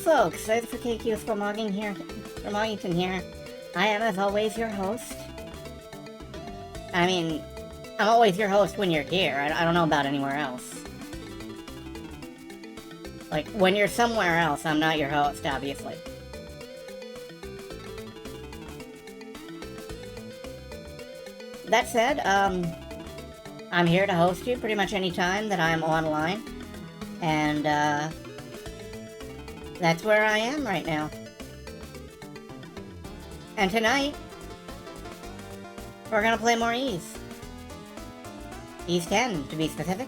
folks, thanks for KQ's for Moggington here. I am, as always, your host. I mean, I'm always your host when you're here. I don't know about anywhere else. Like, when you're somewhere else, I'm not your host, obviously. That said, I'm here to host you pretty much any time that I'm online. And, that's where I am right now. And tonight, we're gonna play more Ys. Ys 10, to be specific.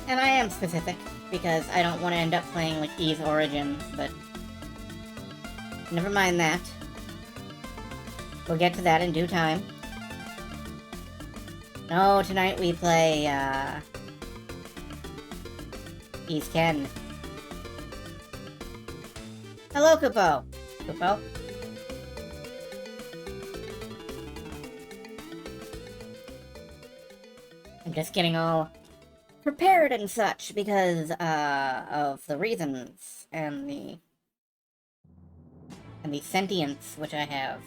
And I am specific, because I don't want to end up playing like Ys Origins, but never mind that. We'll get to that in due time. No, tonight we play, Ys 10. Hello, Kupo. Kupo? I'm just getting all prepared and such because, of the reasons and the sentience which I have.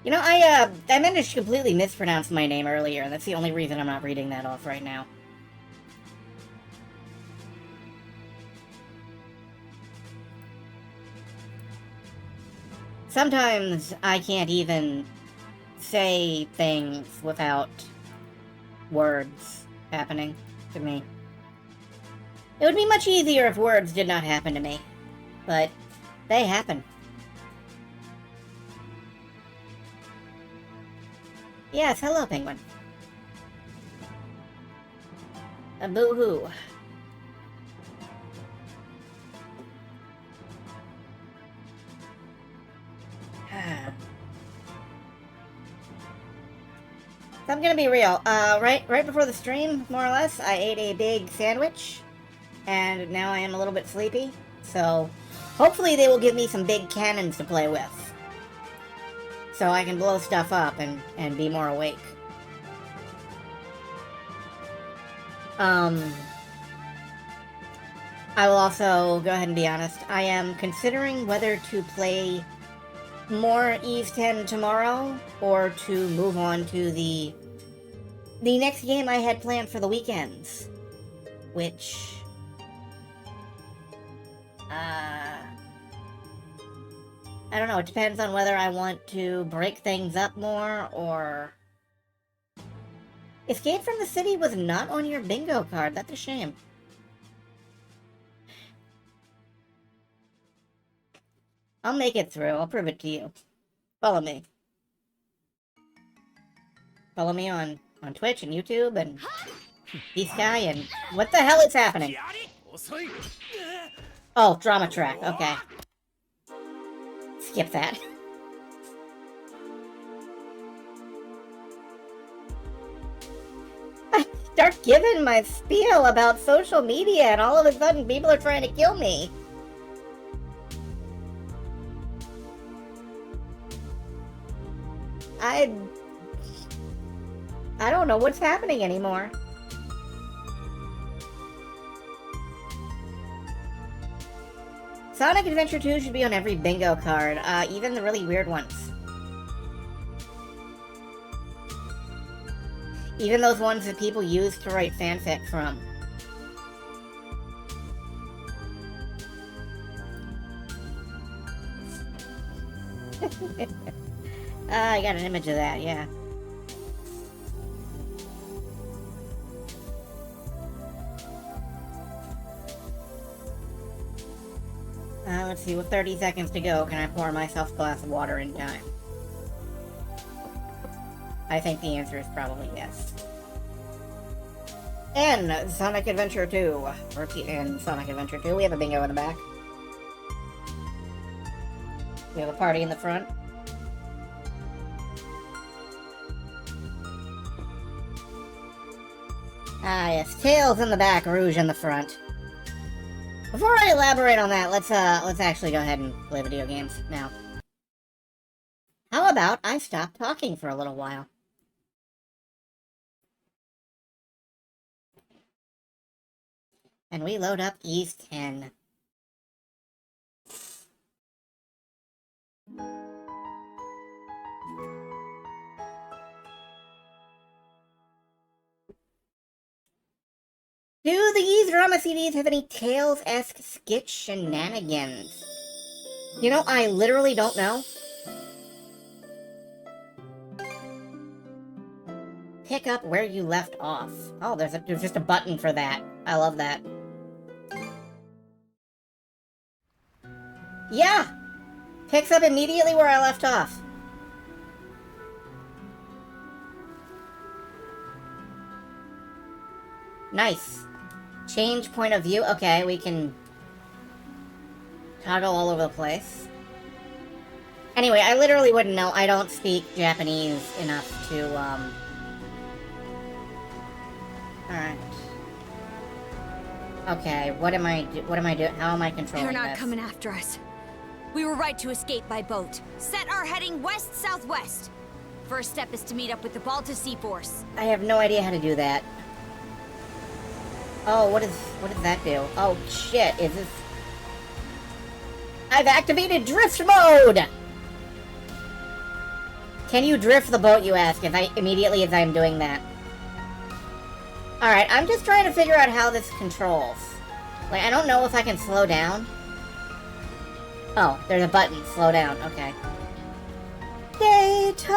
You know, I managed to completely mispronounce my name earlier, and that's the only reason I'm not reading that off right now. Sometimes I can't even say things without words happening to me. It would be much easier if words did not happen to me, but they happen. Yes, hello, Penguin. A boo-hoo. So I'm gonna be real. Right before the stream, more or less, I ate a big sandwich, and now I am a little bit sleepy. So hopefully they will give me some big cannons to play with, so I can blow stuff up and be more awake. I will also go ahead and be honest. I am considering whether to play more Ys 10 tomorrow, or to move on to the next game I had planned for the weekends, which I don't know, it depends on whether I want to break things up more, or... Escape from the City was not on your bingo card, that's a shame. I'll make it through, I'll prove it to you. Follow me. Follow me on Twitch and YouTube and Sky and... What the hell is happening? Oh, drama track, okay. Skip that. I start giving my spiel about social media and all of a sudden people are trying to kill me. I don't know what's happening anymore. Sonic Adventure 2 should be on every bingo card, even the really weird ones. Even those ones that people use to write fanfic from. I got an image of that, yeah. Let's see, with 30 seconds to go, can I pour myself a glass of water in time? I think the answer is probably yes. And Sonic Adventure 2. In Sonic Adventure 2, we have a bingo in the back. We have a party in the front. Ah, yes. Tails in the back, Rouge in the front. Before I elaborate on that, let's actually go ahead and play video games now. How about I stop talking for a little while? And we load up East 10. Do these drama CDs have any Tales-esque sketch shenanigans? You know, I literally don't know. Pick up where you left off. Oh, there's just a button for that. I love that. Yeah! Picks up immediately where I left off. Nice. Change point of view. Okay, we can toggle all over the place. Anyway, I literally wouldn't know. I don't speak Japanese enough to, Alright. Okay, what am I doing? How am I controlling this? They're not coming after us. We were right to escape by boat. Set our heading west-southwest. First step is to meet up with the Balta Sea Force. I have no idea how to do that. Oh, what does that do? Oh, shit, is this... I've activated drift mode! Can you drift the boat, you ask, immediately as I'm doing that? Alright, I'm just trying to figure out how this controls. Like, I don't know if I can slow down. Oh, there's a button. Slow down. Okay. Daytona!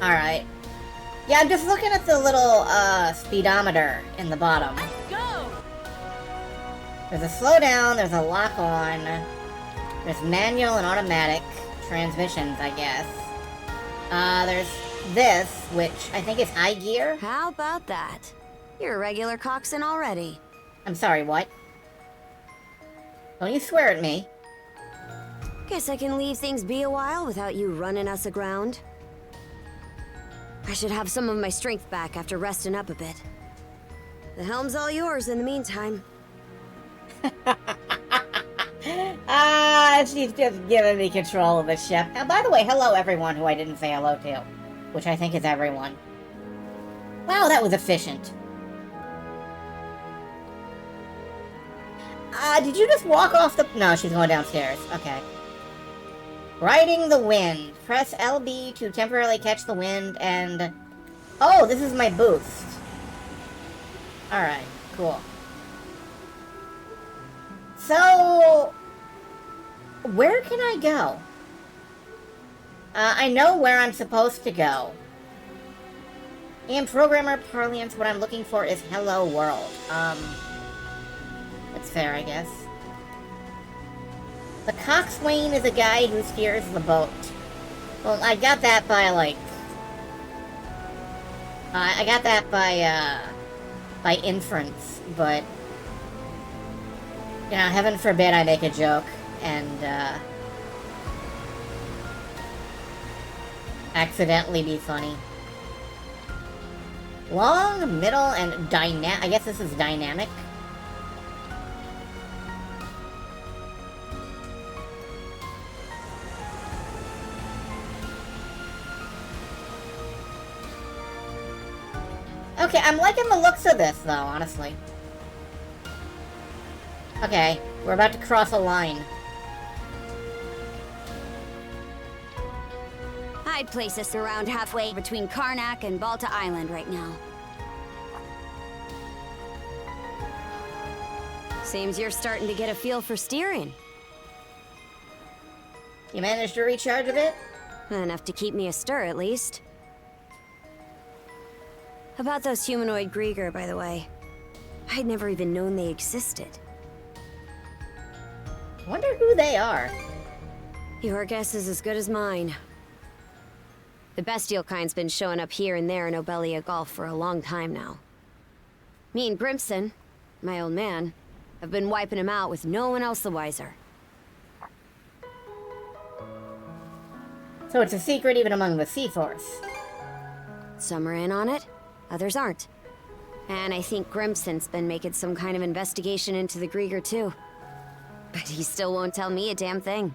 Alright. Yeah, I'm just looking at the little, speedometer in the bottom. Let's go! There's a slow down, there's a lock on, there's manual and automatic transmissions, I guess. There's this, which I think is high gear. How about that? You're a regular coxswain already. I'm sorry, what? Don't you swear at me. Guess I can leave things be a while without you running us aground. I should have some of my strength back after resting up a bit. The helm's all yours in the meantime. She's just giving me control of the ship. And by the way, hello everyone who I didn't say hello to. Which I think is everyone. Wow, that was efficient. Did you just walk off the... No, she's going downstairs. Okay. Riding the wind. Press LB to temporarily catch the wind and... Oh, this is my boost. Alright, cool. So... Where can I go? I know where I'm supposed to go. In programmer parlance, what I'm looking for is hello world. That's fair, I guess. The coxswain is a guy who steers the boat. Well, I got that by, like... I got that by inference, but... You know, heaven forbid I make a joke, and, accidentally be funny. Long, middle, and dynamic. I guess this is dynamic. Okay, I'm liking the looks of this, though, honestly. Okay, we're about to cross a line. I'd place us around halfway between Karnak and Balta Island right now. Seems you're starting to get a feel for steering. You managed to recharge a bit? Enough to keep me astir, at least. About those humanoid Grieger, by the way. I'd never even known they existed. Wonder who they are. Your guess is as good as mine. The bestial kind's been showing up here and there in Obelia Gulf for a long time now. Me and Grimson, my old man, have been wiping him out with no one else the wiser. So it's a secret even among the Sea Force. Some are in on it, others aren't. And I think Grimson's been making some kind of investigation into the Grieger too. But he still won't tell me a damn thing.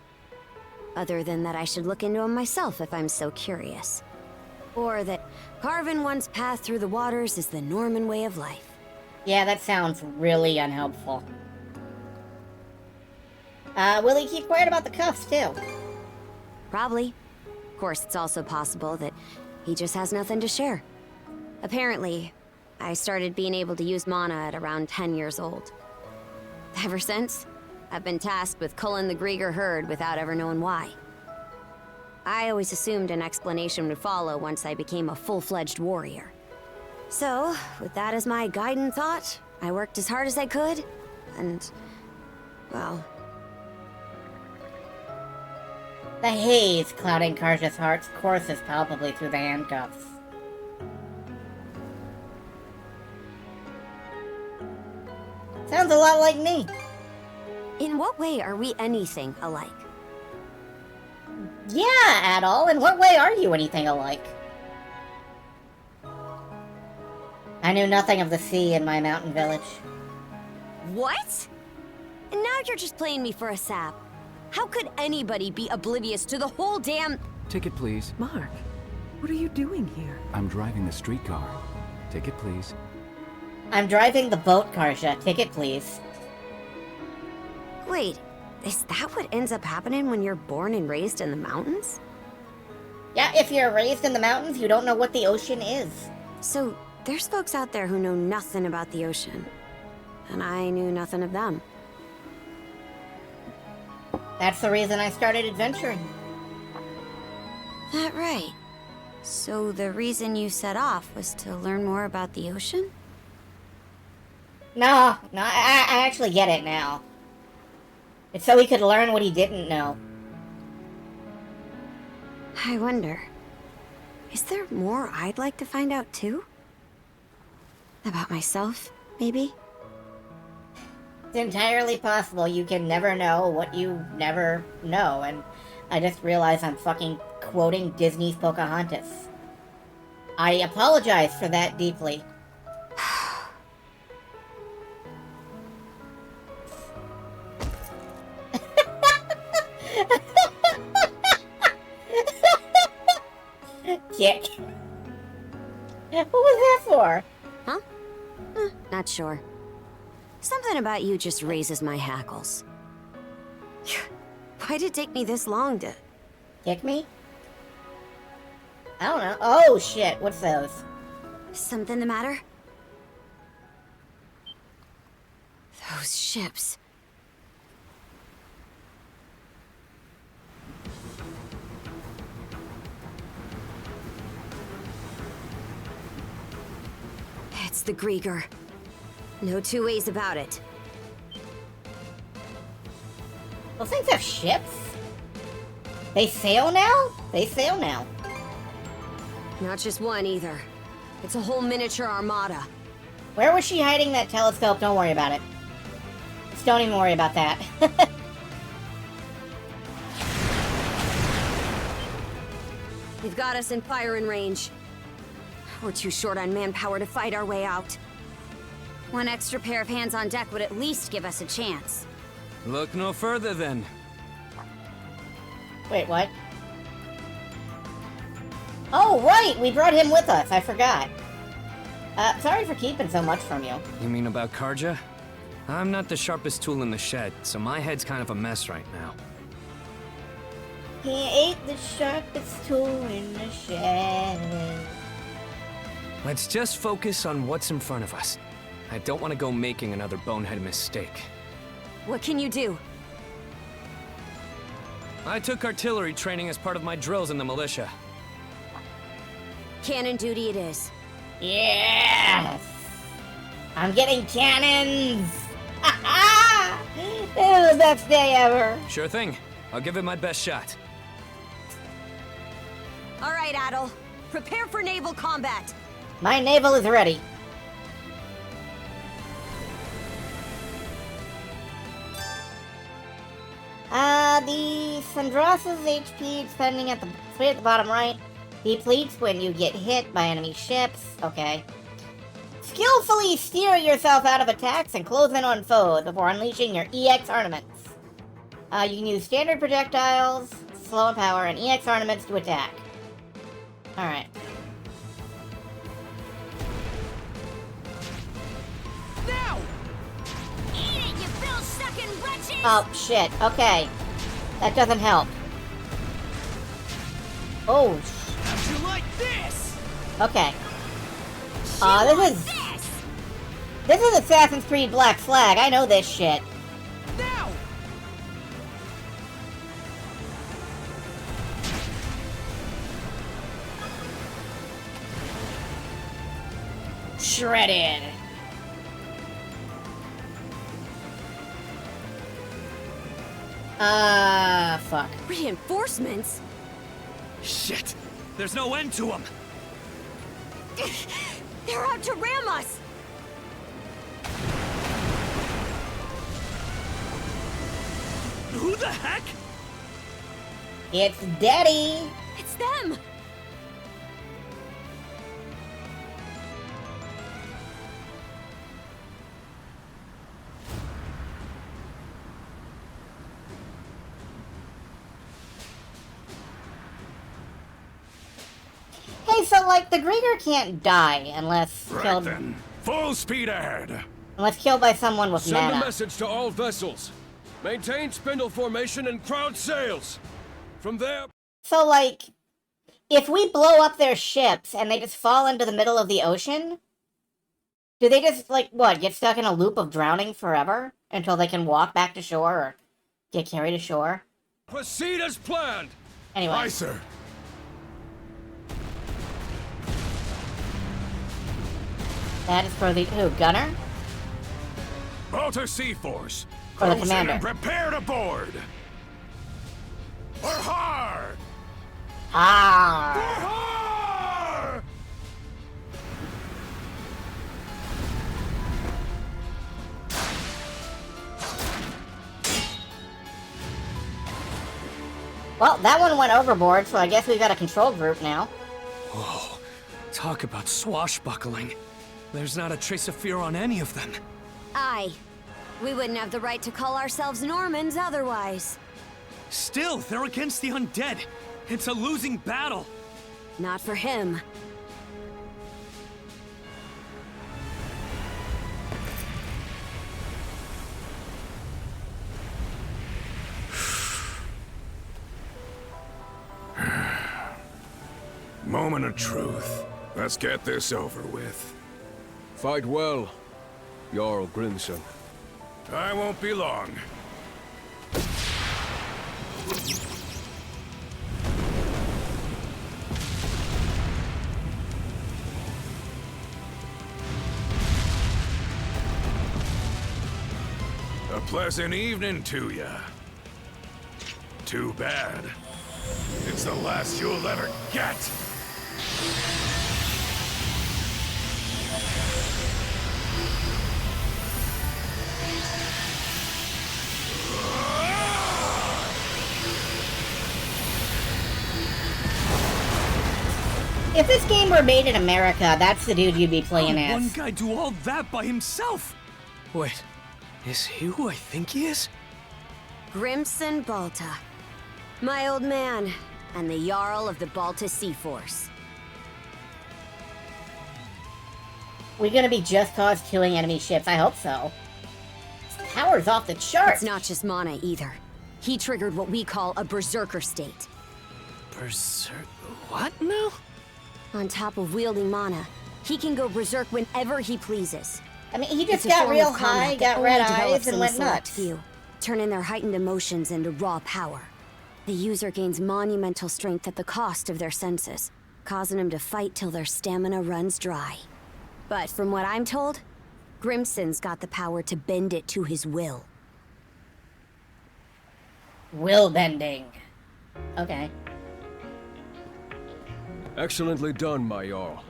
other than that I should look into them myself if I'm so curious. Or that carving one's path through the waters is the Norman way of life. Yeah, that sounds really unhelpful. Will he keep quiet about the cuffs, too? Probably. Of course, it's also possible that he just has nothing to share. Apparently, I started being able to use mana at around 10 years old. Ever since, I've been tasked with culling the Grieger herd without ever knowing why. I always assumed an explanation would follow once I became a full-fledged warrior. So, with that as my guiding thought, I worked as hard as I could, and, well... The haze clouding Karja's heart courses palpably through the handcuffs. Sounds a lot like me. In what way are we anything alike? Yeah, Adol, in what way are you anything alike? I knew nothing of the sea in my mountain village. What? And now you're just playing me for a sap. How could anybody be oblivious to the whole damn... Ticket, please. Mark, what are you doing here? I'm driving the streetcar. Ticket, please. I'm driving the boat, Karja. Ticket, please. Wait, is that what ends up happening when you're born and raised in the mountains? Yeah, if you're raised in the mountains, you don't know what the ocean is. So, there's folks out there who know nothing about the ocean. And I knew nothing of them. That's the reason I started adventuring. That right. So the reason you set off was to learn more about the ocean? No, I actually get it now. It's so he could learn what he didn't know. I wonder, is there more I'd like to find out too? About myself, maybe? It's entirely possible you can never know what you never know, and I just realized I'm fucking quoting Disney's Pocahontas. I apologize for that deeply. Dick. What was that for? Huh? Not sure. Something about you just raises my hackles. Why'd it take me this long to... Kick me? I don't know. Oh shit, what's those? Something the matter? Those ships. It's the Grieger. No two ways about it. Those things have ships? They sail now? They sail now. Not just one either. It's a whole miniature armada. Where was she hiding that telescope? Don't worry about it. Just don't even worry about that. You've got us in firing range. We're too short on manpower to fight our way out. One extra pair of hands on deck would at least give us a chance. Look no further then. Wait, what? Oh, right! We brought him with us. I forgot. Sorry for keeping so much from you. You mean about Karja? I'm not the sharpest tool in the shed, so my head's kind of a mess right now. He ate the sharpest tool in the shed. Let's just focus on what's in front of us. I don't want to go making another bonehead mistake. What can you do? I took artillery training as part of my drills in the militia. Cannon duty it is. Yes! I'm getting cannons! It was the best day ever! Sure thing. I'll give it my best shot. All right, Adol. Prepare for naval combat. My naval is ready. The Sandrasa's HP expending at the bottom right depletes when you get hit by enemy ships. Okay. Skillfully steer yourself out of attacks and close in on foes before unleashing your EX ornaments. You can use standard projectiles, slow in power, and EX ornaments to attack. Alright. Now! Eat it, you bill-sucking wretches! Oh, shit. Okay. That doesn't help. Oh, How'd you like this? okay. This is Assassin's Creed Black Flag. I know this shit. Now! Shredded. Fuck. Reinforcements? Shit! There's no end to them! They're out to ram us! Who the heck? It's Daddy. It's them! Hey, so like the Grieger can't die unless Right killed then. Full speed ahead. unless killed by someone with Send a mana. message to all vessels. Maintain spindle formation and crowd sails. From there... So like, if we blow up their ships and they just fall into the middle of the ocean, do they just like what get stuck in a loop of drowning forever until they can walk back to shore or get carried ashore? Proceed as planned. Anyway. Aye, sir. That is for the who? Gunner? Balter Sea Force. For the Close in commander. and prepare to board. Or har! Ah. Har! Well, that one went overboard, so I guess we've got a control group now. Whoa. Talk about swashbuckling. There's not a trace of fear on any of them. Aye. We wouldn't have the right to call ourselves Normans otherwise. Still, they're against the undead. It's a losing battle. Not for him. Moment of truth. Let's get this over with. Fight well, Jarl Grimson. I won't be long. A pleasant evening to ya. Too bad. It's the last you'll ever get. If this game were made in America, that's the dude you'd be playing How did one as. guy do all that by himself? Wait, is he who I think he is? Grimson Balta. My old man, and the Jarl of the Balta Sea Force. We're gonna be just cause killing enemy ships. I hope so. His power's off the charts. It's not just mana either. He triggered what we call a berserker state. Berserk... what now? On top of wielding mana, he can go berserk whenever he pleases. I mean, he just It's a got form real of combat high, that got only red develops eyes, and in a went select nuts. few, turning their heightened emotions into raw power. The user gains monumental strength at the cost of their senses, causing them to fight till their stamina runs dry. But from what I'm told, Grimson's got the power to bend it to his will. Will bending. Okay. Excellently done, my Jarl.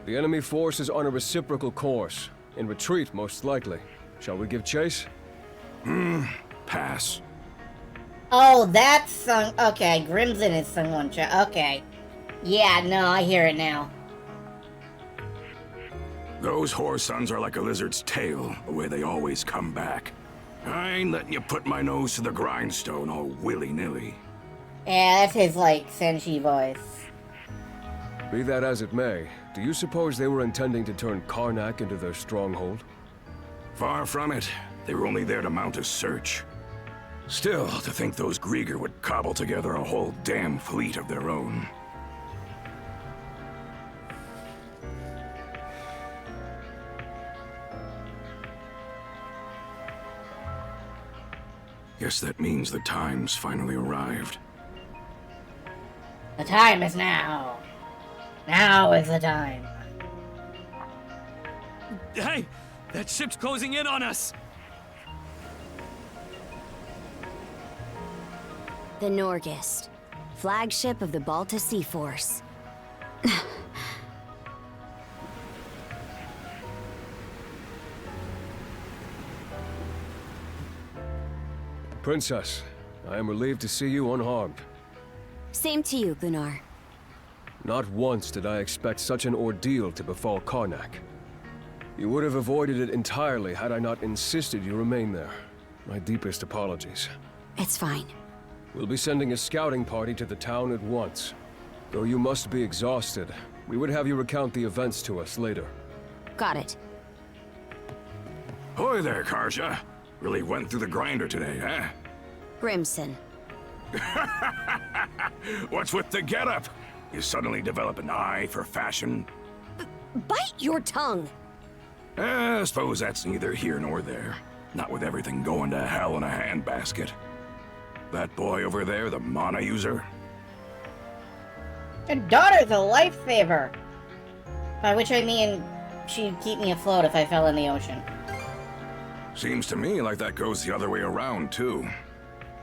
The enemy force is on a reciprocal course. In retreat, most likely. Shall we give chase? Pass. Oh, that's sung. Okay, Grimson is sung one shot. Okay. Yeah, no, I hear it now. Those whore sons are like a lizard's tail, the way they always come back. I ain't letting you put my nose to the grindstone all willy-nilly. Yeah, that's his, like, Senshi voice. Be that as it may, do you suppose they were intending to turn Karnak into their stronghold? Far from it. They were only there to mount a search. Still, to think those Grieger would cobble together a whole damn fleet of their own. Guess that means the time's finally arrived. The time is now. Now is the time. Hey! That ship's closing in on us! The Norgist, flagship of the Balta Sea Force. Princess, I am relieved to see you unharmed. Same to you, Gunnar. Not once did I expect such an ordeal to befall Karnak. You would have avoided it entirely had I not insisted you remain there. My deepest apologies. It's fine. We'll be sending a scouting party to the town at once. Though you must be exhausted, we would have you recount the events to us later. Got it. Hoy there, Karja. Really went through the grinder today, huh? Grimson. What's with the getup? You suddenly develop an eye for fashion? Bite your tongue! I suppose that's neither here nor there. Not with everything going to hell in a handbasket. That boy over there, the mana user? Your daughter's a lifesaver. By which I mean, she'd keep me afloat if I fell in the ocean. Seems to me like that goes the other way around, too.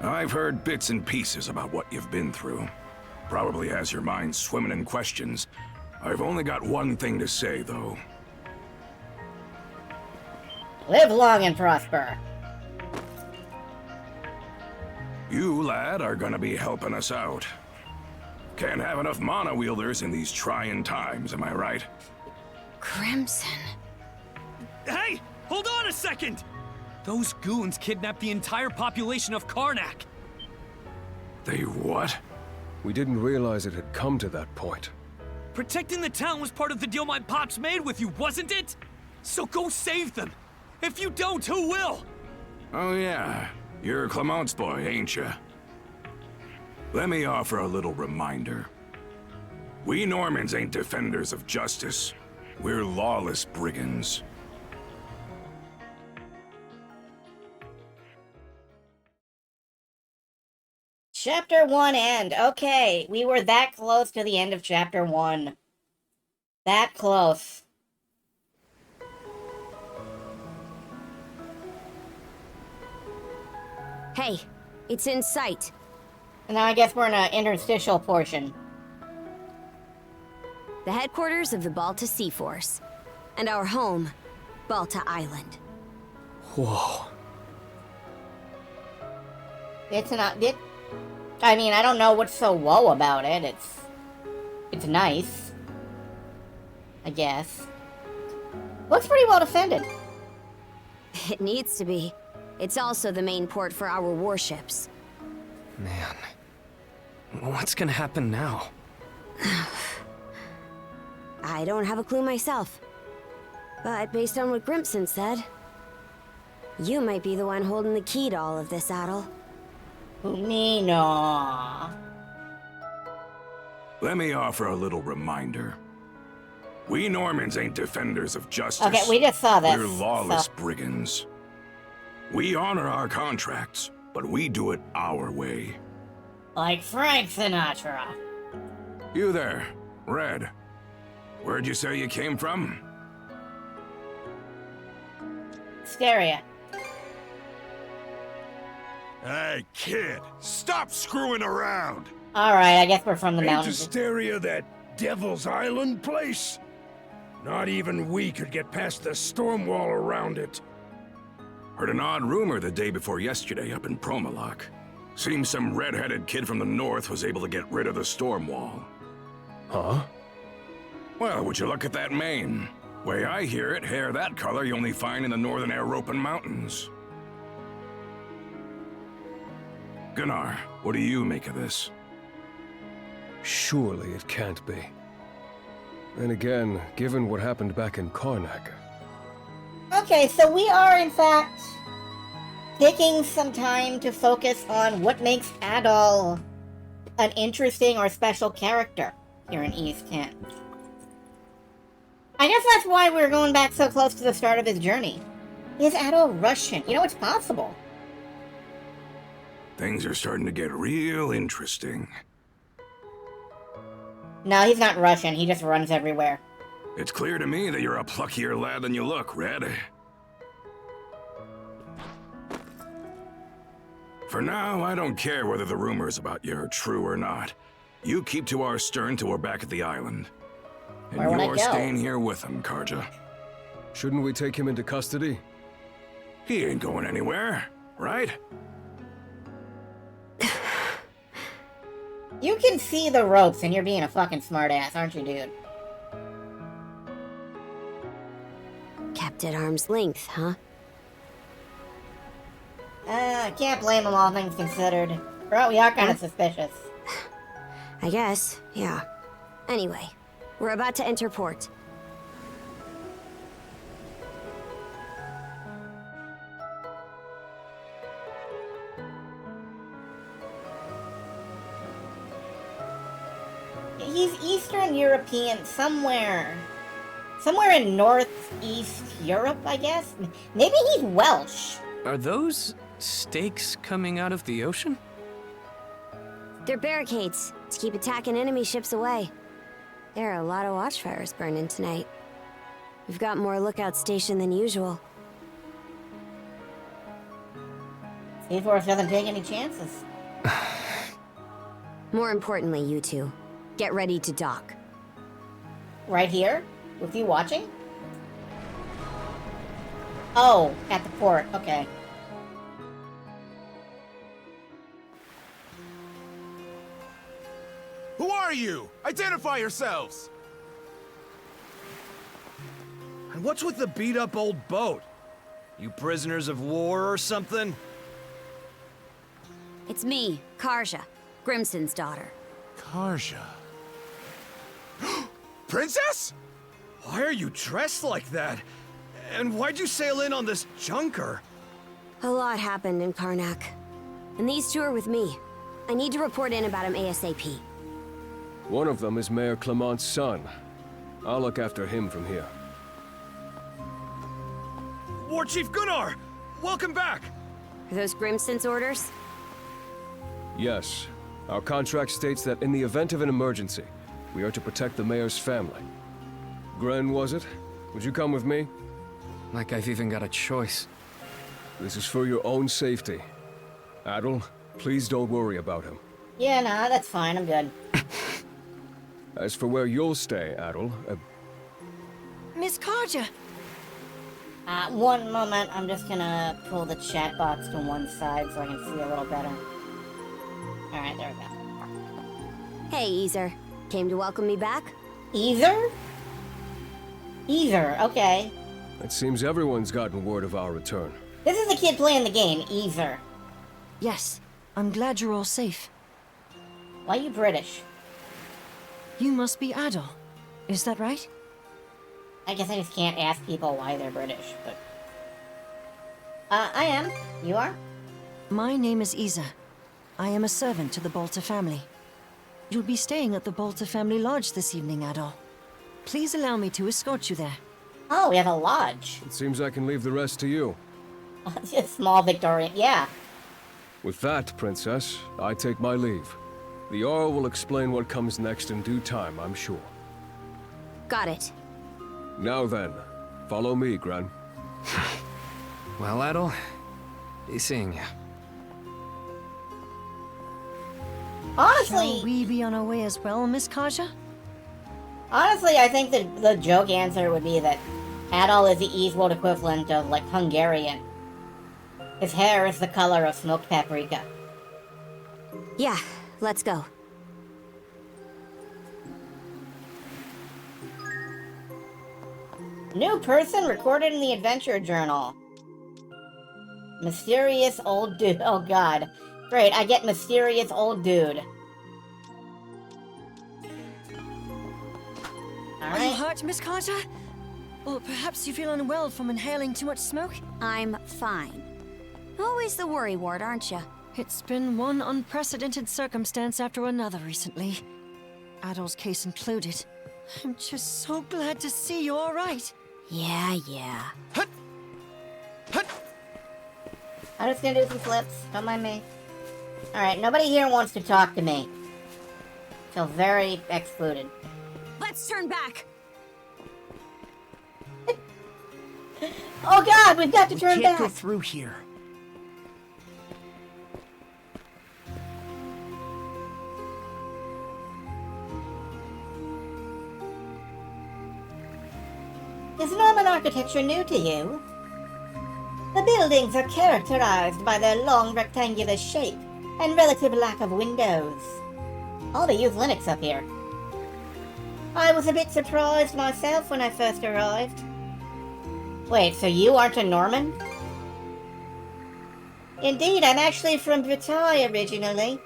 I've heard bits and pieces about what you've been through. Probably has your mind swimming in questions. I've only got one thing to say, though. Live long and prosper. You, lad, are gonna be helping us out. Can't have enough mana wielders in these trying times, am I right? Crimson. Hey! Hold on a second! Those goons kidnapped the entire population of Karnak. They what? We didn't realize it had come to that point. Protecting the town was part of the deal my pops made with you, wasn't it? So go save them! If you don't, who will? Oh yeah, you're Clement's boy, ain't ya? Let me offer a little reminder. We Normans ain't defenders of justice. We're lawless brigands. Chapter 1 end. Okay, we were that close to the end of Chapter 1. That close. Hey, it's in sight. And now I guess we're in an interstitial portion. The headquarters of the Balta Sea Force. And our home, Balta Island. Whoa. It's not... I mean, I don't know what's so whoa about it. It's nice. I guess. Looks pretty well defended. It needs to be. It's also the main port for our warships. Man, what's gonna happen now? I don't have a clue myself. But based on what Grimson said, you might be the one holding the key to all of this, Adel. Me, no. Let me offer a little reminder. We Normans ain't defenders of justice. Okay, we just saw this. We're lawless so. brigands. We honor our contracts, but we do it our way. Like Frank Sinatra. You there, Red. Where'd you say you came from? Styria. Hey, kid, stop screwing around! Alright, I guess we're from the Ain't mountains. Hysteria that Devil's Island place? Not even we could get past the storm wall around it. Heard an odd rumor the day before yesterday up in Promalock. Seems some red-headed kid from the north was able to get rid of the storm wall. Huh? Well, would you look at that mane? Way I hear it, hair that color you only find in the northern European mountains. Gunnar, what do you make of this? Surely it can't be. And again, given what happened back in Karnak, Okay, so we are, in fact, taking some time to focus on what makes Adol an interesting or special character here in East 10. I guess that's why we're going back so close to the start of his journey. Is Adol Russian? You know, it's possible. Things are starting to get real interesting. No, he's not Russian. He just runs everywhere. It's clear to me that you're a pluckier lad than you look, Red. For now, I don't care whether the rumors about you are true or not. You keep to our stern till we're back at the island. And Where would I you're go? staying here with him, Karja. shouldn't we take him into custody? He ain't going anywhere, right? You can see the ropes and you're being a fucking smartass, aren't you, dude? Kept at arm's length, huh? I can't blame him, all things considered. Bro, we are kind of suspicious. I guess, yeah. Anyway, we're about to enter port. He's Eastern European, somewhere. Somewhere in Northeast Europe, I guess? Maybe he's Welsh. Are those stakes coming out of the ocean? They're barricades to keep attacking enemy ships away. There are a lot of watchfires burning tonight. We've got more lookouts stationed than usual. Sea Force doesn't take any chances. More importantly, you two, get ready to dock. Right here? With you watching? Oh, at the port. Okay. Who are you? Identify yourselves! And what's with the beat-up old boat? You prisoners of war or something? It's me, Karja, Grimson's daughter. Karja. Princess? Why are you dressed like that? And why'd you sail in on this junker? A lot happened in Karnak. And these two are with me. I need to report in about him ASAP. One of them is Mayor Clement's son. I'll look after him from here. War Chief Gunnar! Welcome back! Are those Grimson's orders? Yes. Our contract states that in the event of an emergency, we are to protect the mayor's family. Gren, was it? Would you come with me? Like I've even got a choice. This is for your own safety. Adol, please don't worry about him. Yeah, nah, that's fine. I'm good. As for where you'll stay, Adol, Miss Karja! One moment. I'm just gonna pull the chat box to one side so I can see a little better. Alright, there we go. Hey, Easer. Came to welcome me back? Easer? Easer, okay. it seems everyone's gotten word of our return. This is the kid playing the game, Easer. Yes, I'm glad you're all safe. Why you British? You must be Adol. Is that right? I guess I just can't ask people why they're British, but... I am. You are? My name is Isa. I am a servant to the Bolter family. You'll be staying at the Bolter family lodge this evening, Adol. Please allow me to escort you there. Oh, we have a lodge. It seems I can leave the rest to you. Just small Victorian, yeah. With that, Princess, I take my leave. The Jarl will explain what comes next in due time, I'm sure. Got it. Now then, follow me, Gran. Well, Adol, be seeing you. Honestly, Shall we be on our way as well, Miss Karja? honestly, I think that the joke answer would be that Adol is the Eastworld equivalent of, like, Hungarian. His hair is the color of smoked paprika. Yeah, let's go. New person recorded in the adventure journal. Mysterious old dude. Oh god. Great, I get mysterious old dude. Are you Alright. hurt, Miss Carter? Or perhaps you feel unwell from inhaling too much smoke? I'm fine. Always the worry wart, aren't you? It's been one unprecedented circumstance after another recently. Adol's case included. I'm just so glad to see you all right. Yeah. I'm just gonna do some flips. Don't mind me. Alright, nobody here wants to talk to me. Feel very excluded. Let's turn back! Oh god, we've got to turn Can't go back! through here. Is Norman architecture new to you? The buildings are characterized by their long rectangular shape and relative lack of windows. Oh, they use Linux up here. I was a bit surprised myself when I first arrived. Wait, so you aren't a Norman? Indeed, I'm actually from Bretagne originally.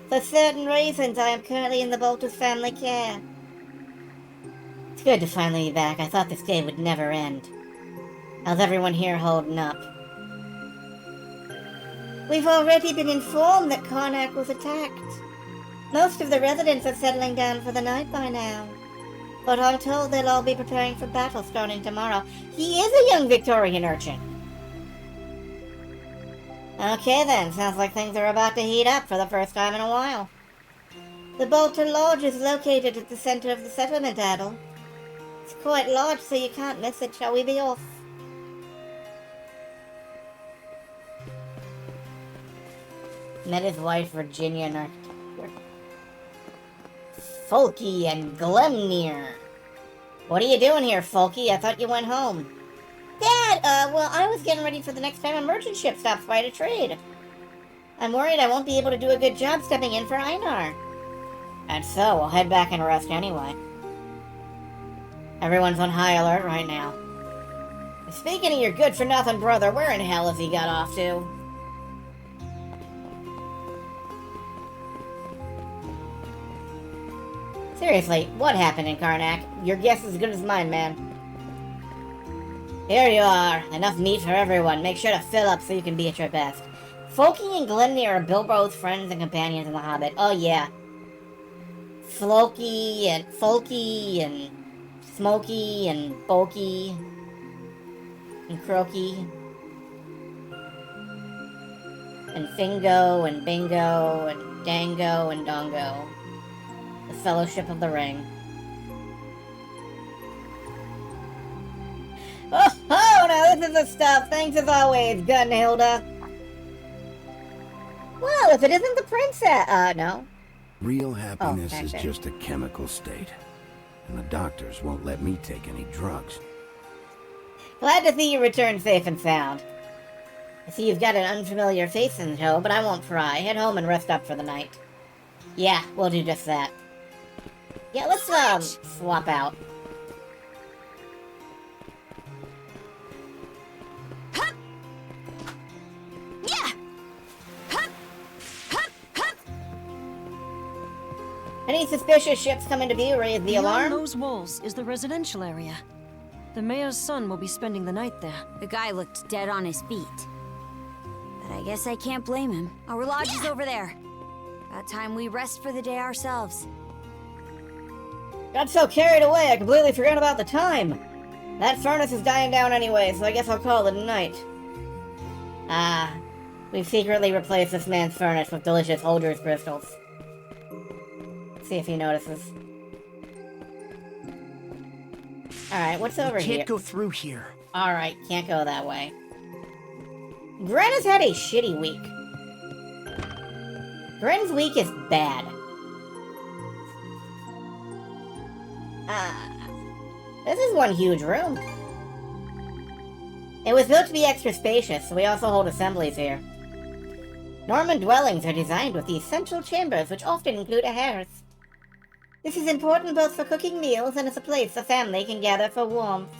For certain reasons, I am currently in the Bolter's family care. It's good to finally be back. I thought this day would never end. How's everyone here holding up? We've already been informed that Karnak was attacked. Most of the residents are settling down for the night by now. But I'm told they'll all be preparing for battle starting tomorrow. He is a young Victorian urchin. Okay then, sounds like things are about to heat up for the first time in a while. The Bolter Lodge is located at the center of the settlement, Adel. It's quite large, so you can't miss it. Shall we be off? Met his wife, Virginia, in architecture. Folky and Glemnir. What are you doing here, Folky? I thought you went home. Dad, well, I was getting ready for the next time a merchant ship stops by to trade. I'm worried I won't be able to do a good job stepping in for Einar. And so, I'll head back and rest anyway. Everyone's on high alert right now. Speaking of your good-for-nothing brother, where in hell has he got off to? Seriously, what happened in Karnak? Your guess is as good as mine, man. Here you are. Enough meat for everyone. Make sure to fill up so you can be at your best. Folky and Glenmere are Bilbo's friends and companions in The Hobbit. Oh, yeah. Folky and Smoky and Bulky and Croaky and Fingo and Bingo and Dango and Dongo. The Fellowship of the Ring. Oh, now this is the stuff. Thanks as always, Gunhilda. Well, if it isn't the princess, no. Real happiness is okay. just a chemical state. And the doctors won't let me take any drugs. Glad to see you return safe and sound. I see you've got an unfamiliar face in tow, but I won't pry. Head home and rest up for the night. Yeah, we'll do just that. Yeah, let's, swap out. Any suspicious ships coming to view, raise the Beyond alarm? those walls is the residential area. The mayor's son will be spending the night there. The guy looked dead on his feet. But I guess I can't blame him. Our lodge is over there. About time we rest for the day ourselves. Got so carried away, I completely forgot about the time. That furnace is dying down anyway, so I guess I'll call it a night. Ah, we've secretly replaced this man's furnace with delicious Holders crystals. See if he notices. Alright, what's over here? Can't go through here. Alright, can't go that way. Gren has had a shitty week. Gren's week is bad. This is one huge room. It was built to be extra spacious, so we also hold assemblies here. Norman dwellings are designed with these central chambers, which often include a hearth. This is important both for cooking meals and as a place the family can gather for warmth.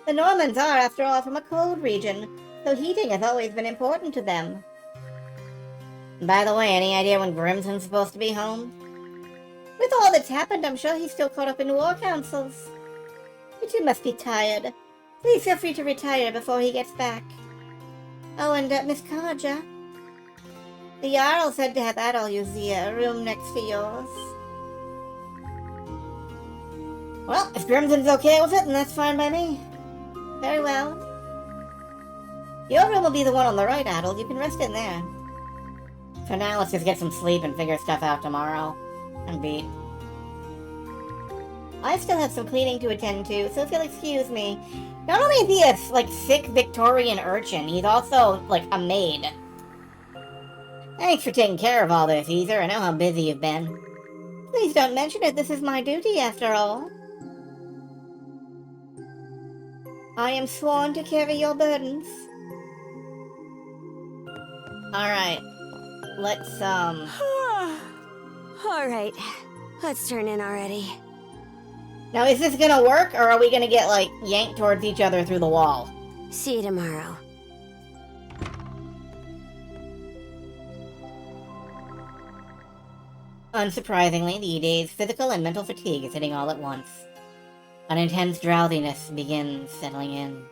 The Normans are, after all, from a cold region, so heating has always been important to them. By the way, any idea when Grimson's supposed to be home? With all that's happened, I'm sure he's still caught up in war councils. But you must be tired. Please feel free to retire before he gets back. Oh, and Miss Carja. The Jarl said to have Adol use the room next to yours. Well, if Grimson's okay with it, then that's fine by me. Very well. Your room will be the one on the right, Adol. You can rest in there. For now, let's just get some sleep and figure stuff out tomorrow. I'm beat. I still have some cleaning to attend to, so if you'll excuse me. Not only is he a, like, sick Victorian urchin, he's also, like, a maid. Thanks for taking care of all this, Ether. I know how busy you've been. Please don't mention it. This is my duty, after all. I am sworn to carry your burdens. Alright. Let's, Alright. Let's turn in already. Now, is this gonna work, or are we gonna get, like, yanked towards each other through the wall? See you tomorrow. Unsurprisingly, the day's physical and mental fatigue is hitting all at once. An intense drowsiness begins settling in.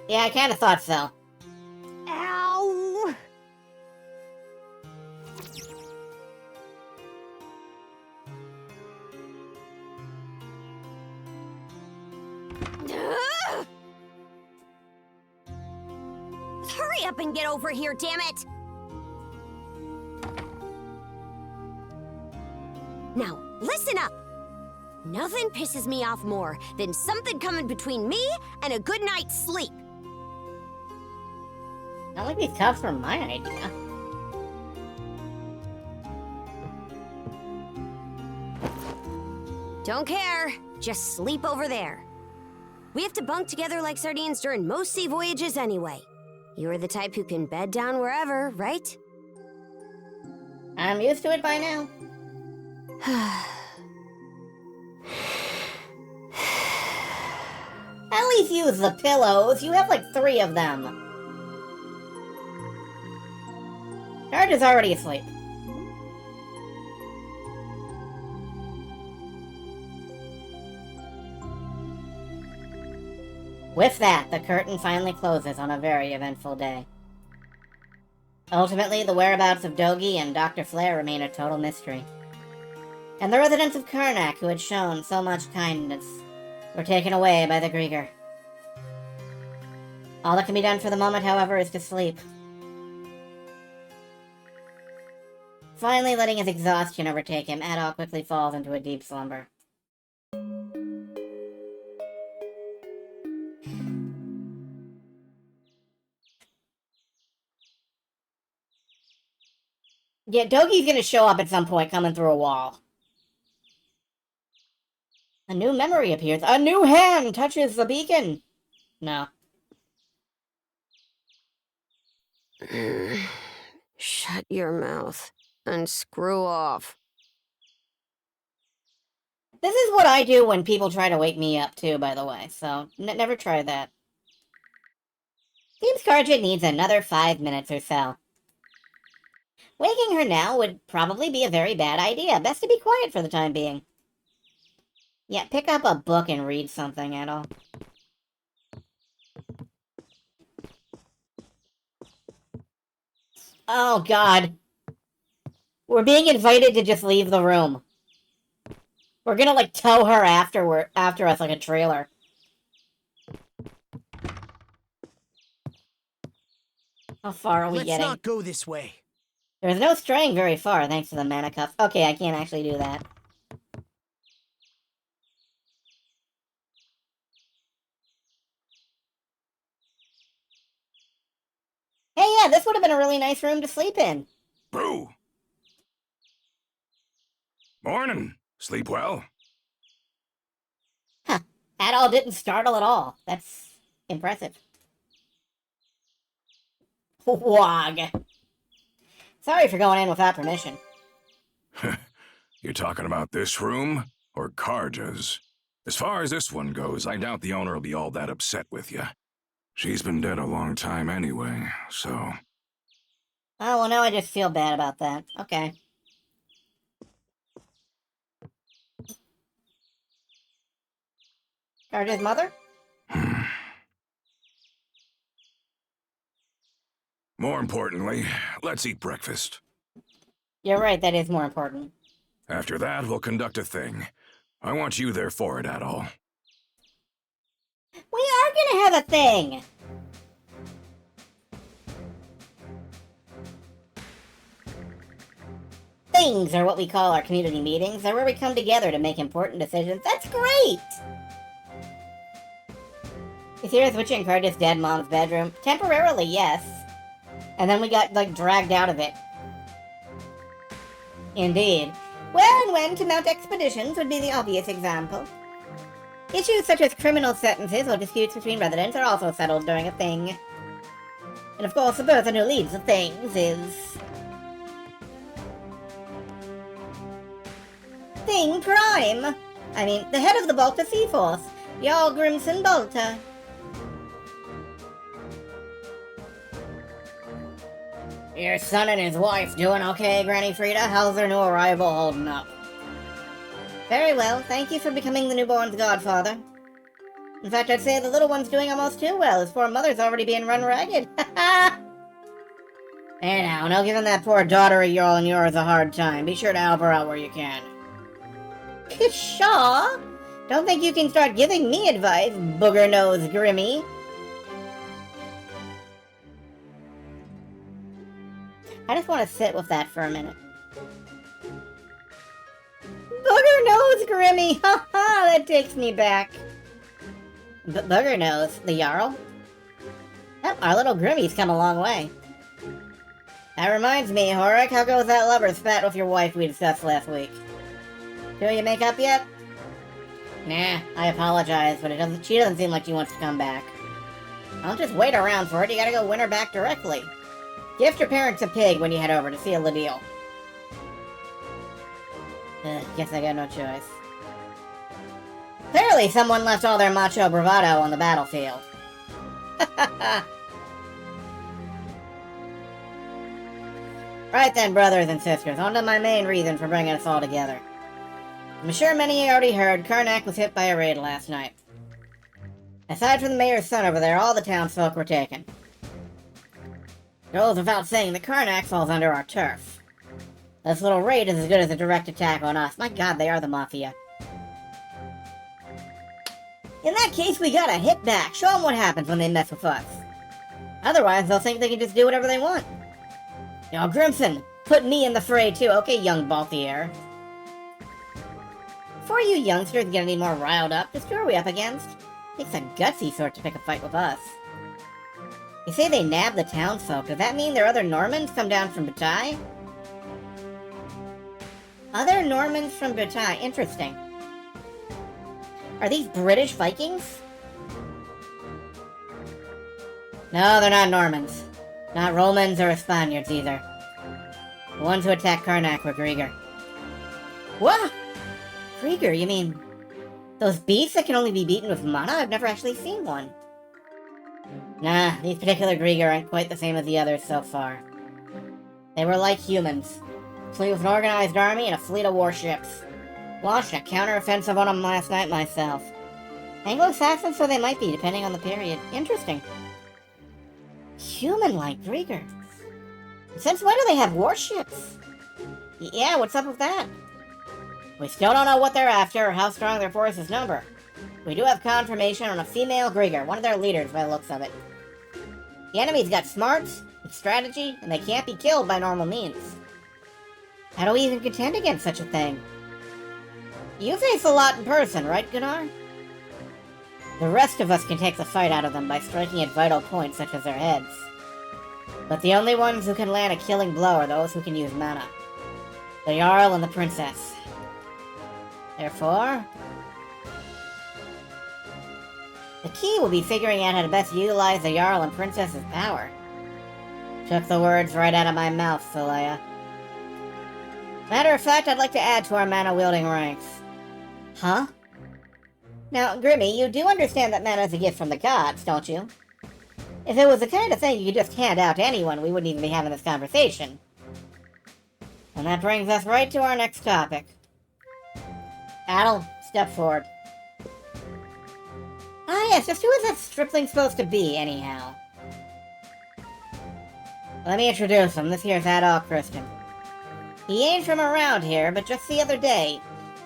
Yeah, I kinda thought so. Ow! Hurry up and get over here, damn it! Now, listen up! Nothing pisses me off more than something coming between me and a good night's sleep. Not like these cuffs were my idea. Don't care. Just sleep over there. We have to bunk together like sardines during most sea voyages anyway. You're the type who can bed down wherever, right? I'm used to it by now. At least use the pillows. You have like 3 of them. Charge is already asleep. With that, the curtain finally closes on a very eventful day. Ultimately, the whereabouts of Dogi and Dr. Flair remain a total mystery. And the residents of Karnak, who had shown so much kindness, were taken away by the Grieger. All that can be done for the moment, however, is to sleep. Finally letting his exhaustion overtake him, Adol quickly falls into a deep slumber. Yeah, Dogi's gonna show up at some point coming through a wall. A new memory appears. A new hand touches the beacon! No. Shut your mouth and screw off. This is what I do when people try to wake me up, too, by the way, so never try that. Seems Karja needs another 5 minutes or so. Waking her now would probably be a very bad idea. Best to be quiet for the time being. Yeah, pick up a book and read something, Adol. Oh, God. We're being invited to just leave the room. We're gonna, like, tow her after us like a trailer. How far are we getting? Let's not go this way. There's no straying very far, thanks to the mana cuff. Okay, I can't actually do that. Hey, yeah, this would have been a really nice room to sleep in. Brew! Morning. Sleep well? Huh. Adol didn't startle at all. That's impressive. Wog. Sorry for going in without permission. You're talking about this room? Or Karja's. As far as this one goes, I doubt the owner will be all that upset with you. She's been dead a long time anyway, so... Oh, well, now I just feel bad about that. Okay. Karja's mother? More importantly, let's eat breakfast. You're right, that is more important. After that, we'll conduct a thing. I want you there for it, Adol. We are gonna have a thing! Things are what we call our community meetings. They're where we come together to make important decisions. That's great! You see her switching Karja's dead mom's bedroom? Temporarily, yes. And then we got, like, dragged out of it. Indeed. Where and when to mount expeditions would be the obvious example. Issues such as criminal sentences or disputes between residents are also settled during a thing. And of course, the person who leads the things is... Thing Prime! I mean, the head of the Balta Sea Force, Jarl Grimson Balta. Your son and his wife doing okay, Granny Frida? How's their new arrival holding up? Very well, thank you for becoming the newborn's godfather. In fact, I'd say the little one's doing almost too well. His poor mother's already being run ragged. Hey now, no giving that poor daughter of yours a hard time. Be sure to help her out where you can. Pshaw! Don't think you can start giving me advice, booger-nosed Grimmy. I just want to sit with that for a minute. Booger Nose Grimmy! Ha ha! That takes me back. Booger Nose? The Jarl? Oh, our little Grimmy's come a long way. That reminds me, Horik, how goes that lover spat with your wife we discussed last week? Do you make up yet? Nah, I apologize, but she doesn't seem like she wants to come back. I'll just wait around for it. You gotta go win her back directly. Gift your parents a pig when you head over to seal the deal. Guess I got no choice. Clearly someone left all their macho bravado on the battlefield. Right then, brothers and sisters, on to my main reason for bringing us all together. I'm sure many of you already heard Karnak was hit by a raid last night. Aside from the mayor's son over there, all the townsfolk were taken. It goes without saying that Karnak falls under our turf. This little raid is as good as a direct attack on us. My god, they are the Mafia. In that case, we gotta hit back. Show them what happens when they mess with us. Otherwise, they'll think they can just do whatever they want. Yo, Grimson, put me in the fray too. Okay, young Balthier. Before you youngsters get any more riled up, just who are we up against? Takes a gutsy sort to pick a fight with us. You say they nabbed the townsfolk. Does that mean there are other Normans come down from Bataille? Other Normans from Bataille. Interesting. Are these British Vikings? No, they're not Normans. Not Romans or Spaniards either. The ones who attacked Karnak were Grieger. What? Grieger, you mean... those beasts that can only be beaten with mana? I've never actually seen one. Nah, these particular Grieger aren't quite the same as the others so far. They were like humans. Complete with an organized army and a fleet of warships. Launched a counter-offensive on them last night myself. Anglo-Saxons, so they might be, depending on the period. Interesting. Human-like Grieger. Since when do they have warships? Yeah, what's up with that? We still don't know what they're after or how strong their forces number. We do have confirmation on a female Grieger, one of their leaders by the looks of it. The enemy's got smarts, strategy, and they can't be killed by normal means. How do we even contend against such a thing? You face a lot in person, right, Gunnar? The rest of us can take the fight out of them by striking at vital points such as their heads. But the only ones who can land a killing blow are those who can use mana. The Jarl and the Princess. Therefore... the key will be figuring out how to best utilize the Jarl and Princess's power. Took the words right out of my mouth, Philea. Matter of fact, I'd like to add to our mana-wielding ranks. Huh? Now, Grimmy, you do understand that mana is a gift from the gods, don't you? If it was the kind of thing you could just hand out to anyone, we wouldn't even be having this conversation. And that brings us right to our next topic. Adel, step forward. Ah yes, just who is that stripling supposed to be, anyhow? Let me introduce him. This here's Adol Christian. He ain't from around here, but just the other day,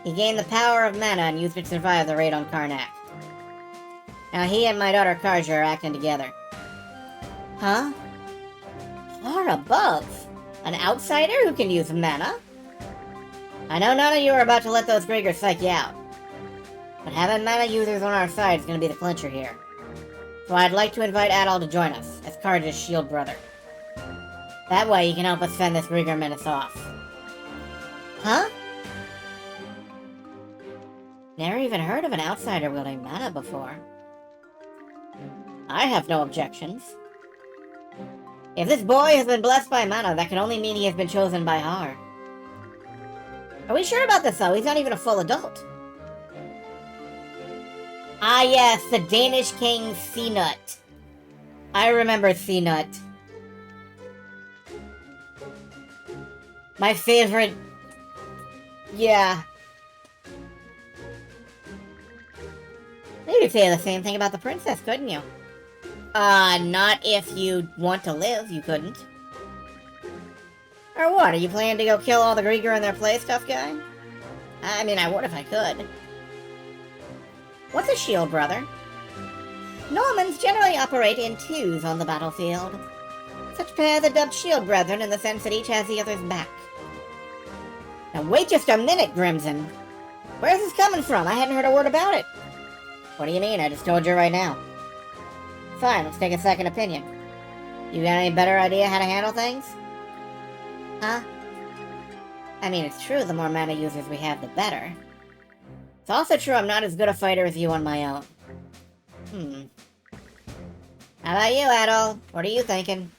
he gained the power of mana and used it to survive the raid on Karnak. Now he and my daughter Karja are acting together. Huh? Far above? An outsider who can use mana? I know none of you are about to let those Griggers psych you out. But having mana users on our side is going to be the clincher here. So I'd like to invite Adol to join us, as Karja's shield brother. That way he can help us fend this Grigger menace off. Huh? Never even heard of an outsider wielding mana before. I have no objections. If this boy has been blessed by mana, that can only mean he has been chosen by Har. Are we sure about this, though? He's not even a full adult. Ah yes, the Danish king Cnut. I remember Cnut. My favorite... Yeah. You could say the same thing about the princess, couldn't you? Not if you want to live, you couldn't. Or what, are you planning to go kill all the Grieger in their place, tough guy? I mean, I would if I could. What's a shield, brother? Normans generally operate in twos on the battlefield. Such pairs are dubbed shield brethren in the sense that each has the other's back. Now wait just a minute, Grimson. Where's this coming from? I hadn't heard a word about it. What do you mean? I just told you right now. Fine, let's take a second opinion. You got any better idea how to handle things? Huh? I mean, it's true, the more mana users we have, the better. It's also true I'm not as good a fighter as you on my own. How about you, Adol? What are you thinking?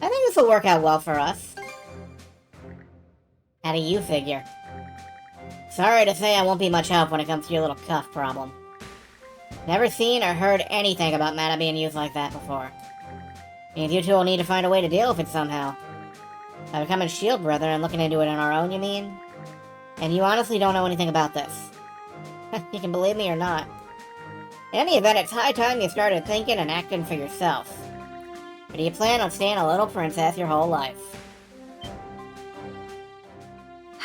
I think this will work out well for us. How do you figure? Sorry to say I won't be much help when it comes to your little cuff problem. Never seen or heard anything about mana being used like that before. Means you two will need to find a way to deal with it somehow. By becoming shield brother and looking into it on our own, you mean? And you honestly don't know anything about this. You can believe me or not. In any event, it's high time you started thinking and acting for yourself. Or do you plan on staying a little princess your whole life?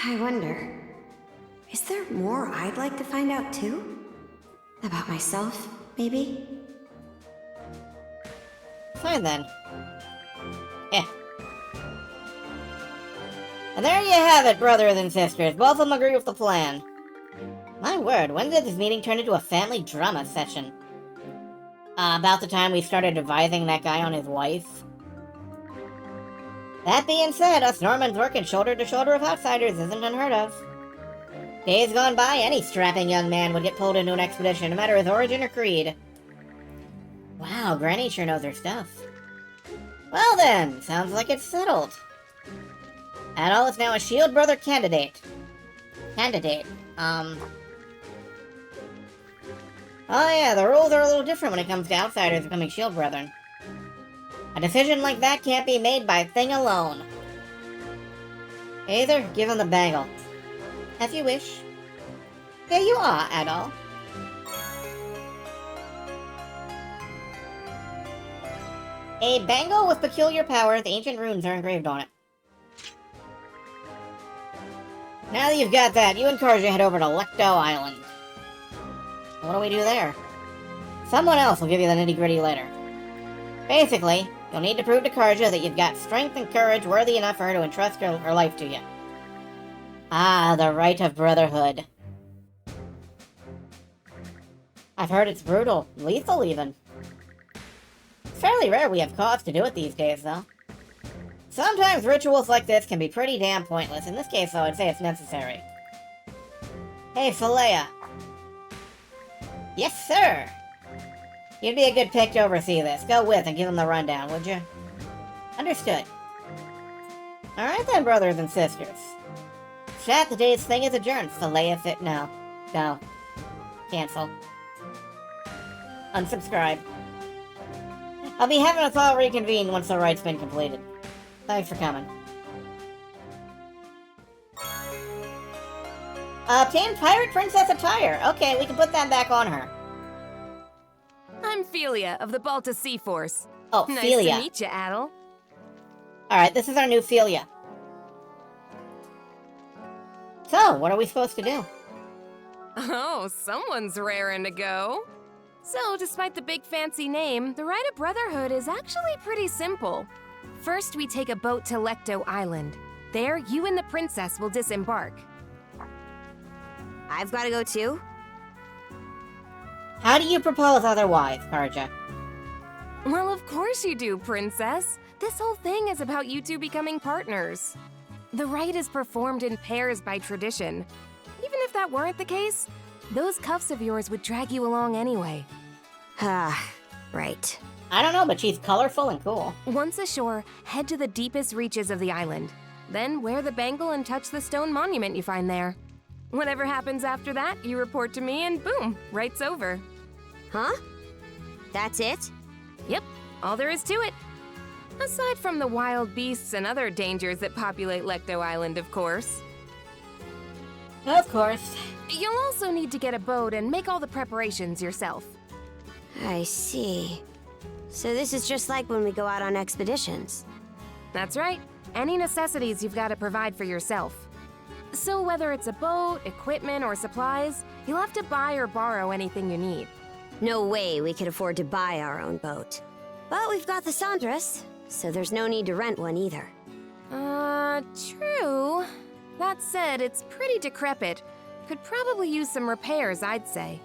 I wonder, is there more I'd like to find out too? About myself, maybe? Fine then. Yeah. And there you have it, brothers and sisters. Both of them agree with the plan. My word, when did this meeting turn into a family drama session? About the time we started advising that guy on his wife. That being said, us Normans working shoulder to shoulder with outsiders isn't unheard of. Days gone by, any strapping young man would get pulled into an expedition, no matter his origin or creed. Wow, Granny sure knows her stuff. Well then, sounds like it's settled. Adol is now a shield brother candidate. Oh yeah, the rules are a little different when it comes to outsiders becoming shield brethren. A decision like that can't be made by thing alone. Either give him the bangle. As you wish. There you are, Adol. A bangle with peculiar powers, ancient runes are engraved on it. Now that you've got that, you and Karja head over to Lecto Island. What do we do there? Someone else will give you the nitty-gritty later. Basically, you'll need to prove to Karja that you've got strength and courage worthy enough for her to entrust her life to you. Ah, the right of brotherhood. I've heard it's brutal, lethal even. It's fairly rare we have cause to do it these days, though. Sometimes rituals like this can be pretty damn pointless. In this case, though, I'd say it's necessary. Hey, Philea. Yes, sir! You'd be a good pick to oversee this. Go with and give him the rundown, would you? Understood. Alright then, brothers and sisters. Chat, today's thing is adjourned. Fillet it. No. No. Cancel. Unsubscribe. I'll be having us all reconvene once the rite's been completed. Thanks for coming. Obtain Pirate Princess attire. Okay, we can put that back on her. I'm Philia of the Balta Sea Force. Oh, nice Philia. to meet you, Adel. Alright, this is our new Philia. So, what are we supposed to do? Oh, someone's raring to go. So, despite the big fancy name, the rite of Brotherhood is actually pretty simple. First, we take a boat to Lecto Island. There, you and the princess will disembark. I've got to go too? How do you propose otherwise, Karja? Well, of course you do, princess. This whole thing is about you two becoming partners. The rite is performed in pairs by tradition. Even if that weren't the case, those cuffs of yours would drag you along anyway. Ah, right. I don't know, but she's colorful and cool. Once ashore, head to the deepest reaches of the island. Then wear the bangle and touch the stone monument you find there. Whatever happens after that, you report to me and boom, rite's over. Huh? That's it? Yep, all there is to it. Aside from the wild beasts and other dangers that populate Lecto Island, of course. Of course. You'll also need to get a boat and make all the preparations yourself. I see. So this is just like when we go out on expeditions. That's right. Any necessities you've got to provide for yourself. So whether it's a boat, equipment, or supplies, you'll have to buy or borrow anything you need. No way we could afford to buy our own boat. But we've got the Sandras, so there's no need to rent one either. True. That said, it's pretty decrepit. Could probably use some repairs, I'd say.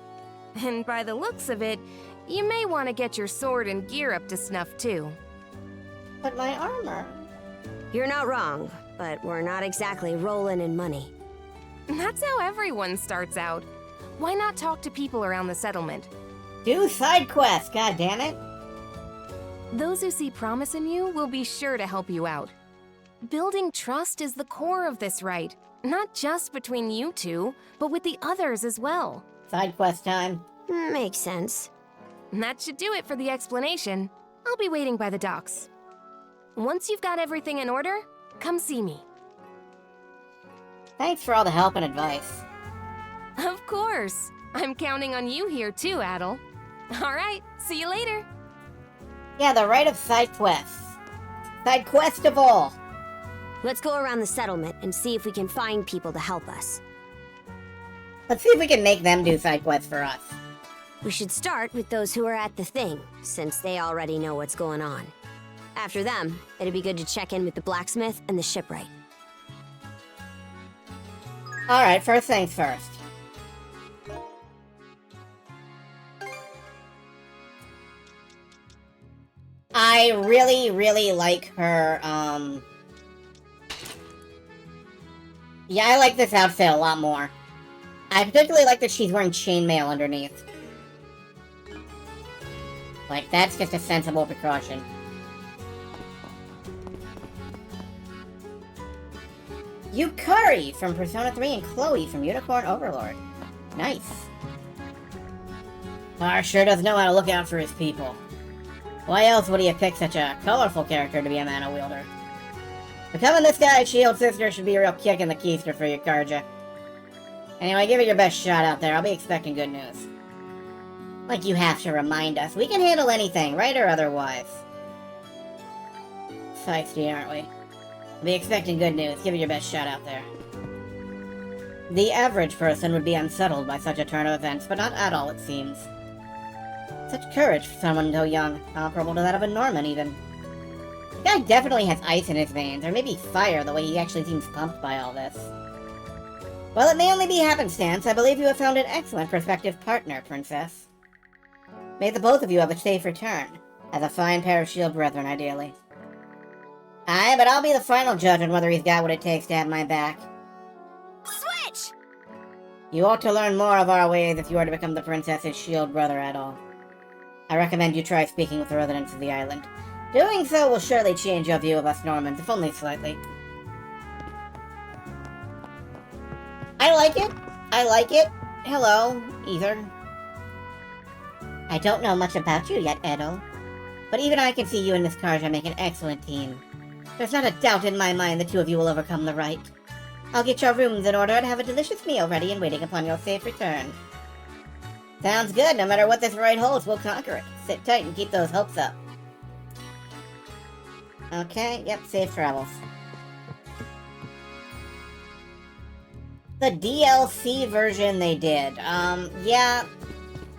And by the looks of it, you may want to get your sword and gear up to snuff too. But my armor... You're not wrong, but we're not exactly rolling in money. That's how everyone starts out. Why not talk to people around the settlement? Do side quests, god damn it. Those who see promise in you will be sure to help you out. Building trust is the core of this rite, not just between you two, but with the others as well. Side quest time. Makes sense. That should do it for the explanation. I'll be waiting by the docks. Once you've got everything in order, come see me. Thanks for all the help and advice. Of course. I'm counting on you here too, Adel. All right, see you later. Yeah, the rite of side quests. Side quest of all. Let's go around the settlement and see if we can find people to help us. Let's see if we can make them do side quests for us. We should start with those who are at the thing, since they already know what's going on. After them, it'd be good to check in with the blacksmith and the shipwright. Alright, first things first. I really, really like her, Yeah, I like this outfit a lot more. I particularly like that she's wearing chainmail underneath. Like, that's just a sensible precaution. Yukari from Persona 3 and Chloe from Unicorn Overlord. Nice. Har sure does know how to look out for his people. Why else would he have picked such a colorful character to be a mana wielder? Becoming this guy's shield sister should be a real kick in the keister for you, Karja. Anyway, give it your best shot out there. I'll be expecting good news. Like you have to remind us. We can handle anything, right or otherwise. Feisty, aren't we? I'll be expecting good news. Give it your best shot out there. The average person would be unsettled by such a turn of events, but not at all, it seems. Such courage for someone so young, comparable to that of a Norman, even. The guy definitely has ice in his veins, or maybe fire, the way he actually seems pumped by all this. Well, it may only be happenstance. I believe you have found an excellent prospective partner, Princess. May the both of you have a safe return, as a fine pair of shield brethren, ideally. Aye, but I'll be the final judge on whether he's got what it takes to have my back. Switch! You ought to learn more of our ways if you are to become the princess's shield brother at all. I recommend you try speaking with the residents of the island. Doing so will surely change your view of us Normans, if only slightly. I like it. I like it. Hello, Ether. I don't know much about you yet, Edo. But even I can see you and Miss Karja make an excellent team. There's not a doubt in my mind the two of you will overcome the right. I'll get your rooms in order and have a delicious meal ready and waiting upon your safe return. Sounds good. No matter what this ride holds, we'll conquer it. Sit tight and keep those hopes up. Okay, yep, safe travels. The DLC version they did. Yeah.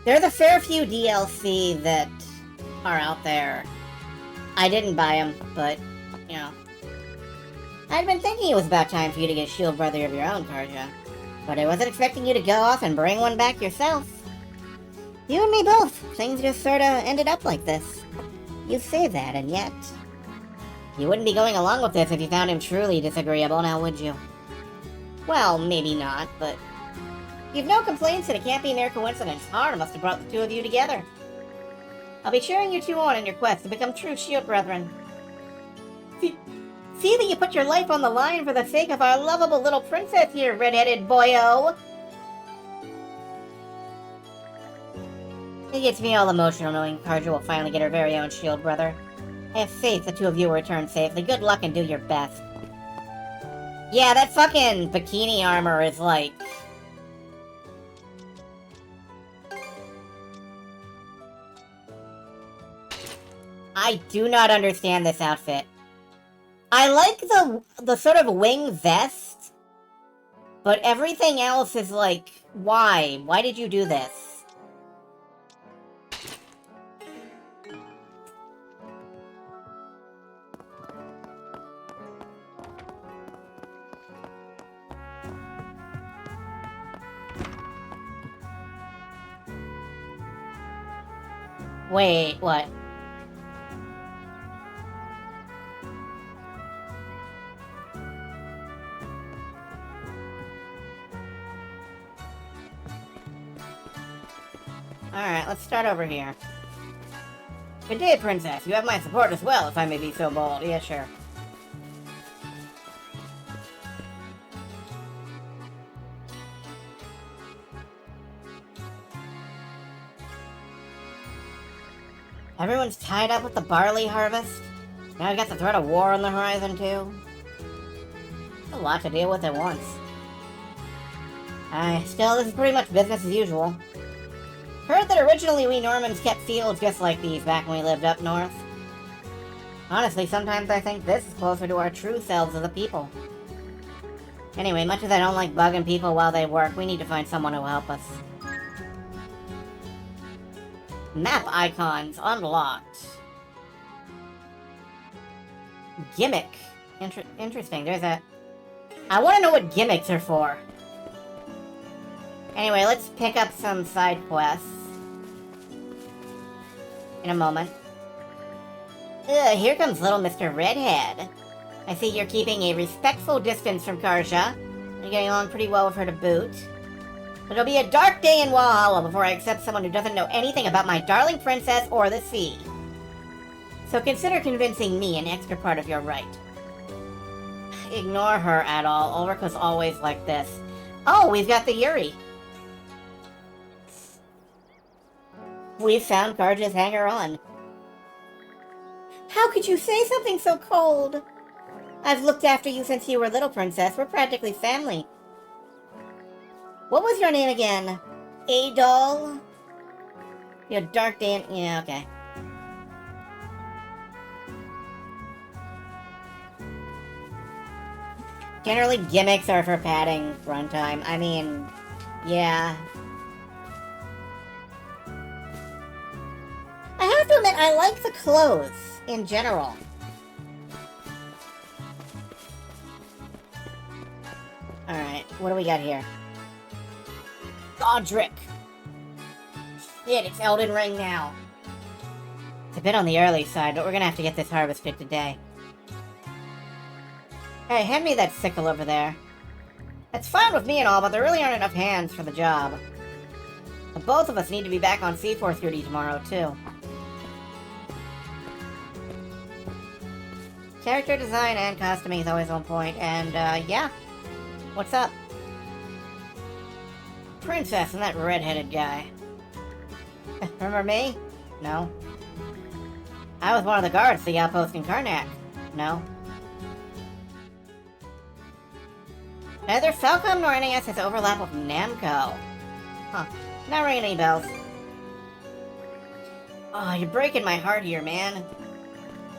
There's a fair few DLC that are out there. I didn't buy them, but, you know. I'd been thinking it was about time for you to get a shield brother of your own, Karja. But I wasn't expecting you to go off and bring one back yourself. You and me both. Things just sorta ended up like this. You say that, and yet... You wouldn't be going along with this if you found him truly disagreeable, now would you? Well, maybe not, but... You've no complaints, and it can't be mere coincidence. Har must have brought the two of you together. I'll be cheering you two on in your quest to become true shield brethren. See that you put your life on the line for the sake of our lovable little princess here, red-headed boyo! It gets me all emotional knowing Karja will finally get her very own shield brother. I have faith the two of you will return safely. Good luck and do your best. Yeah, that fucking bikini armor is like... I do not understand this outfit. I like the sort of wing vest, but everything else is like, why? Why did you do this? Wait, what? Alright, let's start over here. Good day, Princess. You have my support as well, if I may be so bold. Yeah, sure. Everyone's tied up with the barley harvest. Now we've got the threat of war on the horizon, too. A lot to deal with at once. Still, this is pretty much business as usual. Heard that originally we Normans kept fields just like these back when we lived up north. Honestly, sometimes I think this is closer to our true selves as a people. Anyway, much as I don't like bugging people while they work, we need to find someone who will help us. Map icons unlocked. Gimmick. Interesting, there's a... I want to know what gimmicks are for. Anyway, let's pick up some side quests. In a moment. Ugh, here comes little Mr. Redhead. I see you're keeping a respectful distance from Karja. You're getting along pretty well with her to boot. But it'll be a dark day in Valhalla before I accept someone who doesn't know anything about my darling princess or the sea. So consider convincing me an extra part of your right. Ignore her at all. Ulrich was always like this. Oh, we've got the Yuri. We've found Karja's hanger-on. How could you say something so cold? I've looked after you since you were little, Princess. We're practically family. What was your name again? Adol? Your dark Dan... Yeah, okay. Generally, gimmicks are for padding runtime. I mean, yeah. I have to admit, I like the clothes in general. Alright, what do we got here? Godric! Shit, it's Elden Ring now. It's a bit on the early side, but we're gonna have to get this harvested today. Hey, hand me that sickle over there. That's fine with me and all, but there really aren't enough hands for the job. But both of us need to be back on C4 duty tomorrow, too. Character design and costuming is always on point, and, yeah. What's up? Princess and that red-headed guy. Remember me? No. I was one of the guards at the outpost in Karnak. No. Neither Falcom nor NAS has overlap with Namco. Huh. Not ringing any bells. Oh, you're breaking my heart here, man.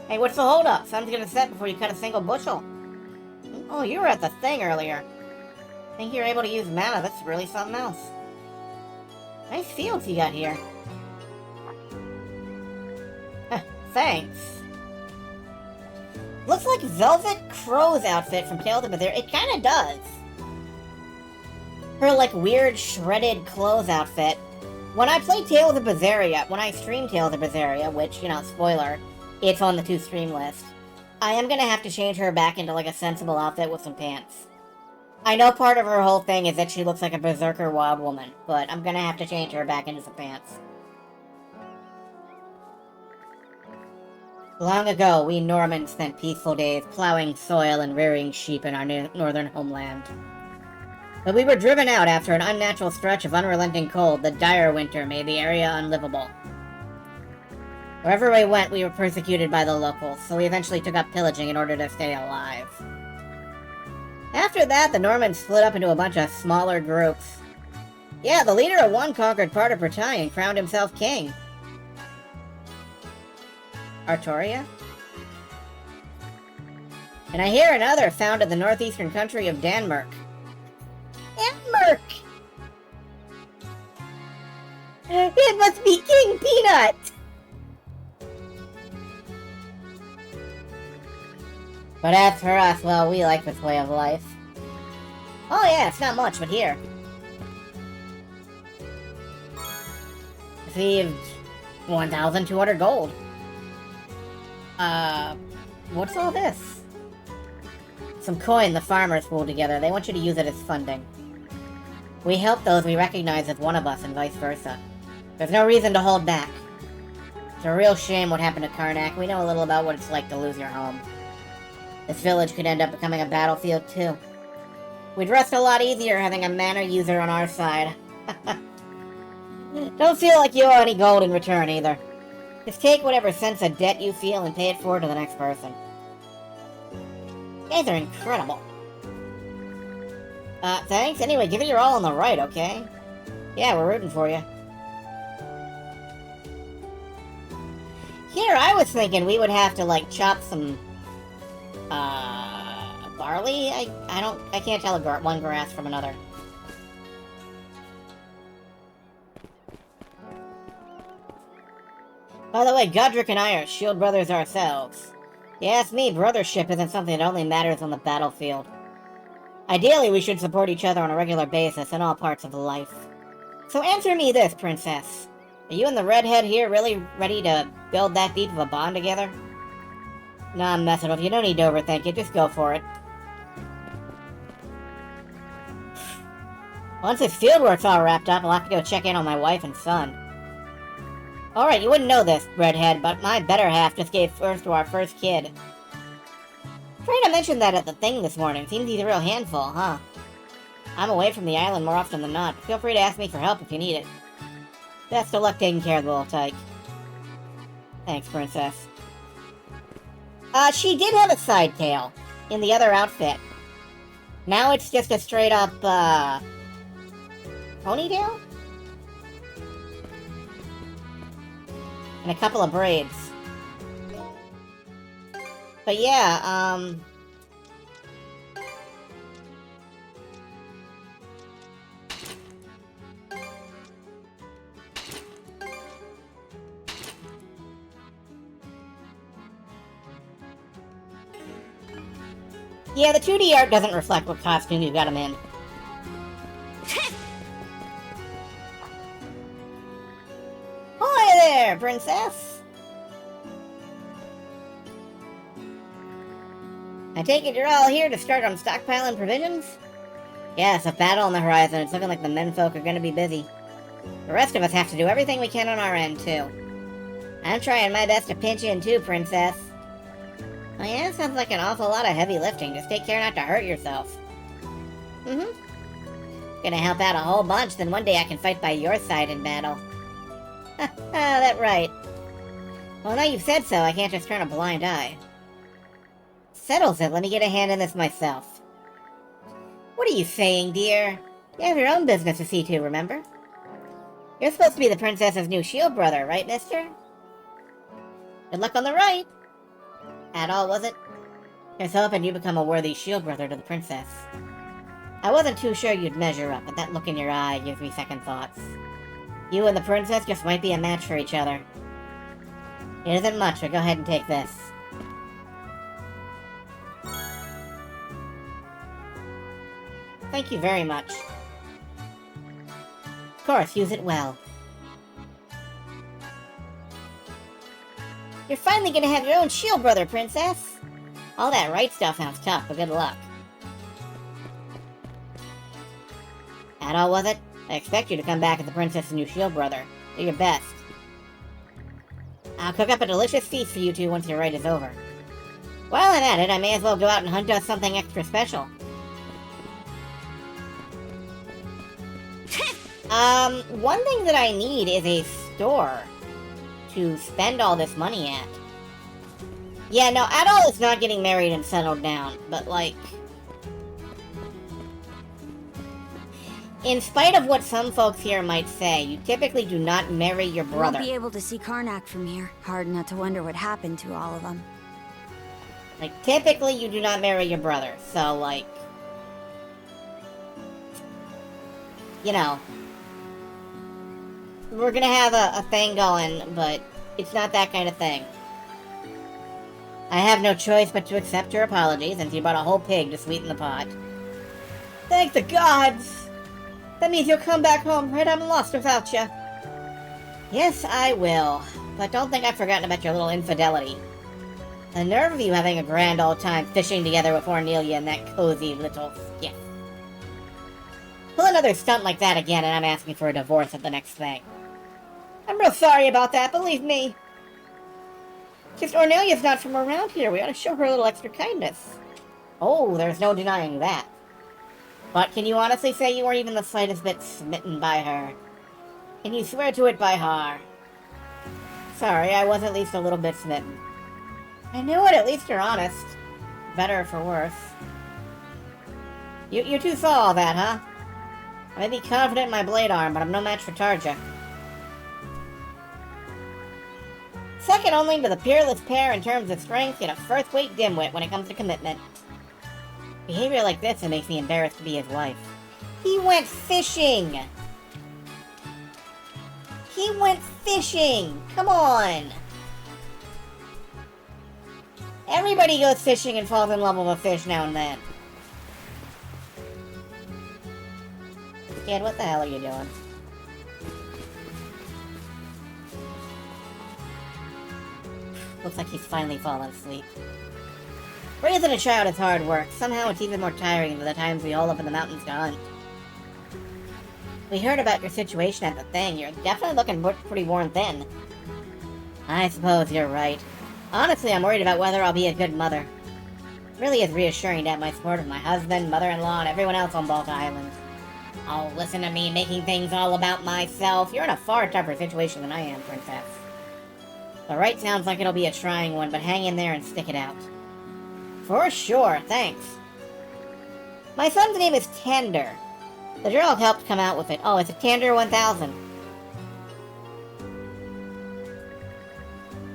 Hey, what's the holdup? Sun's gonna set before you cut a single bushel. Oh, you were at the thing earlier. Think you're able to use mana, that's really something else. Nice fields you got here. Thanks. Looks like Velvet Crow's outfit from Tales of Berseria. It kinda does. Her, like, weird shredded clothes outfit. When I play Tales of Berseria, when I stream Tales of Berseria, which, you know, spoiler, it's on the to stream list, I am gonna have to change her back into, like, a sensible outfit with some pants. I know part of her whole thing is that she looks like a berserker wild woman, but I'm gonna have to change her back into some pants. Long ago, we Normans spent peaceful days plowing soil and rearing sheep in our northern homeland. But we were driven out after an unnatural stretch of unrelenting cold. The dire winter made the area unlivable. Wherever we went, we were persecuted by the locals, so we eventually took up pillaging in order to stay alive. After that, the Normans split up into a bunch of smaller groups. Yeah, the leader of one conquered part of Bretagne and crowned himself king. Artoria? And I hear another founded the northeastern country of Denmark. Denmark! It must be King Peanut! But as for us, well, we like this way of life. Oh yeah, it's not much, but here. Received 1,200 gold. What's all this? Some coin the farmers pulled together. They want you to use it as funding. We help those we recognize as one of us and vice versa. There's no reason to hold back. It's a real shame what happened to Karnak. We know a little about what it's like to lose your home. This village could end up becoming a battlefield, too. We'd rest a lot easier having a mana user on our side. Don't feel like you owe any gold in return, either. Just take whatever sense of debt you feel and pay it forward to the next person. You guys are incredible. Thanks. Anyway, give it your all on the right, okay? Yeah, we're rooting for you. Here, I was thinking we would have to, like, chop some, barley? I can't tell one grass from another. By the way, Godric and I are shield brothers ourselves. You ask me, brothership isn't something that only matters on the battlefield. Ideally, we should support each other on a regular basis in all parts of life. So answer me this, Princess. Are you and the redhead here really ready to build that deep of a bond together? Nah, I'm messing with you. No need to overthink it. Just go for it. Once this fieldwork's all wrapped up, I'll have to go check in on my wife and son. Alright, you wouldn't know this, redhead, but my better half just gave birth to our first kid. Afraid I mentioned that at the thing this morning. Seems he's a real handful, huh? I'm away from the island more often than not. Feel free to ask me for help if you need it. Best of luck taking care of the little tyke. Thanks, Princess. She did have a side tail in the other outfit. Now it's just a straight up, ponytail? And a couple of braids. But yeah, yeah, the 2D art doesn't reflect what costume you got him in. Hi there, Princess! I take it you're all here to start on stockpiling provisions? Yes, a battle on the horizon. It's looking like the menfolk are gonna be busy. The rest of us have to do everything we can on our end, too. I'm trying my best to pinch in too, Princess. Oh yeah, sounds like an awful lot of heavy lifting. Just take care not to hurt yourself. Gonna help out a whole bunch, then one day I can fight by your side in battle. That right. Well, now you've said so, I can't just turn a blind eye. Settles it, let me get a hand in this myself. What are you saying, dear? You have your own business to see to, remember? You're supposed to be the princess's new shield brother, right, mister? Good luck on the right! At all, was it? Here's hoping you become a worthy shield brother to the princess. I wasn't too sure you'd measure up, but that look in your eye gives me second thoughts. You and the princess just might be a match for each other. It isn't much, but go ahead and take this. Thank you very much. Of course, use it well. You're finally gonna have your own shield brother, princess! All that right stuff sounds tough, but good luck. That all, was it? I expect you to come back as the princess's new shield brother. Do your best. I'll cook up a delicious feast for you two once your rite is over. While I'm at it, I may as well go out and hunt us something extra special. One thing that I need is a store to spend all this money at. Yeah, no, Adol is not getting married and settled down, but like... In spite of what some folks here might say, you typically do not marry your brother. You won't be able to see Karnak from here. Hard not to wonder what happened to all of them. Like, typically you do not marry your brother, so like... You know... We're gonna have a thing going, but it's not that kind of thing. I have no choice but to accept your apology, since you brought a whole pig to sweeten the pot. Thank the gods! That means you'll come back home, right? I'm lost without you. Yes, I will. But don't think I've forgotten about your little infidelity. The nerve of you having a grand old time fishing together with Cornelia and that cozy little skiff. Pull another stunt like that again and I'm asking for a divorce at the next thing. I'm real sorry about that, believe me. Just Ornelia's not from around here. We ought to show her a little extra kindness. Oh, there's no denying that. But can you honestly say you weren't even the slightest bit smitten by her? Can you swear to it by her? Sorry, I was at least a little bit smitten. I knew it, at least you're honest. Better for worse. You two saw all that, huh? I may be confident in my blade arm, but I'm no match for Tarja. Second only to the peerless pair in terms of strength, yet a first-rate dimwit when it comes to commitment. Behavior like this, it makes me embarrassed to be his wife. He went fishing! He went fishing! Come on! Everybody goes fishing and falls in love with a fish now and then. Kid, what the hell are you doing? Looks like he's finally fallen asleep. Raising a child is hard work. Somehow it's even more tiring than the times we hole up in the mountains to hunt. We heard about your situation at the thing. You're definitely looking pretty worn thin. I suppose you're right. Honestly, I'm worried about whether I'll be a good mother. It really is reassuring to have my support of my husband, mother-in-law, and everyone else on Balta Island. Oh, listen to me making things all about myself. You're in a far tougher situation than I am, Princess. The right sounds like it'll be a trying one, but hang in there and stick it out. For sure, thanks. My son's name is Tender. The girl helped come out with it. Oh, it's a Tender 1000.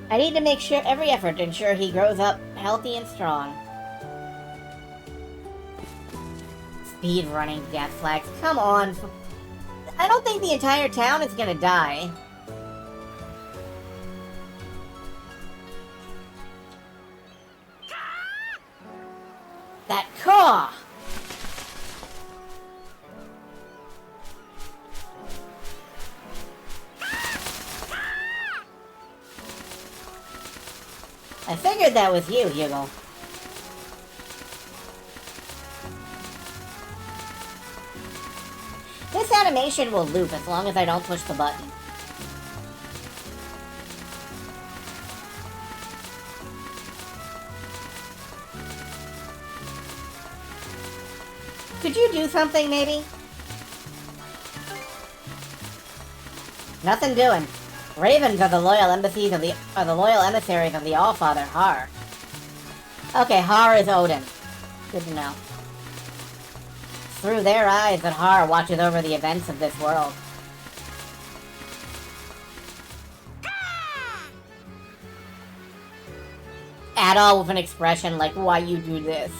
I need to make sure every effort to ensure he grows up healthy and strong. Speed running death flags. Come on. I don't think the entire town is gonna die. That caw! I figured that was you, Hugo. This animation will loop as long as I don't push the button. Could you do something, maybe? Nothing doing. Ravens are the loyal embassies of the loyal emissaries of the Allfather, Har. Okay, Har is Odin. Good to know. It's through their eyes that Har watches over the events of this world. At all with an expression like, why you do this?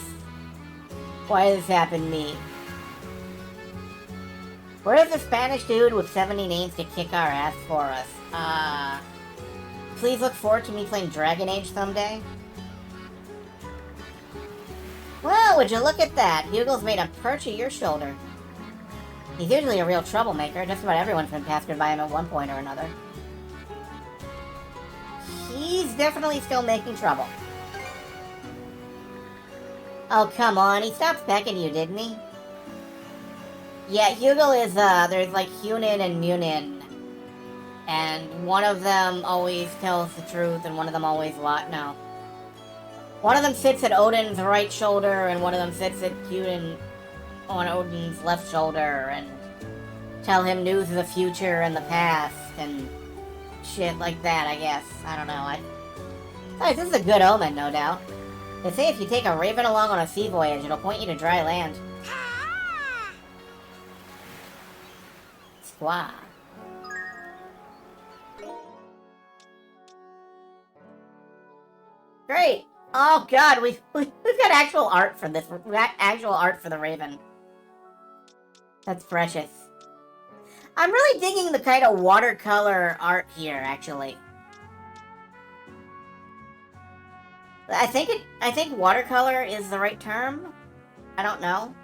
Why does this happen to me? Where's the Spanish dude with 70 names to kick our ass for us? Please look forward to me playing Dragon Age someday. Well, would you look at that? Hugel's made a perch of your shoulder. He's usually a real troublemaker. Just about everyone's been pestered by him at one point or another. He's definitely still making trouble. Oh, come on. He stopped pecking you, didn't he? Yeah, Hugel is, there's like Hunin and Munin. And one of them always tells the truth and one of them always lies. No. One of them sits at Odin's right shoulder and one of them sits at Hunin on Odin's left shoulder and tell him news of the future and the past and shit like that, I guess. I don't know. Guys, this is a good omen, no doubt. They say if you take a raven along on a sea voyage, it'll point you to dry land. Squaw. Great! Oh god, we've got actual art for this. We've got actual art for the raven. That's precious. I'm really digging the kind of watercolor art here, actually. I think watercolor is the right term. I don't know.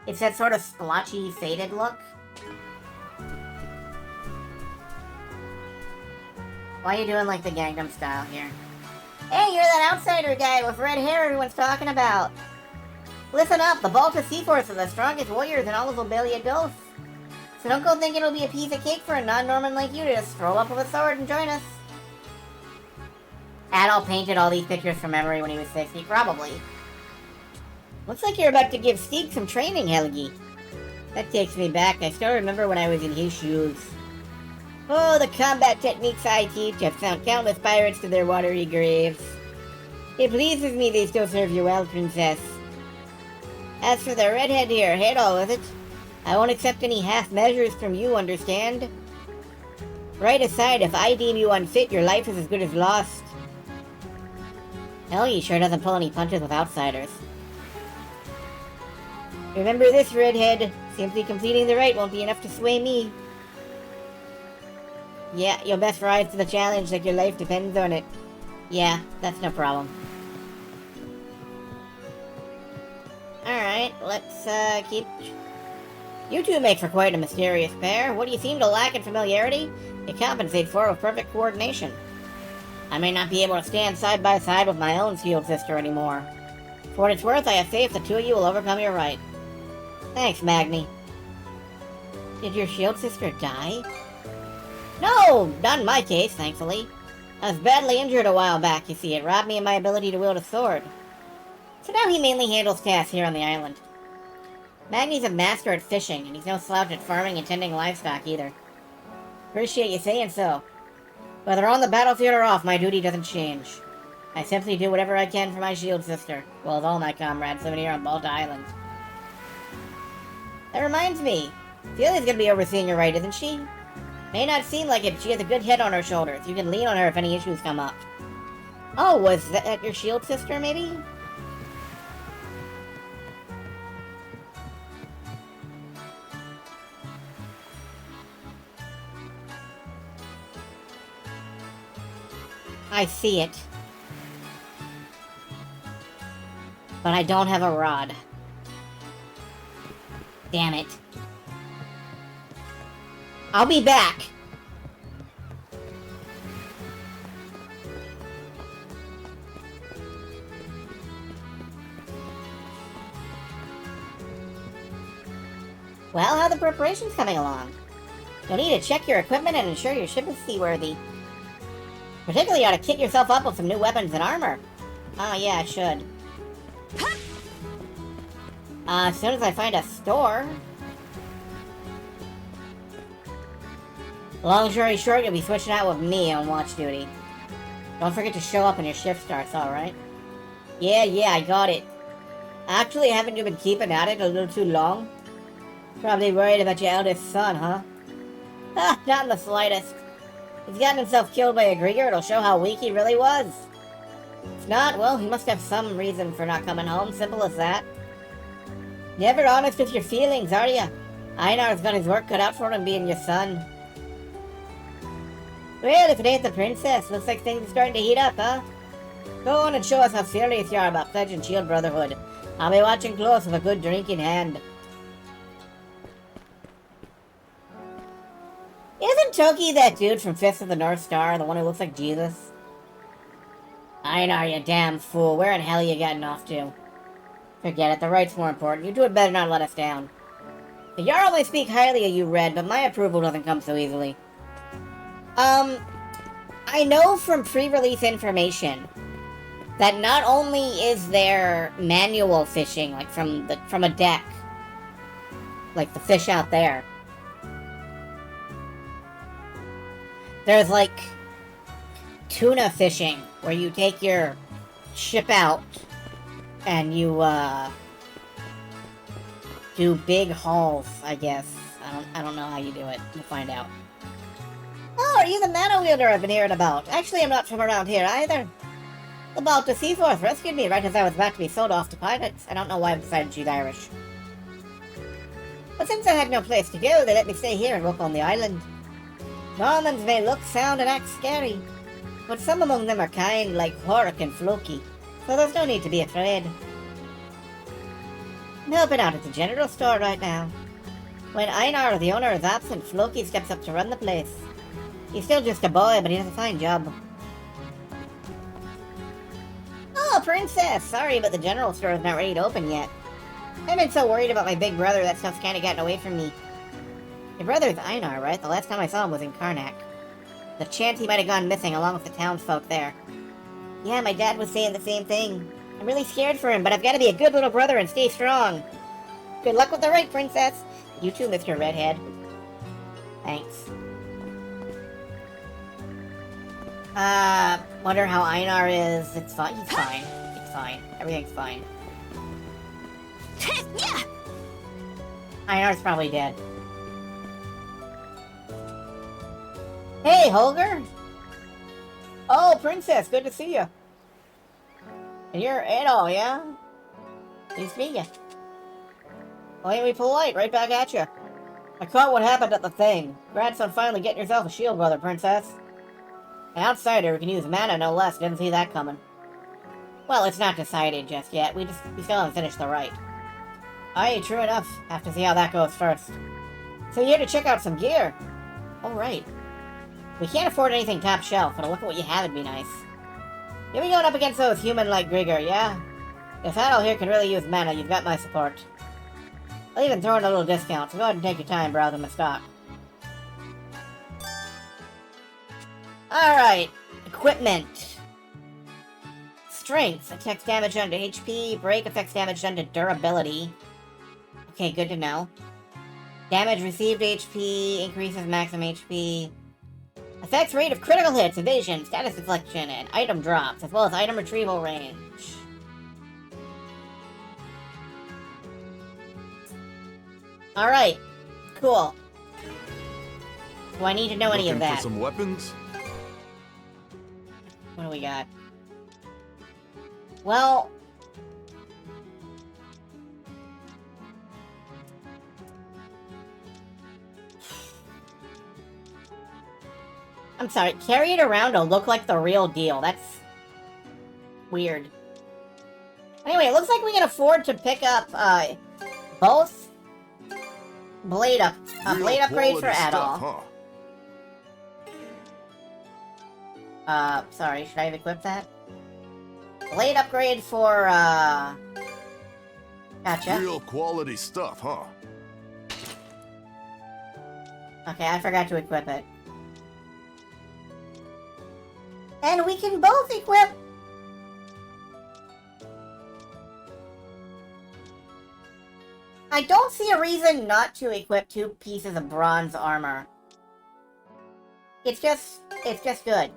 It's that sort of splotchy, faded look. Why are you doing like the Gangnam Style here? Hey, you're that outsider guy with red hair everyone's talking about. Listen up, the Balta Seaforce are the strongest warriors in all of Lobelia Gulf. So don't go thinking it'll be a piece of cake for a non-Norman like you to just throw up with a sword and join us. Adol painted all these pictures from memory when he was 60, probably. Looks like you're about to give Stieg some training, Helgi. That takes me back. I still remember when I was in his shoes. Oh, the combat techniques I teach have sent countless pirates to their watery graves. It pleases me they still serve you well, Princess. As for the redhead here, head all with it. I won't accept any half measures from you, understand? Right aside, if I deem you unfit, your life is as good as lost. Helgi sure doesn't pull any punches with outsiders. Remember this, redhead. Simply completing the rite won't be enough to sway me. Yeah, you'll best rise to the challenge like your life depends on it. Yeah, that's no problem. Alright, let's, keep... You two make for quite a mysterious pair. What do you seem to lack in familiarity? You compensate for with perfect coordination. I may not be able to stand side by side with my own shield sister anymore. For what it's worth, I have faith the two of you will overcome your right. Thanks, Magni. Did your shield sister die? No, not in my case, thankfully. I was badly injured a while back, you see. It robbed me of my ability to wield a sword. So now he mainly handles tasks here on the island. Magni's a master at fishing, and he's no slouch at farming and tending livestock either. Appreciate you saying so. Whether on the battlefield or off, my duty doesn't change. I simply do whatever I can for my shield sister, well as all my comrades living here on Balta Island. That reminds me, Celia's gonna be overseeing your right, isn't she? May not seem like it, but she has a good head on her shoulders. You can lean on her if any issues come up. Oh, was that your shield sister, maybe? I see it. But I don't have a rod. Damn it. I'll be back. Well, how are the preparations coming along? You'll need to check your equipment and ensure your ship is seaworthy. Particularly, you ought to kit yourself up with some new weapons and armor. Oh, yeah, I should. As soon as I find a store. Long story short, you'll be switching out with me on watch duty. Don't forget to show up when your shift starts, alright? Yeah, I got it. Actually, haven't you been keeping at it a little too long? Probably worried about your eldest son, huh? Ha, not in the slightest. He's gotten himself killed by a Grieger, it'll show how weak he really was. If not, well, he must have some reason for not coming home, simple as that. Never honest with your feelings, are ya? Einar's got his work cut out for him being your son. Well, if it ain't the princess, looks like things are starting to heat up, huh? Go on and show us how serious you are about pledging Shield Brotherhood. I'll be watching close with a good drink in hand. Isn't Toki that dude from Fist of the North Star, the one who looks like Jesus? Einar, you damn fool. Where in hell are you getting off to? Forget it, the right's more important. You two had better not let us down. The Jarl may speak highly of you, Red, but my approval doesn't come so easily. I know from pre-release information that not only is there manual fishing, like from a deck, like the fish out there, there's like tuna fishing, where you take your ship out and you do big hauls, I guess. I don't know how you do it. We'll find out. Oh, are you the mana wielder I've been hearing about? Actually, I'm not from around here either. The Balta Seaforth rescued me right as I was about to be sold off to pirates. I don't know why I've decided she's Irish. But since I had no place to go, they let me stay here and work on the island. Normans may look, sound, and act scary, but some among them are kind, like Hork and Floki, so there's no need to be afraid. I'm helping out at the general store right now. When Einar, the owner, is absent, Floki steps up to run the place. He's still just a boy, but he does a fine job. Oh, Princess! Sorry, but the general store is not ready to open yet. I've been so worried about my big brother that stuff's kinda gotten away from me. Your brother's Einar, right? The last time I saw him was in Karnak. The chance he might have gone missing along with the townsfolk there. Yeah, my dad was saying the same thing. I'm really scared for him, but I've got to be a good little brother and stay strong. Good luck with the raid, Princess. You too, Mr. Redhead. Thanks. Wonder how Einar is. It's fine. He's fine. It's fine. Everything's fine. Einar's probably dead. Hey, Holger! Oh, Princess, good to see you. And you're Adol, yeah? Nice to meet you. Well, ain't we polite? Right back at you. I caught what happened at the thing. Congrats on finally getting yourself a shield, brother, Princess. An outsider who can use mana, no less. Didn't see that coming. Well, it's not decided just yet. We still haven't finished the rite. Aye, true enough. Have to see how that goes first. So you're here to check out some gear. Oh, right. We can't afford anything top shelf, but a look at what you have would be nice. You'll be going up against those human-like Grieger, yeah? If Adol here can really use mana, you've got my support. I'll even throw in a little discount, so go ahead and take your time browsing the stock. Alright. Equipment. Strength. Attacks damage done to HP. Break affects damage done to durability. Okay, good to know. Damage received HP. Increases maximum HP. Affects rate of critical hits, evasion, status deflection, and item drops, as well as item retrieval range. Alright. Cool. Do I need to know any of that? For some weapons? What do we got? Well... I'm sorry, carry it around to look like the real deal. That's... weird. Anyway, it looks like we can afford to pick up, both blade upgrades for Adol. Sorry, should I have equipped that? Blade upgrade for, gotcha. Real quality stuff, huh? Okay, I forgot to equip it. And we can both equip... I don't see a reason not to equip 2 pieces of bronze armor. it's just good.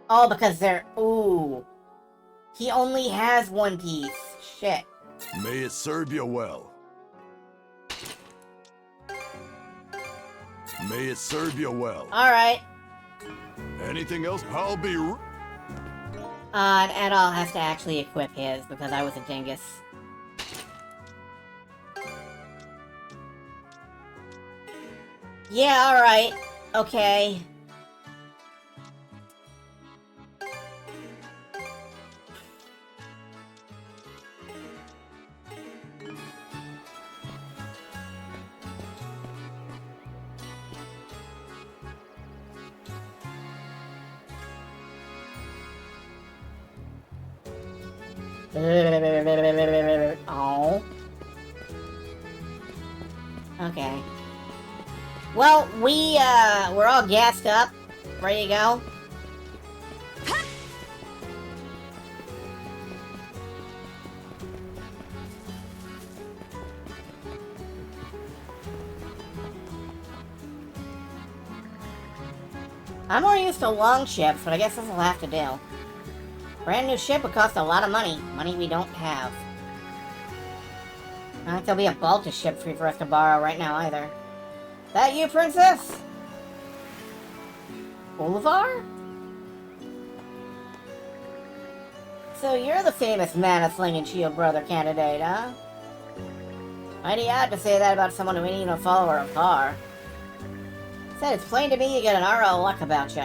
Oh, because they're... Ooh. He only has one piece. Shit. May it serve you well. May it serve you well. Alright. Anything else? I'll be... And Adol has to actually equip his, because I was a dingus. Yeah, alright. Okay. Oh. Okay. Well, we're all gassed up. Ready to go? I'm more used to long ships, but I guess this will have to do. Brand new ship would cost a lot of money. Money we don't have. I don't think there'll be a Baltic ship free for us to borrow right now either. That you, Princess? Bolivar? So you're the famous mana-slinging shield brother candidate, huh? Mighty odd to say that about someone who ain't even a follower of Har. Said it's plain to me you got an aura of luck about you.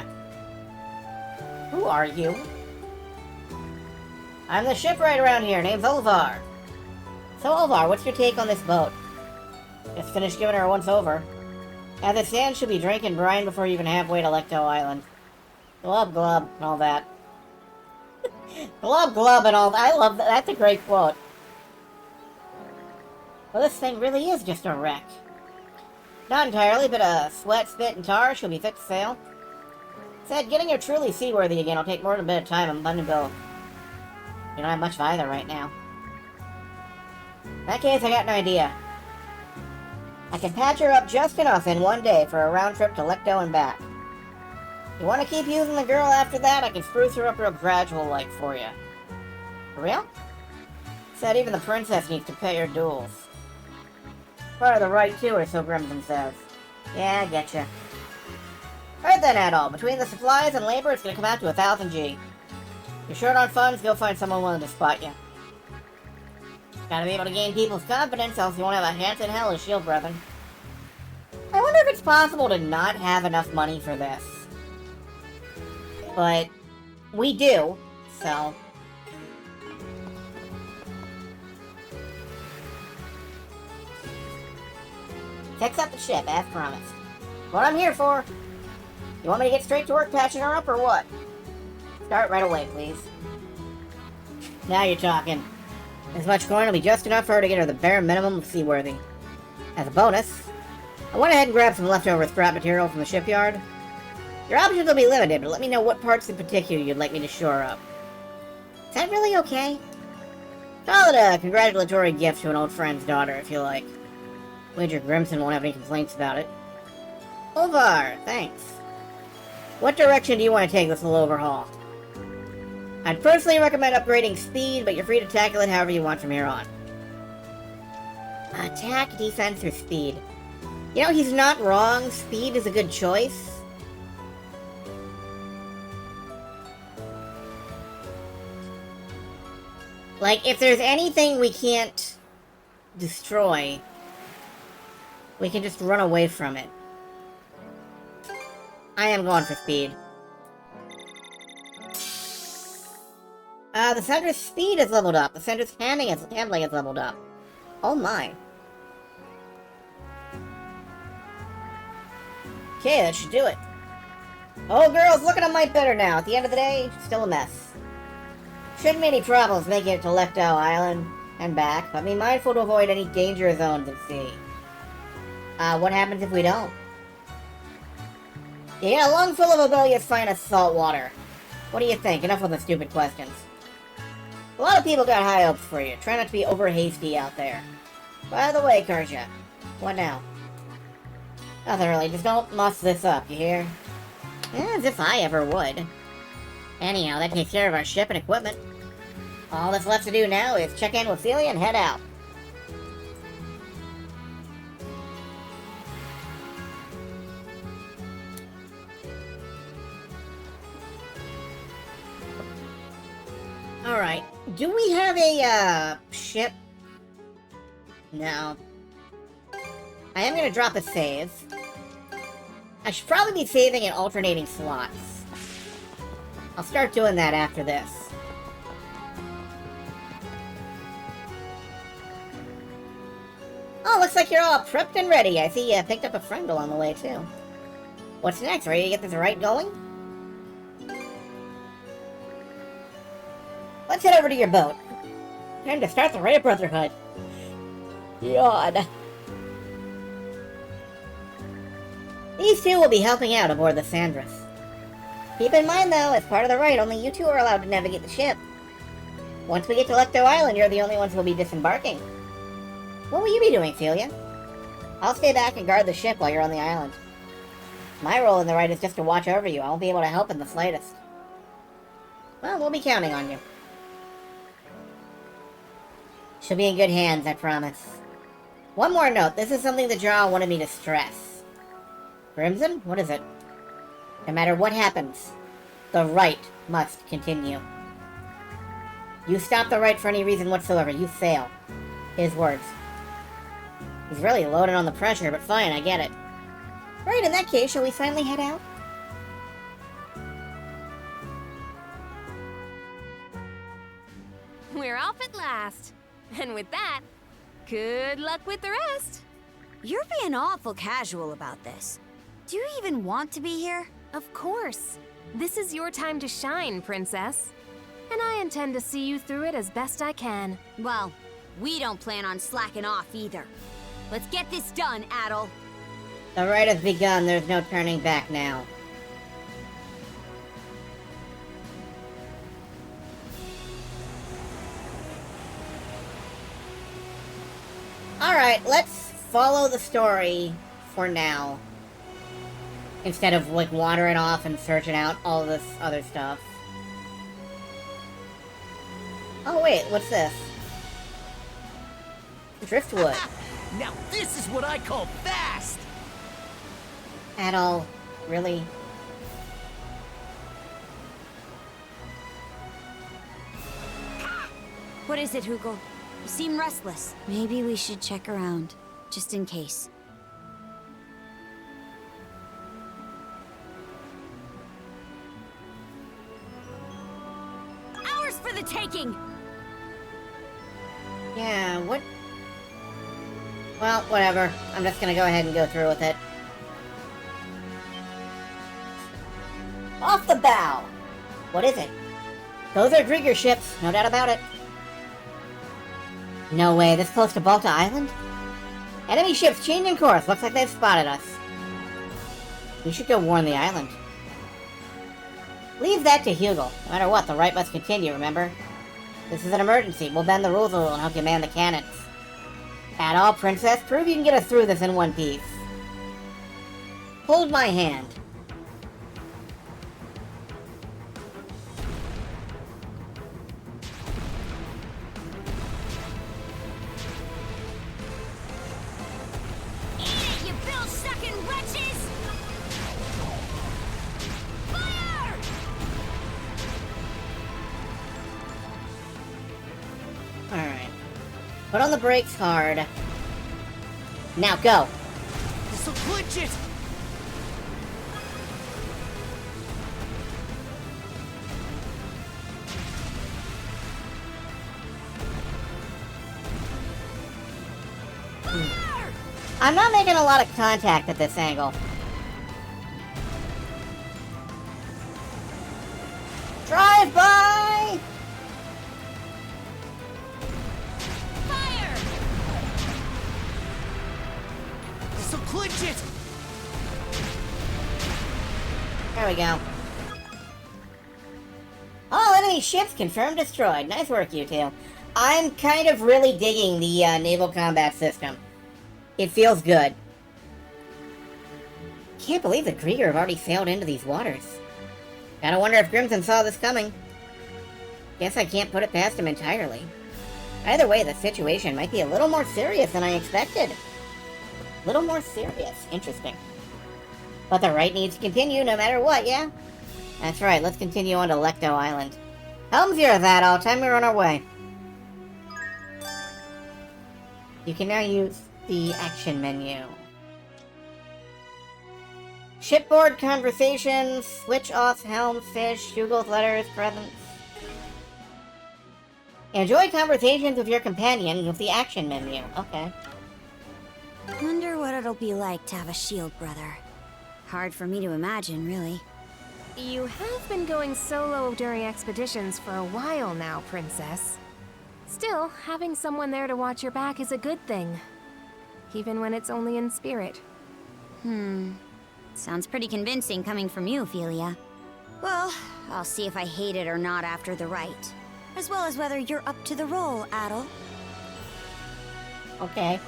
Who are you? I'm the shipwright around here, name's Olvar. So Olvar, what's your take on this boat? Just finished giving her a once over. As it stands, she'll be drinking brine before you even halfway to Lecto Island. Glub glub and all that. Glub glub and all that. I love that. That's a great quote. Well, this thing really is just a wreck. Not entirely, but sweat, spit, and tar, she'll be fit to sail. Said getting her truly seaworthy again will take more than a bit of time and money bill. You don't have much of either right now. In that case, I got an idea. I can patch her up just enough in one day for a round trip to Lecto and back. You want to keep using the girl after that, I can spruce her up real gradual-like for you. For real? Said even the princess needs to pay her dues. Part of the right to her, so Grimson says. Yeah, I getcha. Right then, Adol. Between the supplies and labor, it's gonna come out to 1,000 G. If you're short on funds, go find someone willing to spot you. Gotta be able to gain people's confidence, else you won't have a chance in hell as shield brethren. I wonder if it's possible to not have enough money for this. But we do, so... Fix up the ship, as promised. What I'm here for. You want me to get straight to work patching her up, or what? Start right away, please. Now you're talking. As much coin will be just enough for her to get her the bare minimum of seaworthy. As a bonus, I went ahead and grabbed some leftover scrap material from the shipyard. Your options will be limited, but let me know what parts in particular you'd like me to shore up. Is that really okay? Call it a congratulatory gift to an old friend's daughter, if you like. Wager Grimson won't have any complaints about it. Olvar, thanks. What direction do you want to take this little overhaul? I'd personally recommend upgrading speed, but you're free to tackle it however you want from here on. Attack, defense, or speed? You know, he's not wrong. Speed is a good choice. Like, if there's anything we can't destroy, we can just run away from it. I am going for speed. The Sendra's speed is leveled up. The Sendra's handling is leveled up. Oh my. Okay, that should do it. Oh, girl's looking a mite better now. At the end of the day, still a mess. Shouldn't be any problems making it to Lecto Island and back, but be mindful to avoid any danger zones at sea. What happens if we don't? Yeah, a lung full of Abelia's finest salt water. What do you think? Enough with the stupid questions. A lot of people got high hopes for you. Try not to be over hasty out there. By the way, Karja, what now? Nothing really, just don't muss this up, you hear? As if I ever would. Anyhow, that takes care of our ship and equipment. All that's left to do now is check in with Celia and head out. Alright, do we have a, ship? No. I am gonna drop a save. I should probably be saving in alternating slots. I'll start doing that after this. Oh, looks like you're all prepped and ready. I see you picked up a friend along the way, too. What's next? Ready to get this right going? Let's head over to your boat. Time to start the Rite of Brotherhood. Yawn. These two will be helping out aboard the Sandras. Keep in mind, though, as part of the rite, only you two are allowed to navigate the ship. Once we get to Lecto Island, you're the only ones who will be disembarking. What will you be doing, Celia? I'll stay back and guard the ship while you're on the island. My role in the rite is just to watch over you. I won't be able to help in the slightest. Well, we'll be counting on you. She'll be in good hands, I promise. One more note. This is something the Jarl wanted me to stress. Crimson? What is it? No matter what happens, the rite must continue. You stop the rite for any reason whatsoever, you fail. His words. He's really loaded on the pressure, but fine, I get it. Right, in that case, shall we finally head out? We're off at last. And with that, good luck with the rest. You're being awful casual about this. Do you even want to be here? Of course. This is your time to shine, Princess. And I intend to see you through it as best I can. Well, we don't plan on slacking off either. Let's get this done, Adol. The rite has begun. There's no turning back now. Alright, let's follow the story for now. Instead of, like, wandering off and searching out all this other stuff. Oh, wait, what's this? Driftwood. Now this is what I call fast! Adol, really? What is it, Hugo? You seem restless. Maybe we should check around, just in case. Ours for the taking! Yeah, what? Well, whatever. I'm just gonna go ahead and go through with it. Off the bow! What is it? Those are Drieger ships, no doubt about it. No way, this close to Balta Island? Enemy ships changing course, looks like they've spotted us. We should go warn the island. Leave that to Hugo. No matter what, the rite must continue, remember? This is an emergency. We'll bend the rules a little and help you man the cannons. Adol, Princess, prove you can get us through this in one piece. Hold my hand. Eat it, you bill-sucking wretches! Fire! Alright. Put on the brakes hard. Now go. This'll clinch it! I'm not making a lot of contact at this angle. Drive by! Fire! This'll clinch it! There we go. All enemy ships confirmed destroyed. Nice work, you two. I'm kind of really digging the naval combat system. It feels good. Can't believe the Krieger have already sailed into these waters. Gotta wonder if Grimson saw this coming. Guess I can't put it past him entirely. Either way, the situation might be a little more serious than I expected. A little more serious. Interesting. But the right needs to continue no matter what, yeah? That's right, let's continue on to Lecto Island. Helm's here, that all. Time we're on our way. You can now use the action menu. Shipboard conversations, switch off helm, fish, Hugo's letters, presents. Enjoy conversations with your companion with the action menu. Okay. Wonder what it'll be like to have a shield brother. Hard for me to imagine, really. You have been going solo during expeditions for a while now, Princess. Still, having someone there to watch your back is a good thing. Even when it's only in spirit. Sounds pretty convincing coming from you, Ophelia. Well, I'll see if I hate it or not after the rite. As well as whether you're up to the role, Adel. Okay.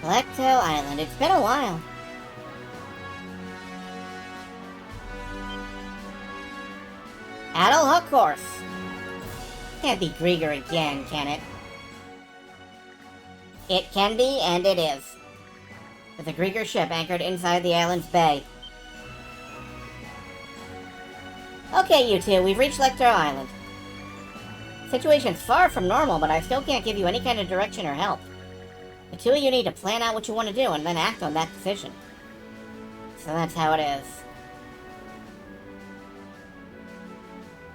Lecto Island. It's been a while. Adel, of course. Can't be Krieger again, can it? It can be, and it is. With a Krieger ship anchored inside the island's bay. Okay, you two, we've reached Lecter Island. Situation's far from normal, but I still can't give you any kind of direction or help. The two of you need to plan out what you want to do and then act on that decision. So that's how it is.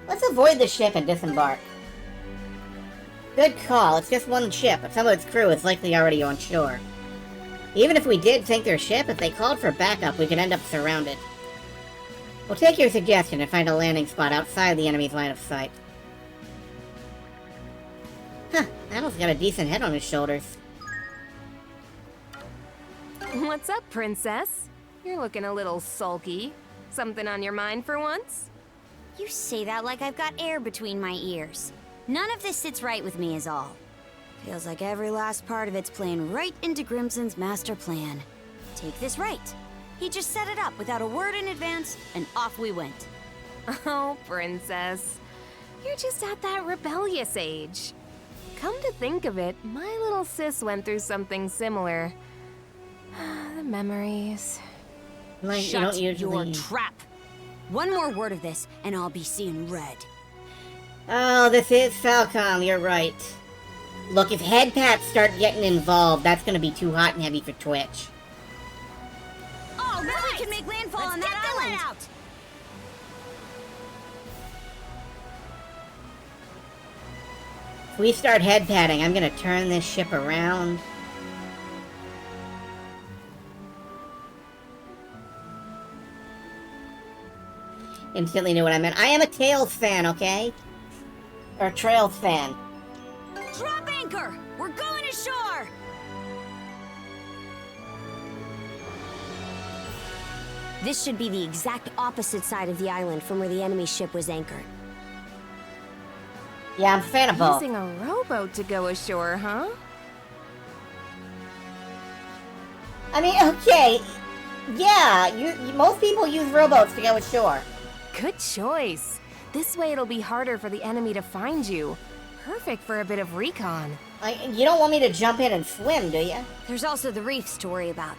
Let's avoid the ship and disembark. Good call, it's just one ship, but some of its crew is likely already on shore. Even if we did sink their ship, if they called for backup, we could end up surrounded. We'll take your suggestion and find a landing spot outside the enemy's line of sight. Huh, Adel's got a decent head on his shoulders. What's up, Princess? You're looking a little sulky. Something on your mind for once? You say that like I've got air between my ears. None of this sits right with me is all. Feels like every last part of it's playing right into Grimson's master plan. Take this right. He just set it up without a word in advance, and off we went. Oh, Princess. You're just at that rebellious age. Come to think of it, my little sis went through something similar. The memories. Like, Shut you don't usually... your trap. One more word of this, and I'll be seeing red. Oh, this is Falcom, you're right. Look, if head pats start getting involved, that's gonna be too hot and heavy for Twitch. Oh, now we can make landfall on that island! Out. If we start head patting, I'm gonna turn this ship around. Instantly knew what I meant. I am a Tails fan, okay? Or Trails fan. Drop anchor! We're going ashore! This should be the exact opposite side of the island from where the enemy ship was anchored. Yeah, I'm a fan of both. Using a rowboat to go ashore, huh? I mean, okay. Yeah, most people use rowboats to go ashore. Good choice. This way it'll be harder for the enemy to find you. Perfect for a bit of recon. You don't want me to jump in and swim, do you? There's also the reefs to worry about.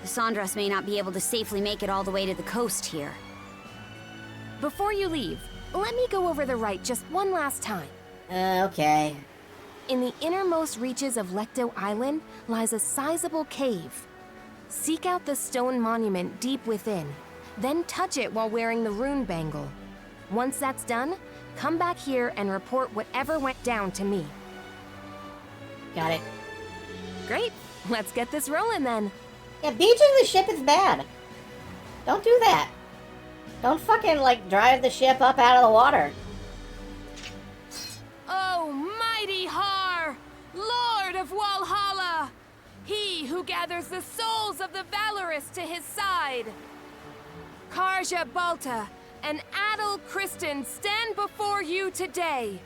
The Sandras may not be able to safely make it all the way to the coast here. Before you leave, let me go over the rite just one last time. Okay. In the innermost reaches of Lecto Island lies a sizable cave. Seek out the stone monument deep within, then touch it while wearing the rune bangle. Once that's done, come back here and report whatever went down to me. Got it. Great, let's get this rolling then. Yeah, beaching the ship is bad. Don't do that. Don't fucking, drive the ship up out of the water. Oh, mighty Har, Lord of Walhalla! He who gathers the souls of the valorous to his side. Karja Balta and Adel Kristen stand before you today.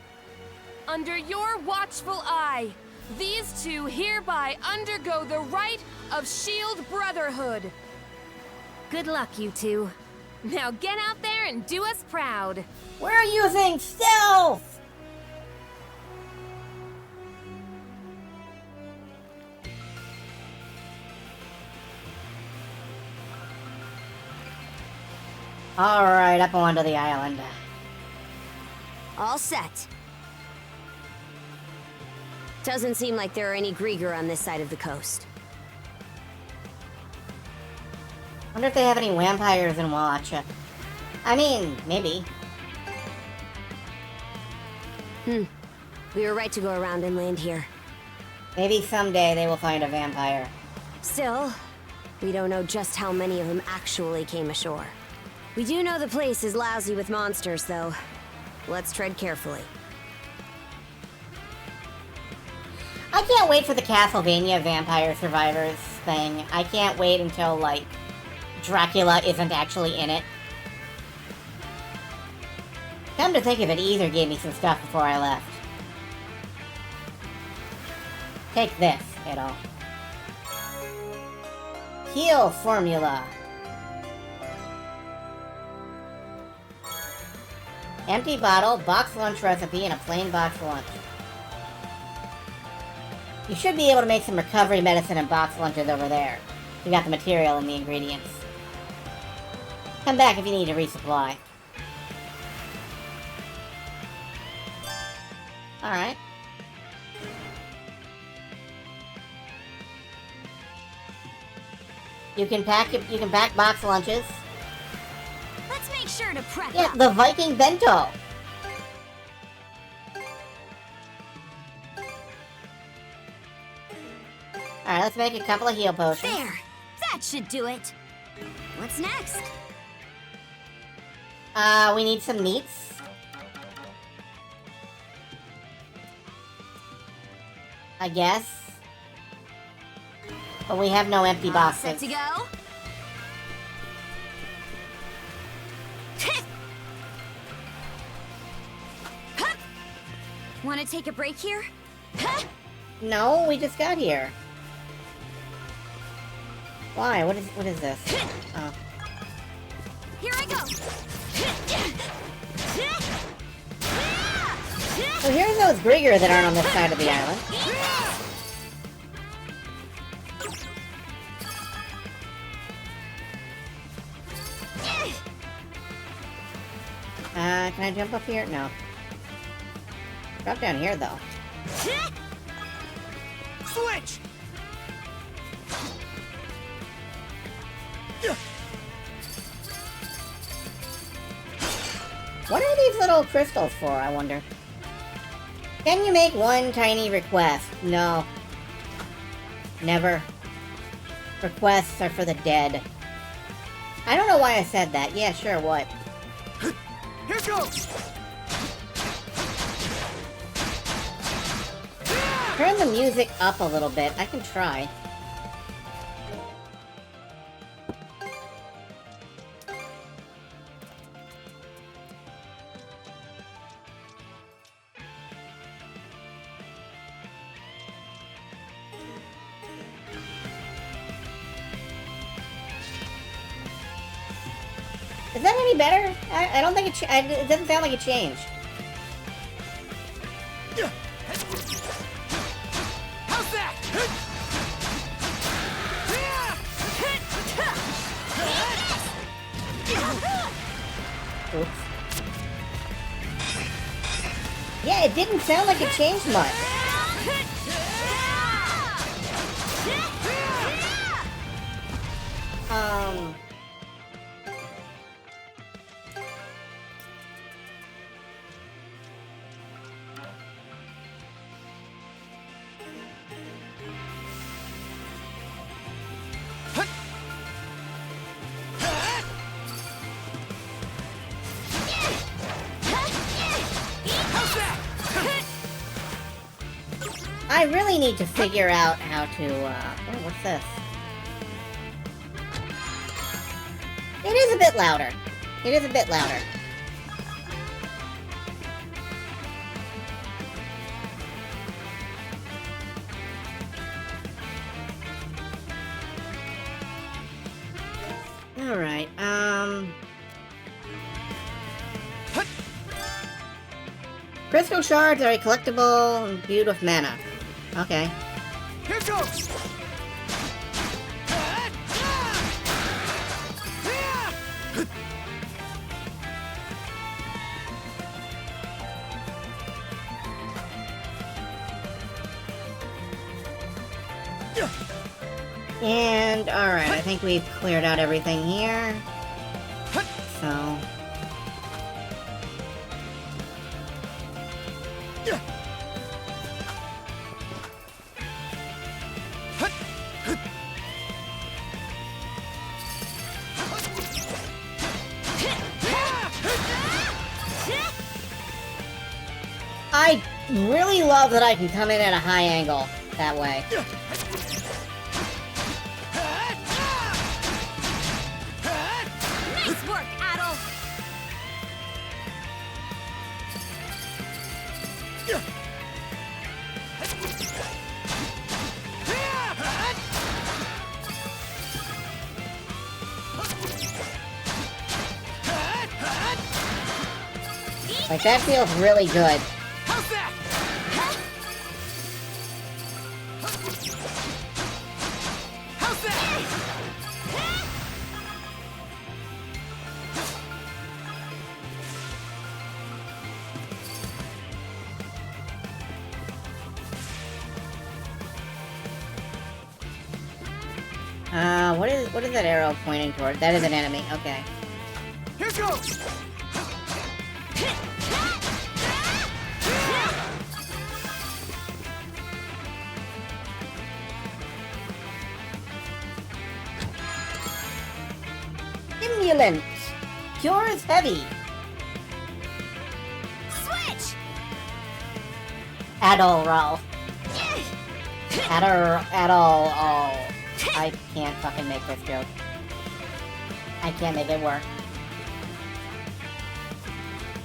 Under your watchful eye, These two hereby undergo the rite of Shield Brotherhood. Good luck, you two. Now get out there and do us proud. We're using stealth! Alright, up onto the island. All set. Doesn't seem like there are any Grieger on this side of the coast. Wonder if they have any vampires in Wallachia. I mean, maybe. We were right to go around and land here. Maybe someday they will find a vampire. Still, we don't know just how many of them actually came ashore. We do know the place is lousy with monsters, though. Let's tread carefully. I can't wait for the Castlevania Vampire Survivors thing. I can't wait until, like, Dracula isn't actually in it. Come to think of it, Ether gave me some stuff before I left. Take this, kiddo. Heal formula. Empty bottle, box lunch recipe, and a plain box lunch. You should be able to make some recovery medicine and box lunches over there. You got the material and the ingredients. Come back if you need to resupply. Alright. You can pack box lunches. Let's make sure to prep Yeah, up. the Viking bento. Alright, let's make a couple of heal potions. There! That should do it! What's next? We need some meats. I guess. But we have no empty boxes. Set to go? Want to take a break here? No, we just got here. Why? What is this? Oh. Here I go! So here's those Grieger that aren't on this side of the island. Can I jump up here? No. Drop down here, though. Switch! What are these little crystals for, I wonder? Can you make one tiny request? No. Never. Requests are for the dead. I don't know why I said that. Yeah, sure, what? Here goes! Turn the music up a little bit. I can try. Is that any better? I don't think it doesn't sound like it changed. How's that? Oops. Yeah, it didn't sound like it changed much. I really need to figure out how to, oh, what's this? It is a bit louder. It is a bit louder. Alright, crystal shards are a collectible imbued with mana. Okay. Here goes! And, alright, I think we've cleared out everything here. So... I really love that I can come in at a high angle that way. Nice work, Adol! Like, that feels really good. How's that? How's that? What is that arrow pointing toward? That is an enemy, okay. Here goes! Stimulant! Cures heavy! Switch! Adol roll. Adol, oh. I can't fucking make this joke. I can't make it work.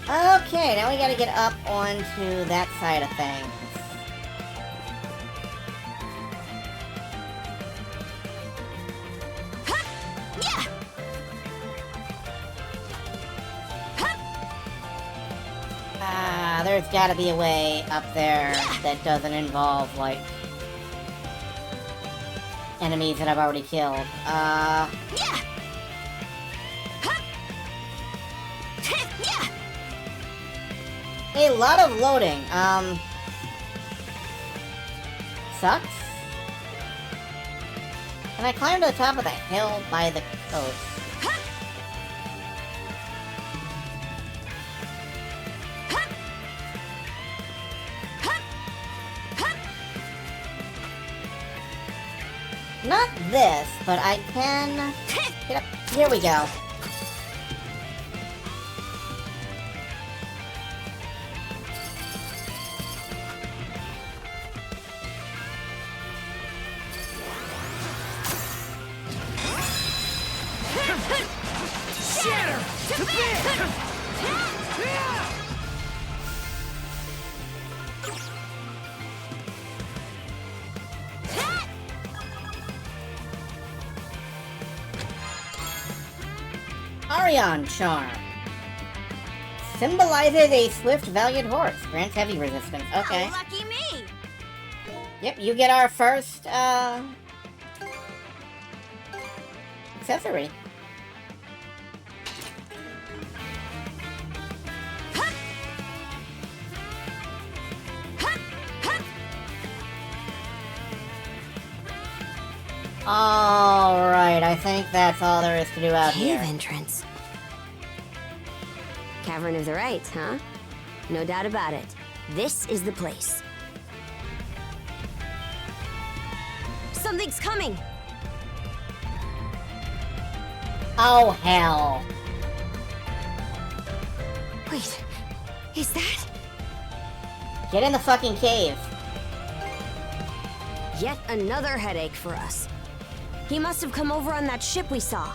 Okay, now we gotta get up onto that side of things. There's gotta be a way up there that doesn't involve, like, enemies that I've already killed. A lot of loading, sucks. Can I climb to the top of the hill by the coast? Not this, but I can get up. Here we go. Shatter! To bit! Arion Charm. Symbolizes a swift, valiant horse. Grants heavy resistance. Okay. Oh, lucky me! Yep, you get our first, accessory. Alright, I think that's all there is to do out Cave here. entrance. Cavern of the Rites, huh? No doubt about it. This is the place. Something's coming! Oh, hell. Wait, is that? Get in the fucking cave. Yet another headache for us. He must have come over on that ship we saw.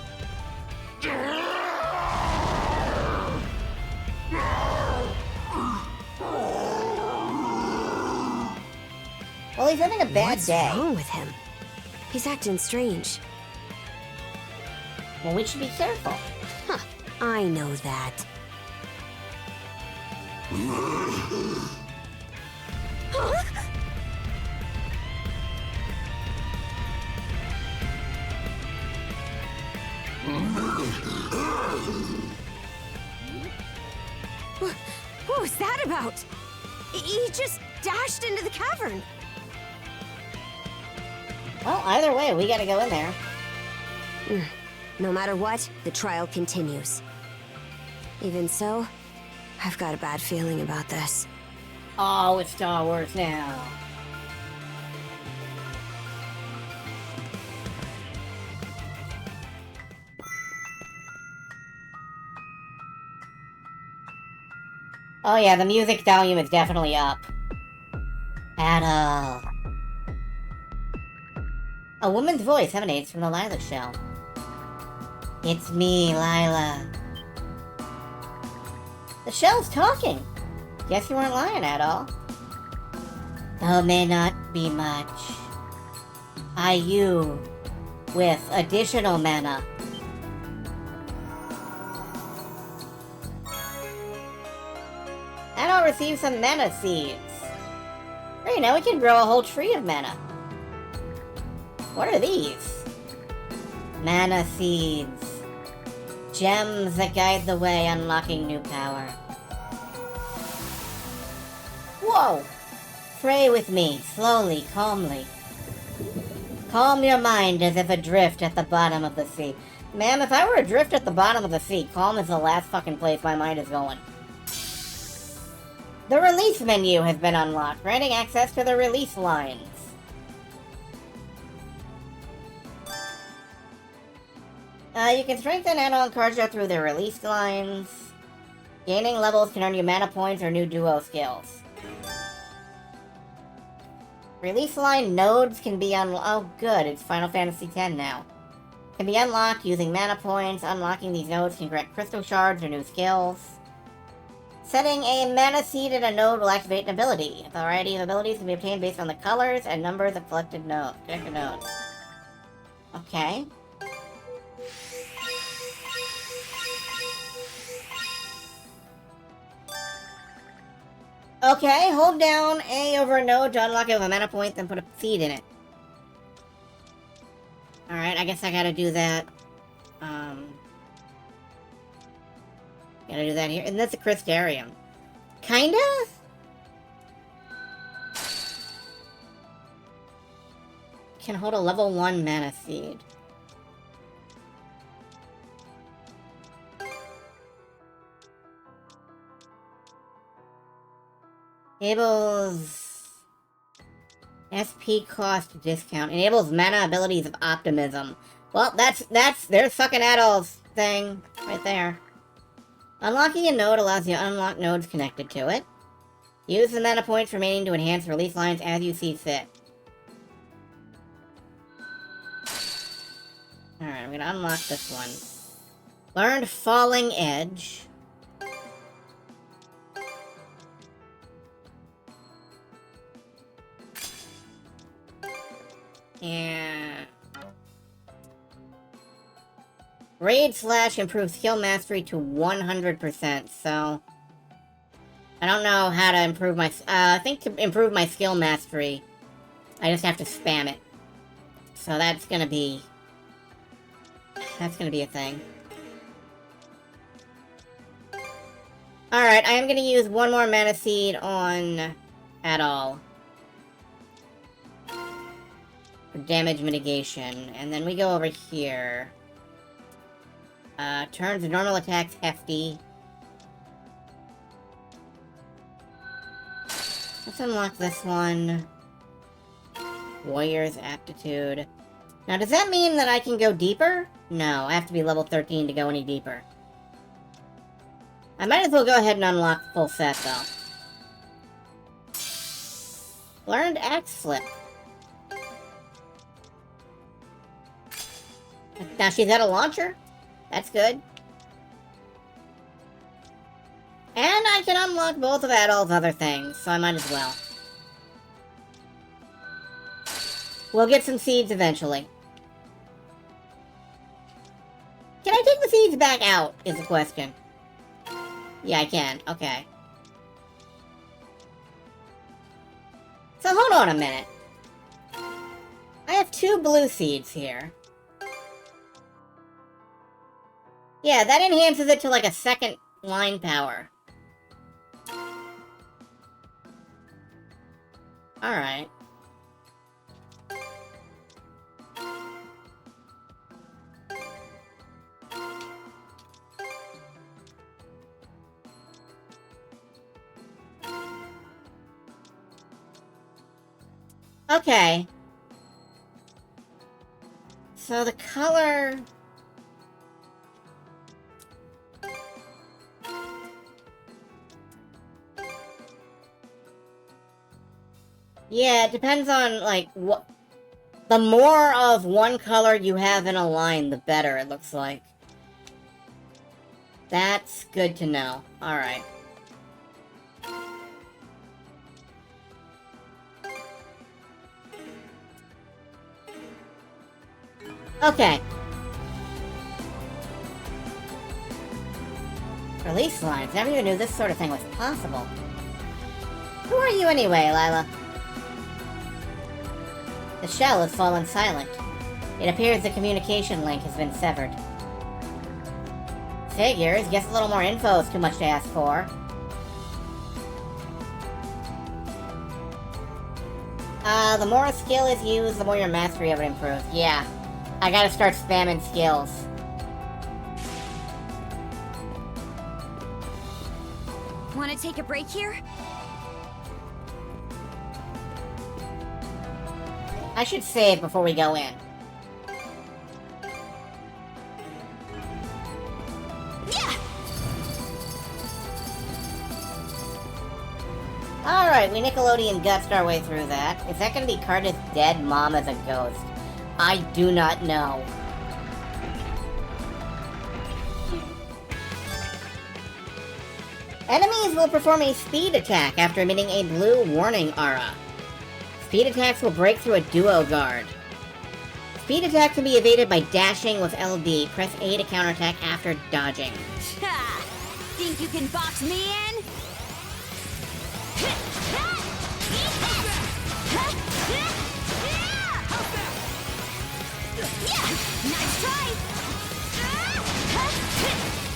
Well, he's having a bad What's day. wrong with him? He's acting strange. Well, we should be careful. Huh, I know that. What was that about? He just dashed into the cavern. Well, either way, we gotta go in there. No matter what, the trial continues. Even so, I've got a bad feeling about this. Oh, it's Star Wars now. Oh yeah, the music volume is definitely up. At all. A woman's voice emanates from the Lila shell. It's me, Lila. The shell's talking. Guess you weren't lying at all. Though may not be much. You with additional mana. And I'll receive some mana seeds. Great, now we can grow a whole tree of mana. What are these? Mana seeds. Gems that guide the way, unlocking new power. Whoa! Pray with me, slowly, calmly. Calm your mind as if adrift at the bottom of the sea. Ma'am, if I were adrift at the bottom of the sea, calm is the last fucking place my mind is going. The release menu has been unlocked, granting access to the release lines. You can strengthen add-on cards through their release lines. Gaining levels can earn you mana points or new duo skills. Release line nodes can be unlocked. Oh, good, it's Final Fantasy X now. Can be unlocked using mana points. Unlocking these nodes can grant crystal shards or new skills. Setting a mana seed in a node will activate an ability. A variety of abilities can be obtained based on the colors and numbers of collected nodes. Okay. Okay, hold down A over a node to unlock it with a mana point, then put a seed in it. Alright, I guess I gotta do that. Gotta do that here. And that's a Crystarium. Kinda? Can hold a level 1 mana seed. Enables SP cost discount. Enables mana abilities of optimism. Well, there's fucking Adol's thing right there. Unlocking a node allows you to unlock nodes connected to it. Use the mana points remaining to enhance release lines as you see fit. Alright, I'm gonna unlock this one. Learned Falling Edge. Yeah. Raid Slash improves skill mastery to 100%, so... I don't know how to improve my... I think to improve my skill mastery, I just have to spam it. So that's gonna be... That's gonna be a thing. Alright, I am gonna use one more mana seed on... Adol. For damage mitigation. And then we go over here. Turns normal attacks hefty. Let's unlock this one. Warrior's Aptitude. Now, does that mean that I can go deeper? No, I have to be level 13 to go any deeper. I might as well go ahead and unlock the full set, though. Learned Axe Flip. Now she's got a launcher? That's good. And I can unlock both of Adol's other things, so I might as well. We'll get some seeds eventually. seeds back out, is the question. Yeah, I can. Okay. So hold on a minute. I have 2 blue seeds here. Yeah, that enhances it to like a second line power. Alright. Okay. So the color... Yeah, it depends on, like, what... The more of one color you have in a line, the better, it looks like. That's good to know. Alright. Okay. Release lines. Never even knew this sort of thing was possible. Who are you anyway, Lila? The shell has fallen silent. It appears the communication link has been severed. Figures. Guess a little more info is too much to ask for. The more a skill is used, the more your mastery of it improves. Yeah. I gotta start spamming skills. Want to take a break here? I should save before we go in. Yeah. Alright, we Nickelodeon gutsed our way through that. Is that gonna be Carter's dead mom as a ghost? I do not know. Enemies will perform a speed attack after emitting a blue warning aura. Speed attacks will break through a duo guard. Speed attack can be evaded by dashing with LD. Press A to counterattack after dodging. Ha! Think you can box me in? Nice try!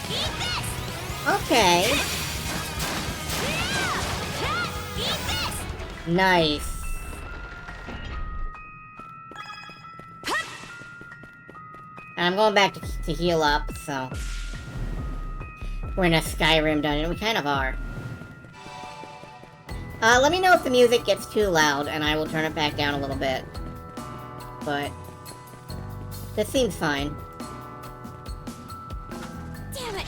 Eat this! Okay. Eat this! Nice. And I'm going back to heal up, so... We're in a Skyrim dungeon. We kind of are. Let me know if the music gets too loud, and I will turn it back down a little bit. But... this seems fine. Damn it!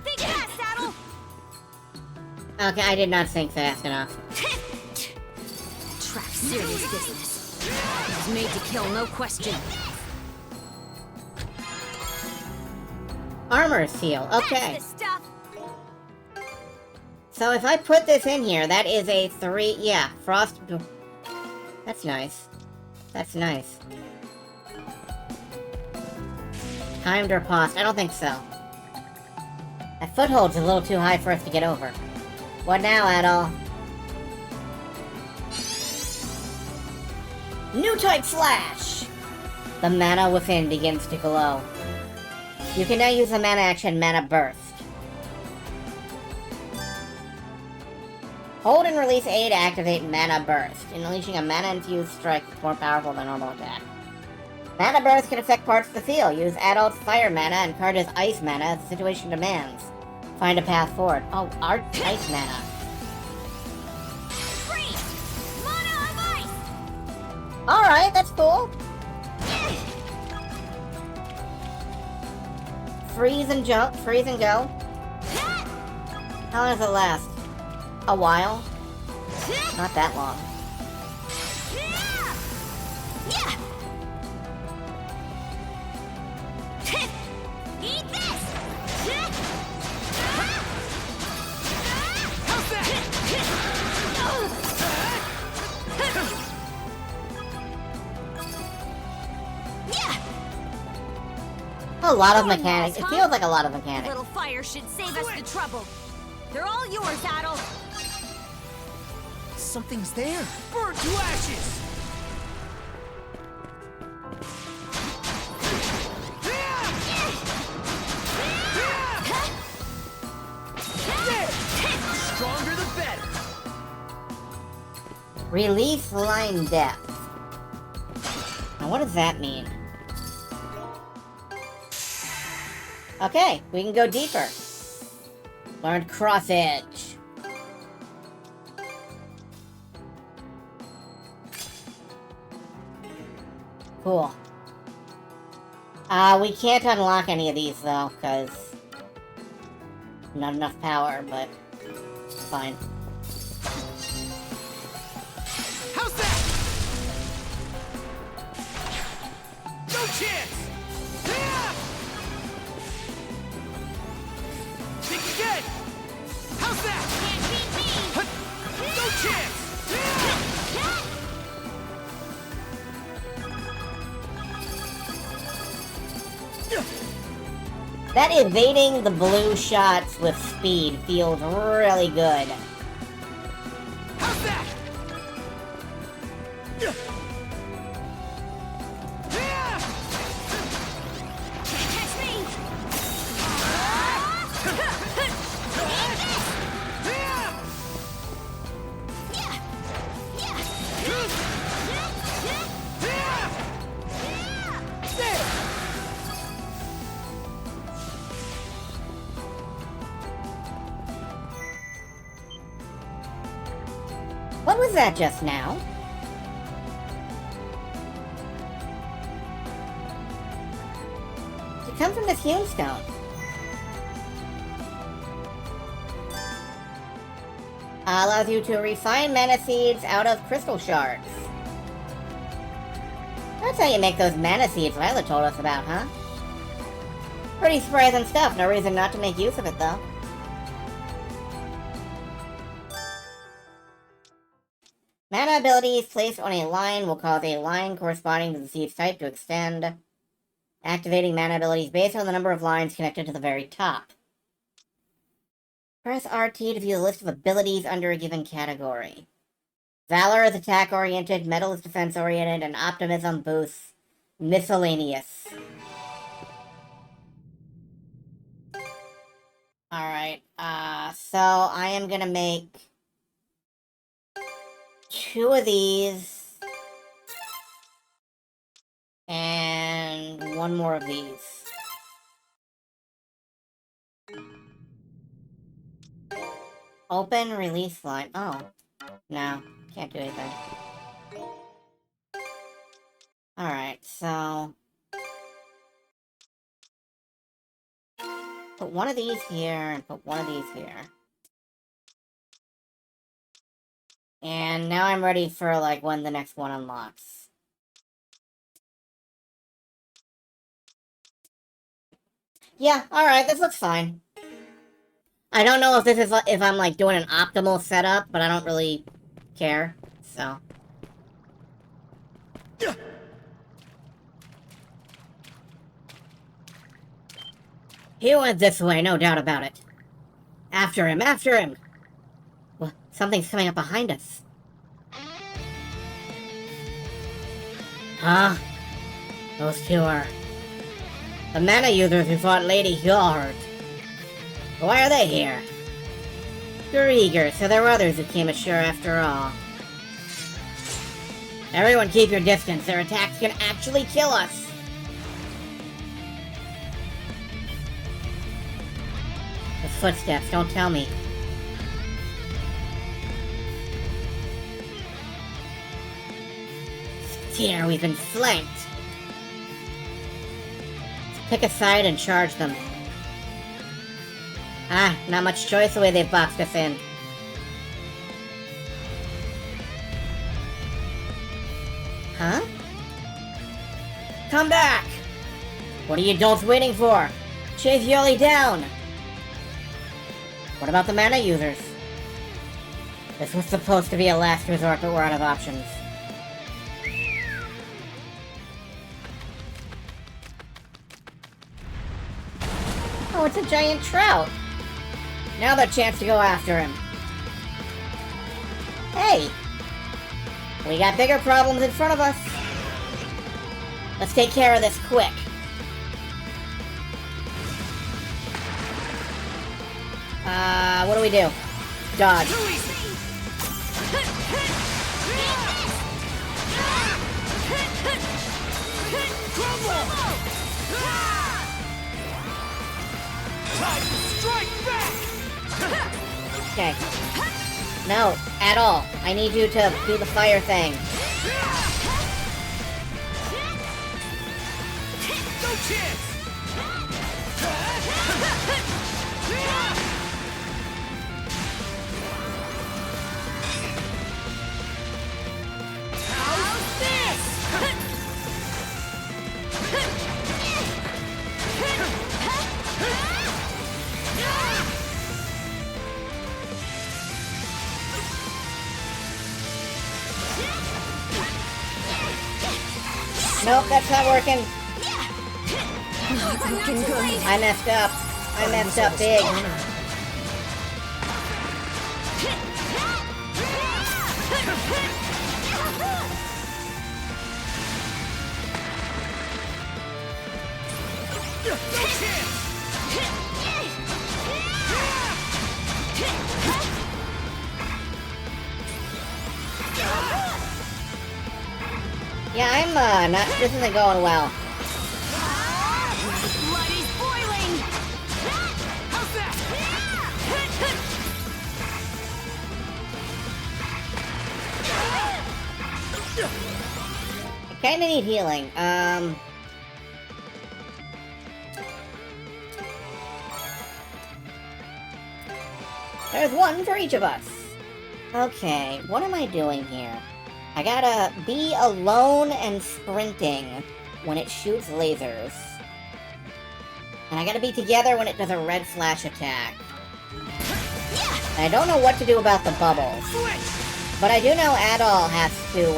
Think fast, Saddle! Okay, I did not think fast enough. Track serious business. He's made to kill, no question. Armor seal, okay. That's the stuff. So if I put this in here, that is a 3... yeah, frost... That's nice. That's nice. Timed or paused? I don't think so. That foothold's a little too high for us to get over. What now, Adol? New type slash! The mana within begins to glow. You can now use the mana action Mana Burst. Hold and release A to activate Mana Burst, unleashing a mana-infused strike that's more powerful than normal attack. Mana Burst can affect parts of the field. Use Adult's Fire mana and Carter's Ice mana as the situation demands. Find a path forward. Oh, our Ice mana. Freeze! Mana of ice! Alright, that's cool. Freeze and jump, freeze and go. How long does it last? A while? Not that long. Eat this! A lot of mechanics. It feels like a lot of A mechanics. little fire should save us the trouble. They're all yours, Adol. Something's there. Burn to ashes! Stronger the better. Release line depth. Now what does that mean? Okay, we can go deeper. Learned cross edge. Cool. We can't unlock any of these though, because not enough power, but fine. How's that? No chance! Think again! How's that? Can't beat me! No chance! That evading the blue shots with speed feels really good. How's that? Can't catch me! What was that just now? It comes from this hewn stone. Allows you to refine mana seeds out of crystal shards. That's how you make those mana seeds Violet told us about, huh? Pretty surprising stuff. No reason not to make use of it, though. Mana abilities placed on a line will cause a line corresponding to the seed's type to extend, activating mana abilities based on the number of lines connected to the very top. Press RT to view the list of abilities under a given category. Valor is attack-oriented, Metal is defense-oriented, and Optimism boosts miscellaneous. Alright, so I am gonna make 2 of these, and 1 more of these. Open release line. Oh, no, can't do anything. Alright, so put 1 of these here and put 1 of these here. And now I'm ready for, like, when the next one unlocks. Yeah, alright, this looks fine. I don't know if this is, if I'm, like, doing an optimal setup, but I don't really care, so. He went this way, no doubt about it. After him, after him! Well, something's coming up behind us. Huh? Those 2 are the mana users who fought Lady Hjord. Why are they here? You're eager, so there were others who came ashore after all. Everyone keep your distance, their attacks can actually kill us! The footsteps, don't tell me. Here, we've been flanked. Pick a side and charge them. Ah, not much choice the way they've boxed us in. Huh? Come back! What are you adults waiting for? Chase Yoli down! What about the mana users? This was supposed to be a last resort, but we're out of options. Oh, it's a giant trout. Now the chance to go after him. Hey! We got bigger problems in front of us. Let's take care of this quick. What do we do? Dodge. Okay. No, at all. I need you to do the fire thing. No chance! How's this? Nope, that's not working. Not looking good. I messed up. I messed up big. Yeah, I'm not. This isn't going well. Blood is boiling. How's that? I kinda need healing. There's one for each of us. Okay, what am I doing here? I gotta be alone and sprinting when it shoots lasers. And I gotta be together when it does a red flash attack. And I don't know what to do about the bubbles. But I do know Adol has to,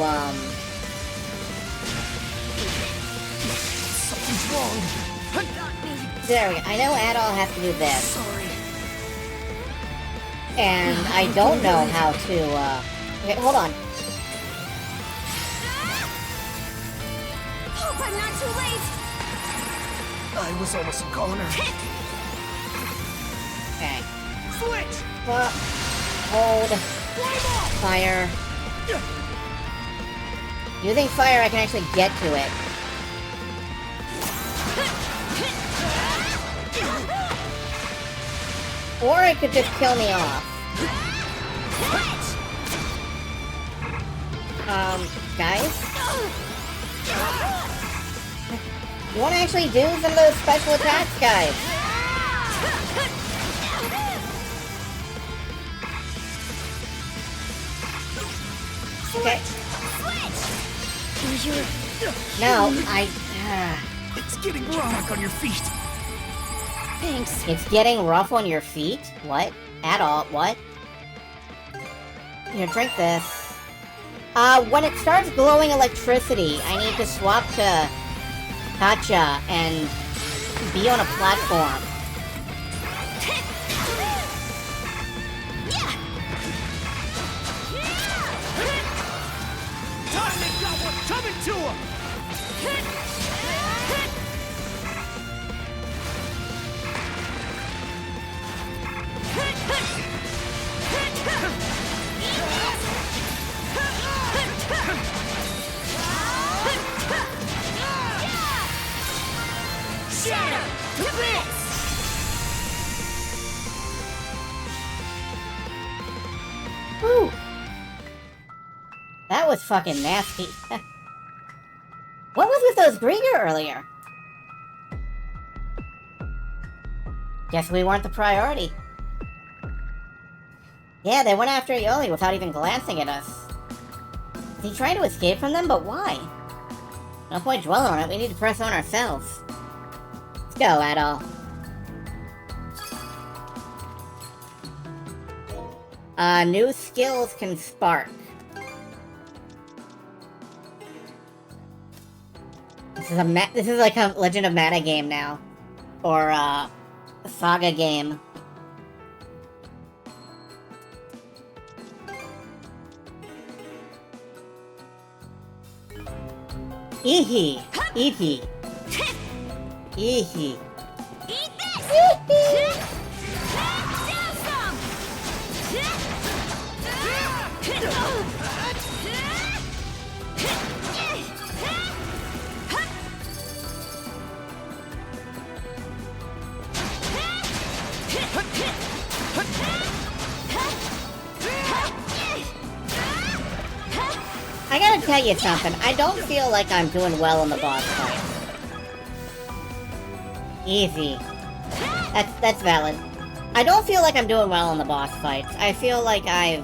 Something's wrong. There we go. I know Adol has to do this. Sorry. And I don't know how to, Okay, hold on. Hope I'm not too late. I was almost a goner. Okay. Switch! Hold. Fire. Using fire, I can actually get to it. Or it could just kill me off. Guys? You want to actually do some of those special attacks, guys? Okay. No, It's getting back on your feet. Thanks. It's getting rough on your feet? What? At all? What? Here, drink this. When it starts glowing electricity, I need to swap to Katja and be on a platform. Time they got one coming to him! Shatter to bits! Whew. That was fucking nasty. What was with those Grieger earlier? Guess we weren't the priority. Yeah, they went after Ioli without even glancing at us. Is he trying to escape from them? But why? No point dwelling on it, we need to press on ourselves. Let's go, Adol. New skills can spark. This is like a Legend of Mana game now. Or, saga game. Eehee. Eehee. Eehee. Eat this! I gotta tell you something. I don't feel like I'm doing well in the boss fight. Easy. That's valid. I don't feel like I'm doing well in the boss fights. I feel like I've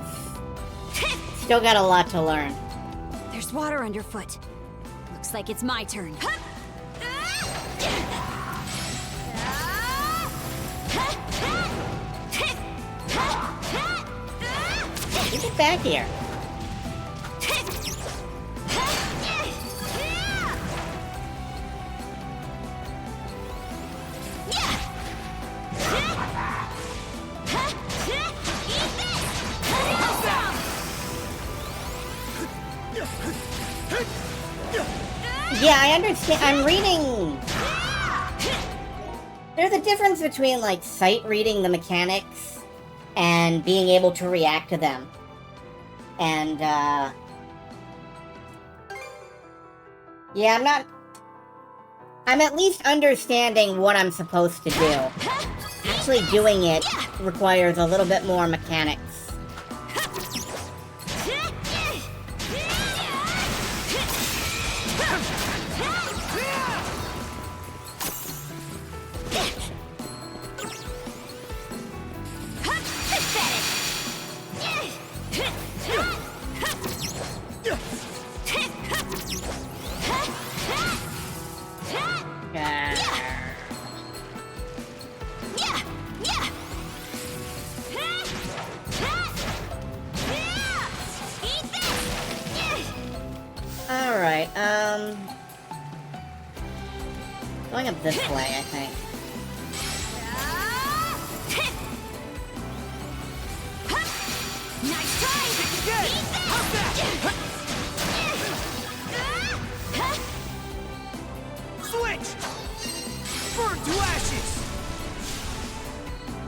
still got a lot to learn. There's water underfoot. Looks like it's my turn. You get back here. Yeah, I understand. I'm reading. There's a difference between, like, sight reading the mechanics and being able to react to them. And, yeah, I'm at least understanding what I'm supposed to do. Actually doing it requires a little bit more mechanics. Alright, going up this way, I think. Nice try! Switch! Burn to ashes!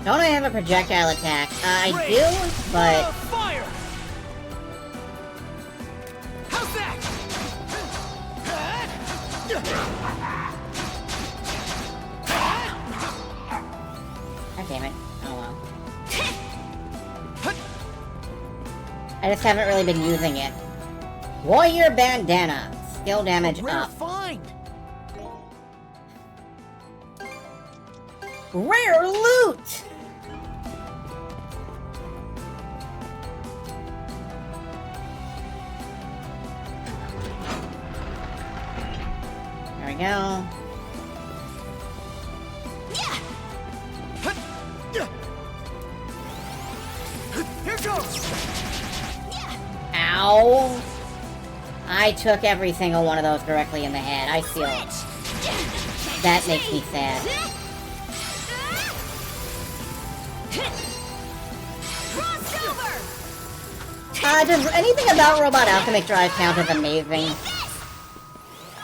Don't I have a projectile attack? I do, but... Fire! How's that? God damn it. Oh well. I just haven't really been using it. Warrior Bandana. Skill damage up. Find! Rare loot! There we go. Here goes! Ow! I took every single one of those directly in the head. I feel it. That makes me sad. Does anything about Robot Alchemic Drive count as amazing?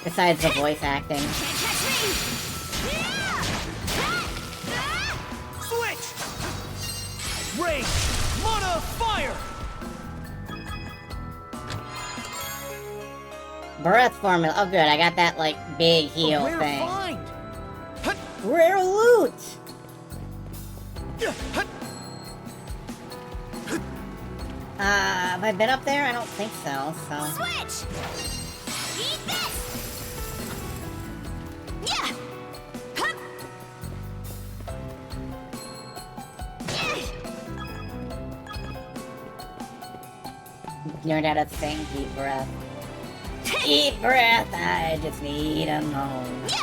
Besides the voice acting. Switch! Rage! Mana fire! Breath formula. Oh good, I got that, like, big heal Rare thing. find! Rare loot! Have I been up there? I don't think so, Switch! Eat this! Yeah! Learned how to sing deep breath. Deep breath, I just need a moment.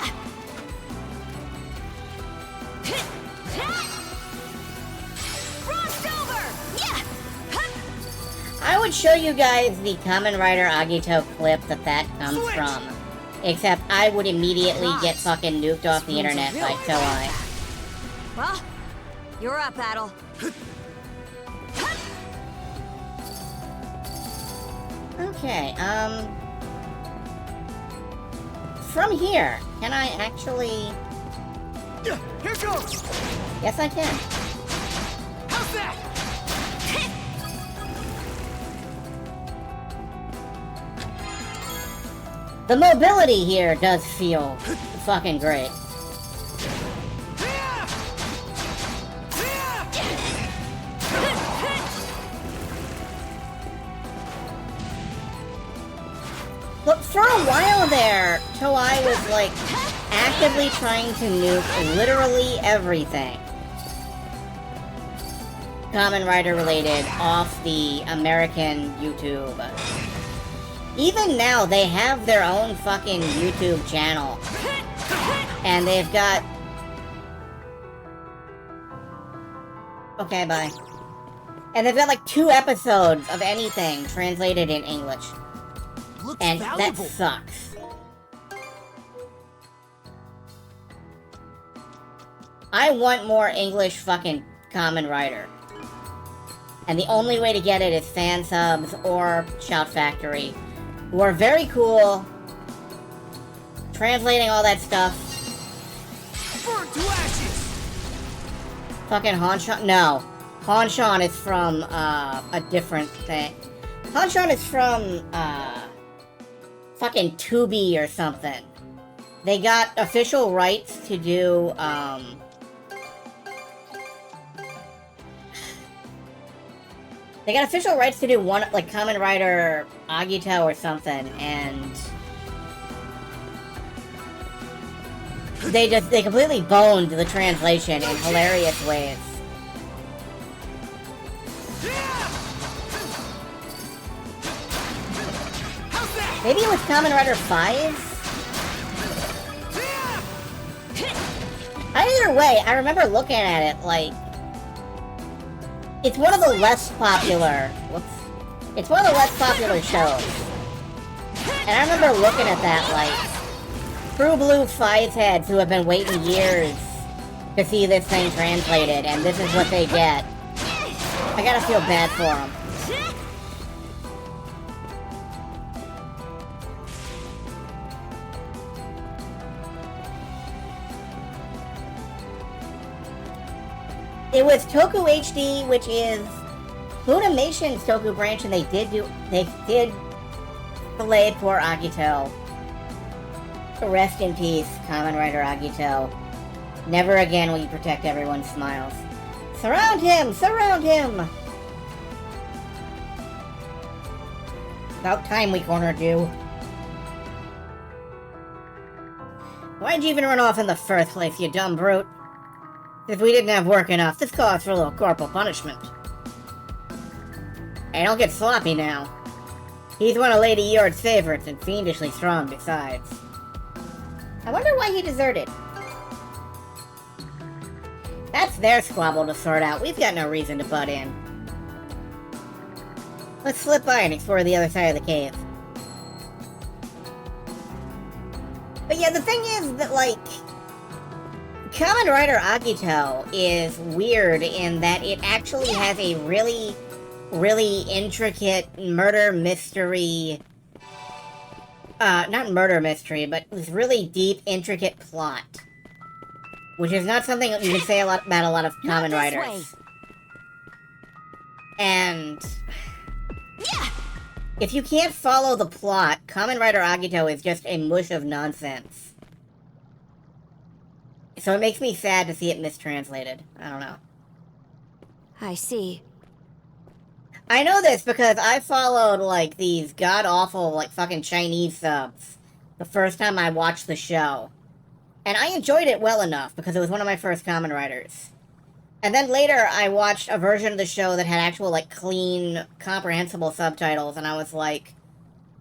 I would show you guys the Kamen Rider Agito clip that comes from. Except I would immediately get fucking nuked off the internet by Toei. Well, you're up, Adol. Okay, from here, can I actually... Here goes! Yes, I can. How's that? The mobility here does feel fucking great. Look, for a while there, Toei was like actively trying to nuke literally everything Kamen Rider related off the American YouTube. Even now, they have their own fucking YouTube channel. And they've got... Okay, bye. And they've got like 2 episodes of anything translated in English. Looks And valuable. that sucks. I want more English fucking Kamen Rider. And the only way to get it is fan subs or Shout Factory, who are very cool, translating all that stuff. Burn to ashes! Fucking Hanshan? No. Hanshan is from, a different thing. Hanshan is from, fucking Tubi or something. They got official rights to do, They got official rights to do one, like, Kamen Rider Agito or something, and... They completely boned the translation in hilarious ways. Maybe it was Kamen Rider 5? Either way, I remember looking at it, like... It's one of the less popular... Whoops. It's one of the less popular shows. And I remember looking at that, like... True Blue Five Heads who have been waiting years to see this thing translated, and this is what they get. I gotta feel bad for them. It was Toku HD, which is Funimation's Toku branch, and they did delay poor Agito. Rest in peace, Kamen Rider Agito. Never again will you protect everyone's smiles. Surround him! Surround him! About time we cornered you. Why'd you even run off in the first place, you dumb brute? If we didn't have work enough, this calls for a little corporal punishment. Hey, don't get sloppy now. He's one of Lady Yord's favorites, and fiendishly strong besides. I wonder why he deserted. That's their squabble to sort out. We've got no reason to butt in. Let's slip by and explore the other side of the cave. But yeah, the thing is that, like... Kamen Rider Agito is weird in that it actually has a really, really intricate murder mystery... not murder mystery, but this really deep, intricate plot. Which is not something you can say about a lot of Kamen Riders. And... if you can't follow the plot, Kamen Rider Agito is just a mush of nonsense. So it makes me sad to see it mistranslated. I don't know. I see. I know this because I followed, like, these god-awful, like, fucking Chinese subs the first time I watched the show. And I enjoyed it well enough because it was one of my first Kamen Riders. And then later I watched a version of the show that had actual, like, clean, comprehensible subtitles, and I was like,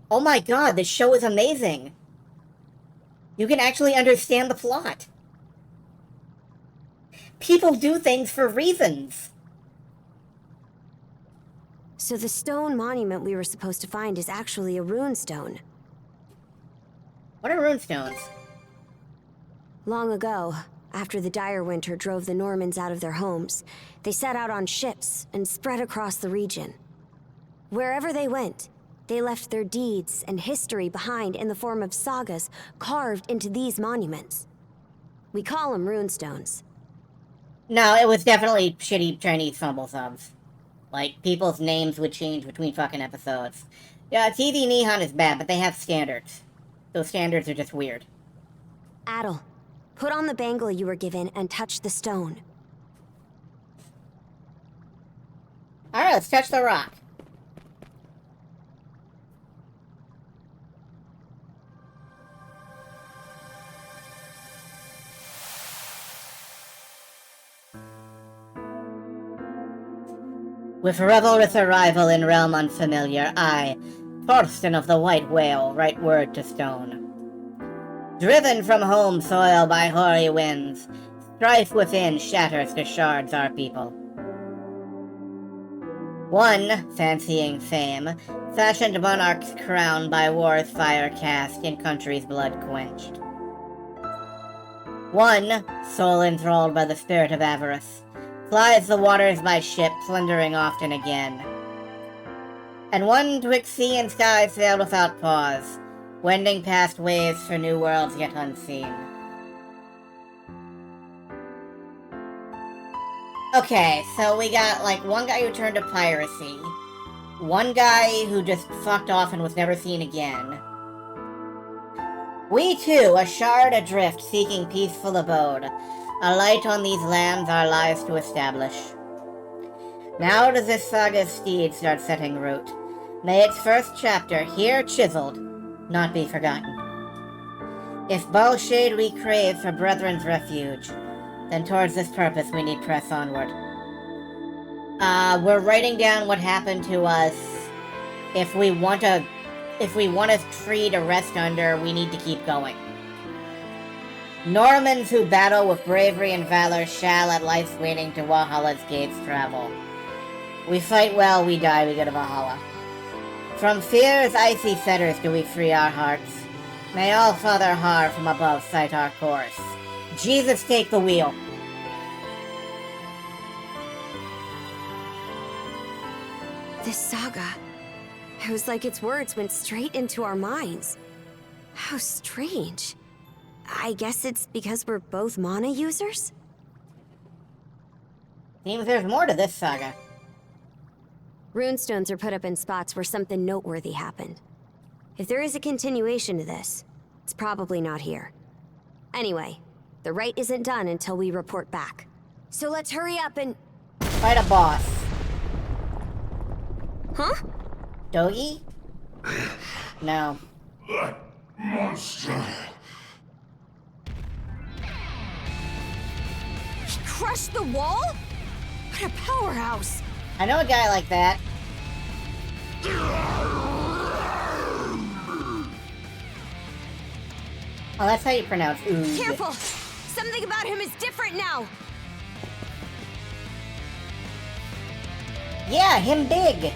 oh my god, this show is amazing! You can actually understand the plot. People do things for reasons. So the stone monument we were supposed to find is actually a rune stone. What are rune stones? Long ago, After the dire winter drove the Normans out of their homes, they set out on ships and spread across the region. Wherever they went, they left their deeds and history behind in the form of sagas carved into these monuments. We call them runestones. No, it was definitely shitty Chinese fumble subs. Like, people's names would change between fucking episodes. Yeah, TV Nihon is bad, but they have standards. Those standards are just weird. Adel, put on the bangle you were given and touch the stone. Alright, let's touch the rock. With Revelrith's arrival in realm unfamiliar, I, Thorsten of the White Whale, write word to stone. Driven from home soil by hoary winds, strife within shatters to shards our people. One, fancying fame, fashioned monarch's crown by war's fire cast in country's blood quenched. One, soul enthralled by the spirit of avarice, flies the waters by ship, plundering often again. And one twixt sea and sky sailed without pause, wending past waves for new worlds yet unseen. Okay, so we got, like, one guy who turned to piracy, one guy who just fucked off and was never seen again. We too, a shard adrift, seeking peaceful abode, a light on these lands our lives to establish. Now does this saga's steed start setting root. May its first chapter, here chiseled, not be forgotten. If Balshade we crave for brethren's refuge, then towards this purpose we need press onward. We're writing down what happened to us. If we want a tree to rest under, we need to keep going. Normans who battle with bravery and valor shall at life's waning to Valhalla's gates travel. We fight well, we die, we go to Valhalla. From fear's icy fetters do we free our hearts. May all Father Har from above sight our course. Jesus, take the wheel. This saga, it was like its words went straight into our minds. How strange. I guess it's because we're both mana users? Seems there's more to this saga. Runestones are put up in spots where something noteworthy happened. If there is a continuation to this, it's probably not here. Anyway, the rite isn't done until we report back. So let's hurry up and... Fight a boss. Huh? Dogi? No. That monster! He crushed the wall? What a powerhouse! I know a guy like that. Oh, that's how you pronounce ooze. Careful! Something about him is different now! Yeah, him big!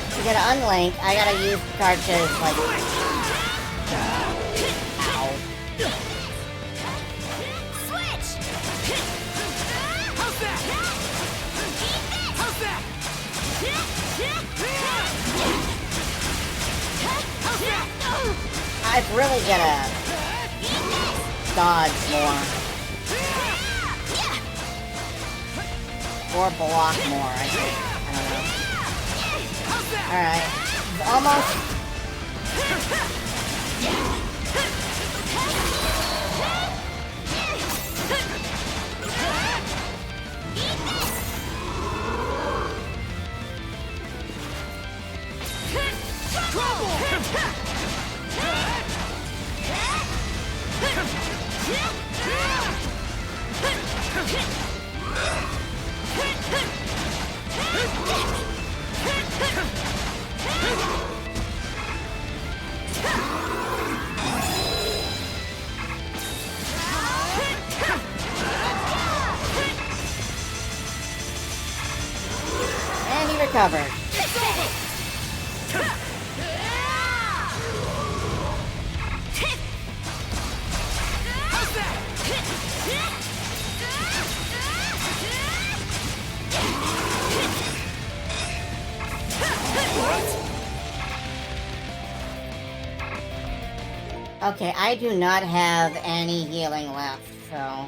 To get an unlink, I gotta use cartridge, like... Ow. Switch! How's that? How's that? I really gotta dodge more. Or block more, I think. I don't know. Alright. Almost. recovered. Okay, I do not have any healing left, so...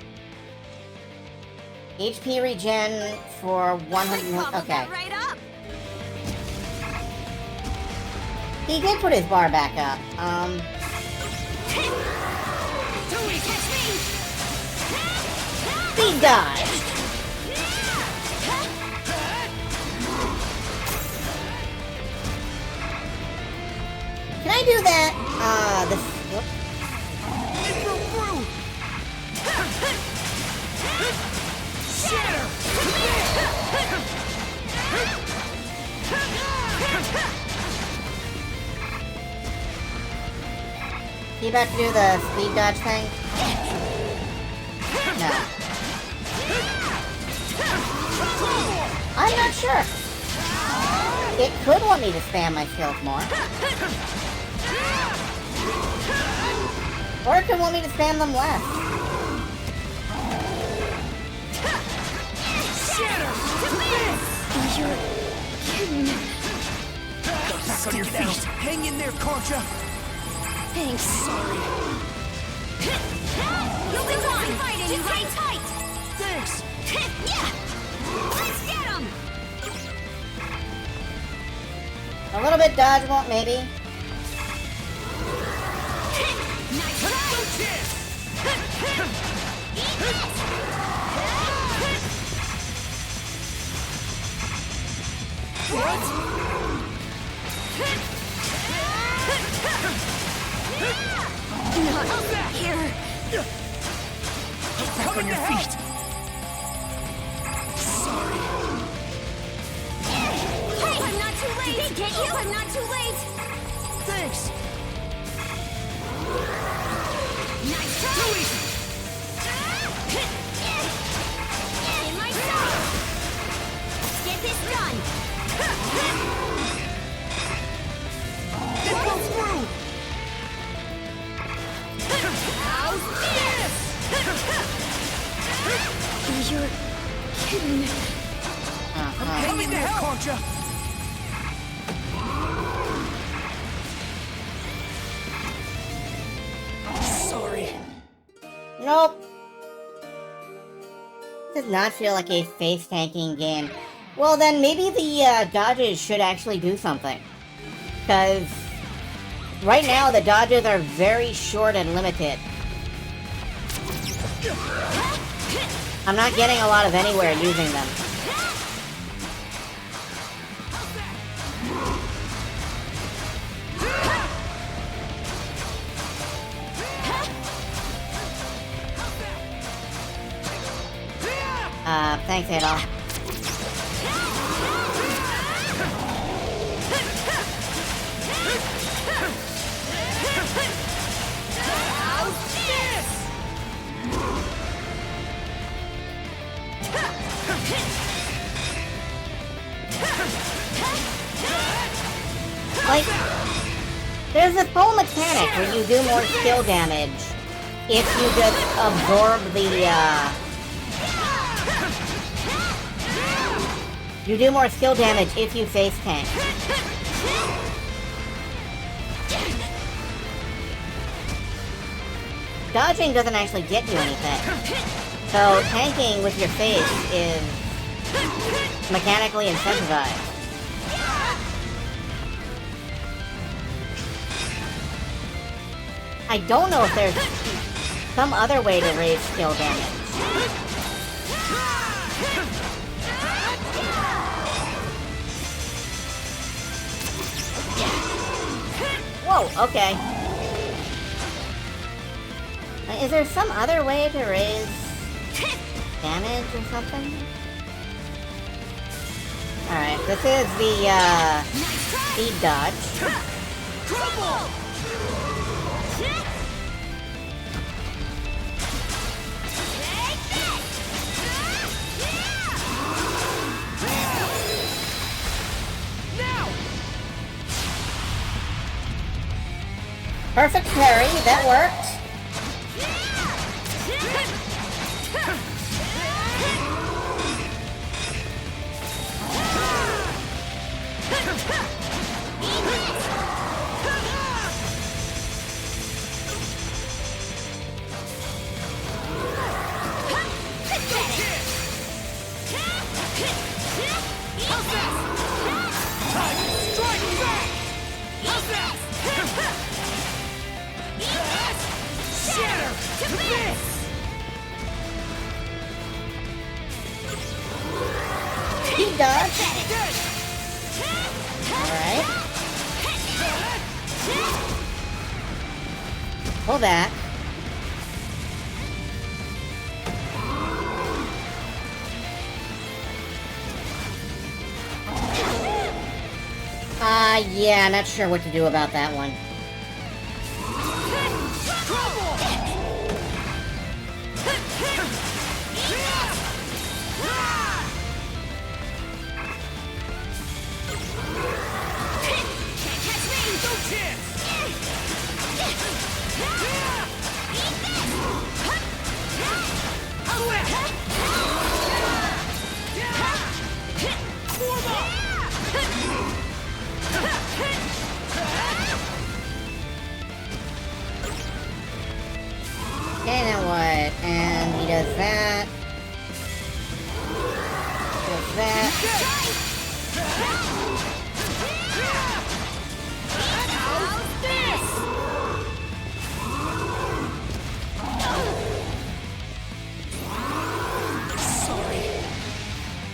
HP regen for 100... Okay. Right up. He did put his bar back up. Speed dodge! Can I do that? Whoops. You about to do the speed dodge thing? No. I'm not sure. It could want me to spam my skills more. Or it could want me to spam them less. You're kidding. Back on your feet. Hang in there, Concha. Thanks. Sorry. You'll be fine fighting. Just hang tight. Thanks. Yeah. Let's get him. A little bit dodgeable, maybe. Nice try. What? Not here. Back on your feet. Sorry. Hey, I'm not too late. Did they get you? I'm not too late. Thanks. Nice try. In my sight. Let's get this done. It goes through. How's this? You're kidding. Hang in there, Concha. Sorry. Nope. Does not feel like a face tanking game. Well then, maybe the dodges should actually do something. Because right now the dodges are very short and limited. I'm not getting a lot of anywhere using them. Thanks, Adolf. Like, there's a full mechanic where you do more skill damage if you just absorb the, you do more skill damage if you face tank. Dodging doesn't actually get you anything. So tanking with your face is mechanically incentivized. I don't know if there's some other way to raise skill damage. Whoa, okay. Is there some other way to raise damage or something? Alright, this is the, speed dodge. Perfect parry, that worked. He dodged. Alright. Pull back. Yeah, not sure what to do about that one. Okay, now what? And he does that. Does that.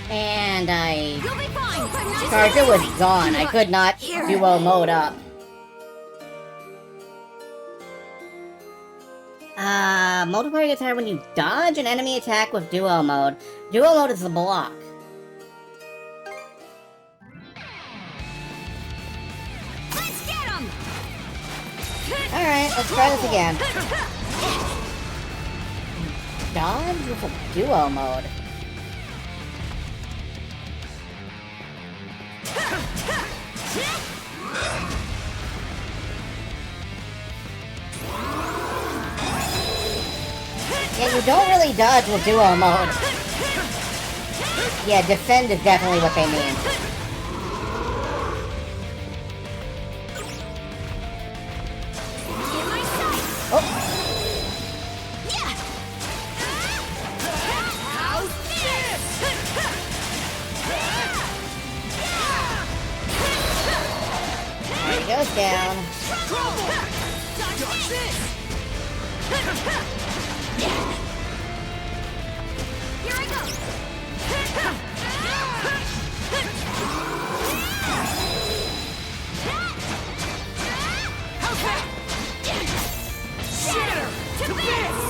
And character was gone. I could not duo mode up. Multiplayer gets higher when you dodge an enemy attack with duo mode. Duo mode is the block. Let's get him! Alright, let's try this again. Dodge with a duo mode. Yeah, you don't really dodge with duo mode. Yeah, defend is definitely what they mean. Oh. There he goes down. Here I go! Shatter to bits!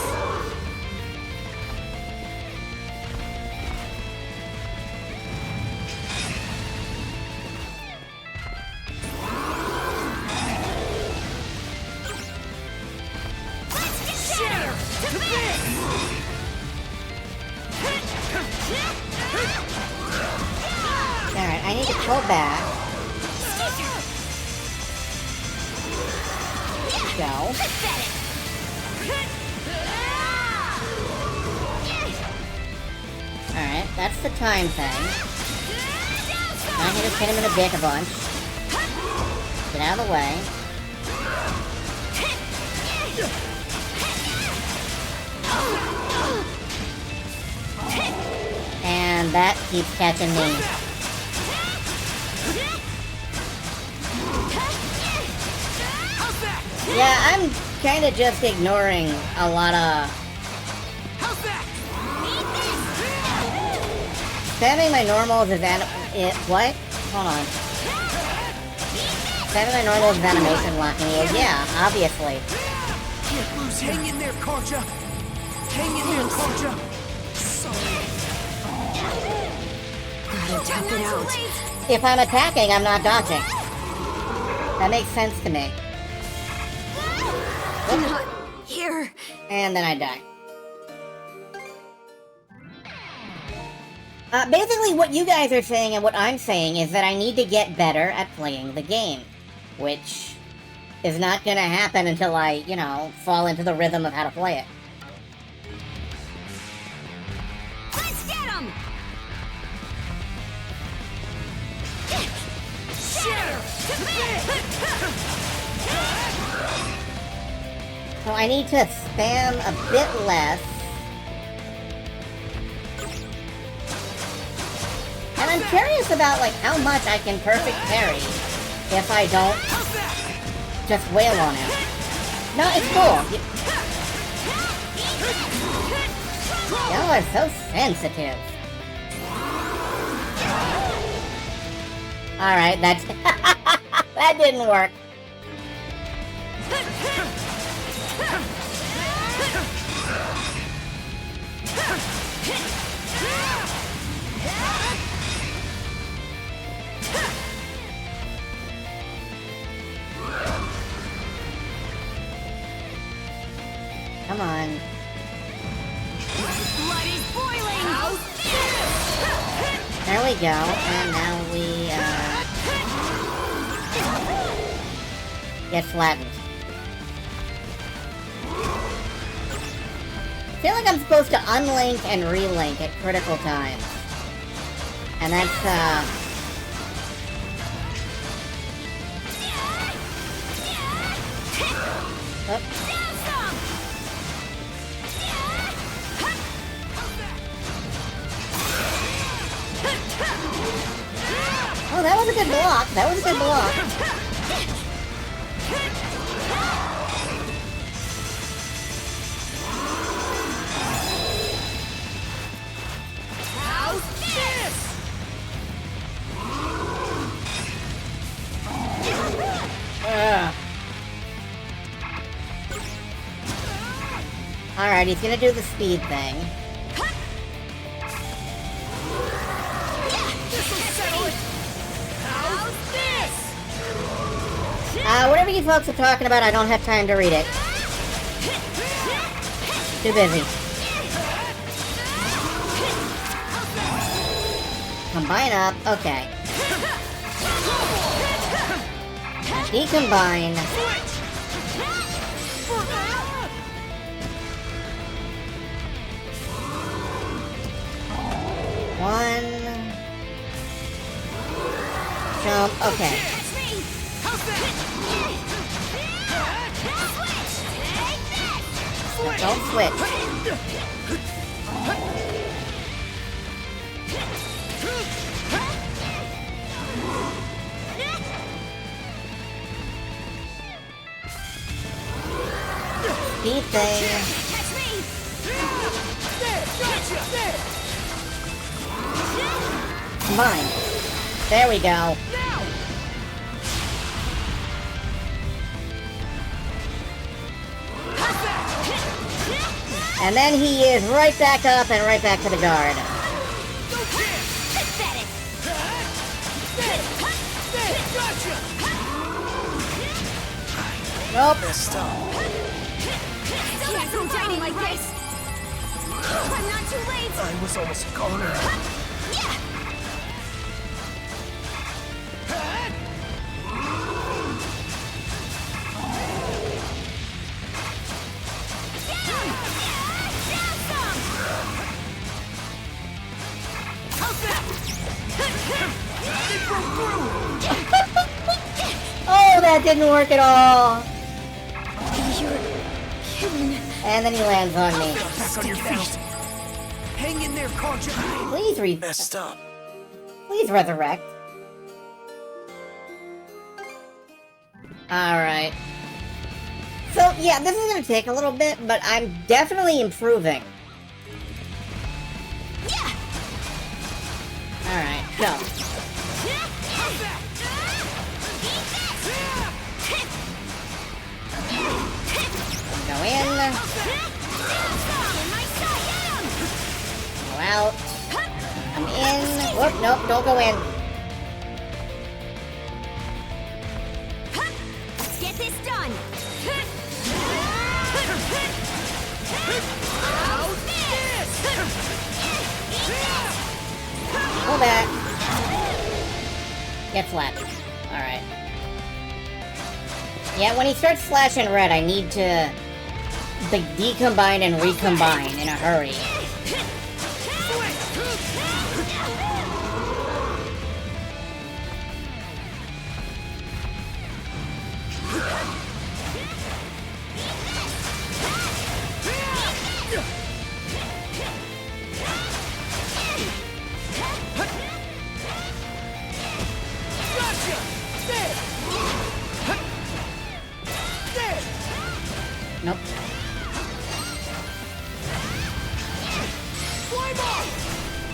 Shatter to bits! Alright, I need to pull back. Go. Alright, that's the time thing. Now I can just hit him in the dick a bunch. Get out of the way. And that keeps catching me. Yeah, I'm kind of just ignoring a lot of... Spamming my normals is what? Hold on. Spamming my normals is animation locking you. Yeah, obviously. Can't lose. Hang in there, Karja. Hang in there, Karja. Sorry. Gotta tap it out. If I'm attacking, I'm not dodging. That makes sense to me. Not here. And then I die. Basically, what you guys are saying and what I'm saying is that I need to get better at playing the game. Which is not gonna happen until I, you know, fall into the rhythm of how to play it. Let's get him! So I need to spam a bit less. And I'm curious about, like, how much I can perfect parry if I don't just wail on him. No, it's cool. Y'all are so sensitive. Alright, that that didn't work. Come on. Blood is boiling! There we go, and now we, get flattened. I feel like I'm supposed to unlink and relink at critical times. And that's, Oops. Oh, that was a good block. That was a good block. How's this? Alright, he's gonna do the speed thing. Whatever you folks are talking about, I don't have time to read it. Too busy. Combine up, okay. Decombine. One. Jump, okay. Don't switch. Speed thing. Combine. There we go. And then he is right back up and right back to the guard. Nope. Don't training like this. I'm not too late. I was almost a goner. Oh, that didn't work at all. You're kidding. And then he lands on me. Back on your feet. Hang in there, Contra. Please Messed up. Please resurrect. Alright. So, yeah, this is gonna take a little bit, but I'm definitely improving. Alright, go. Go in. Go out. Come in. Whoop, nope, don't go in. Let's get this done. Pull back. Get flat. Alright. Yeah, when he starts flashing red, I need to like decombine and recombine in a hurry. Nope.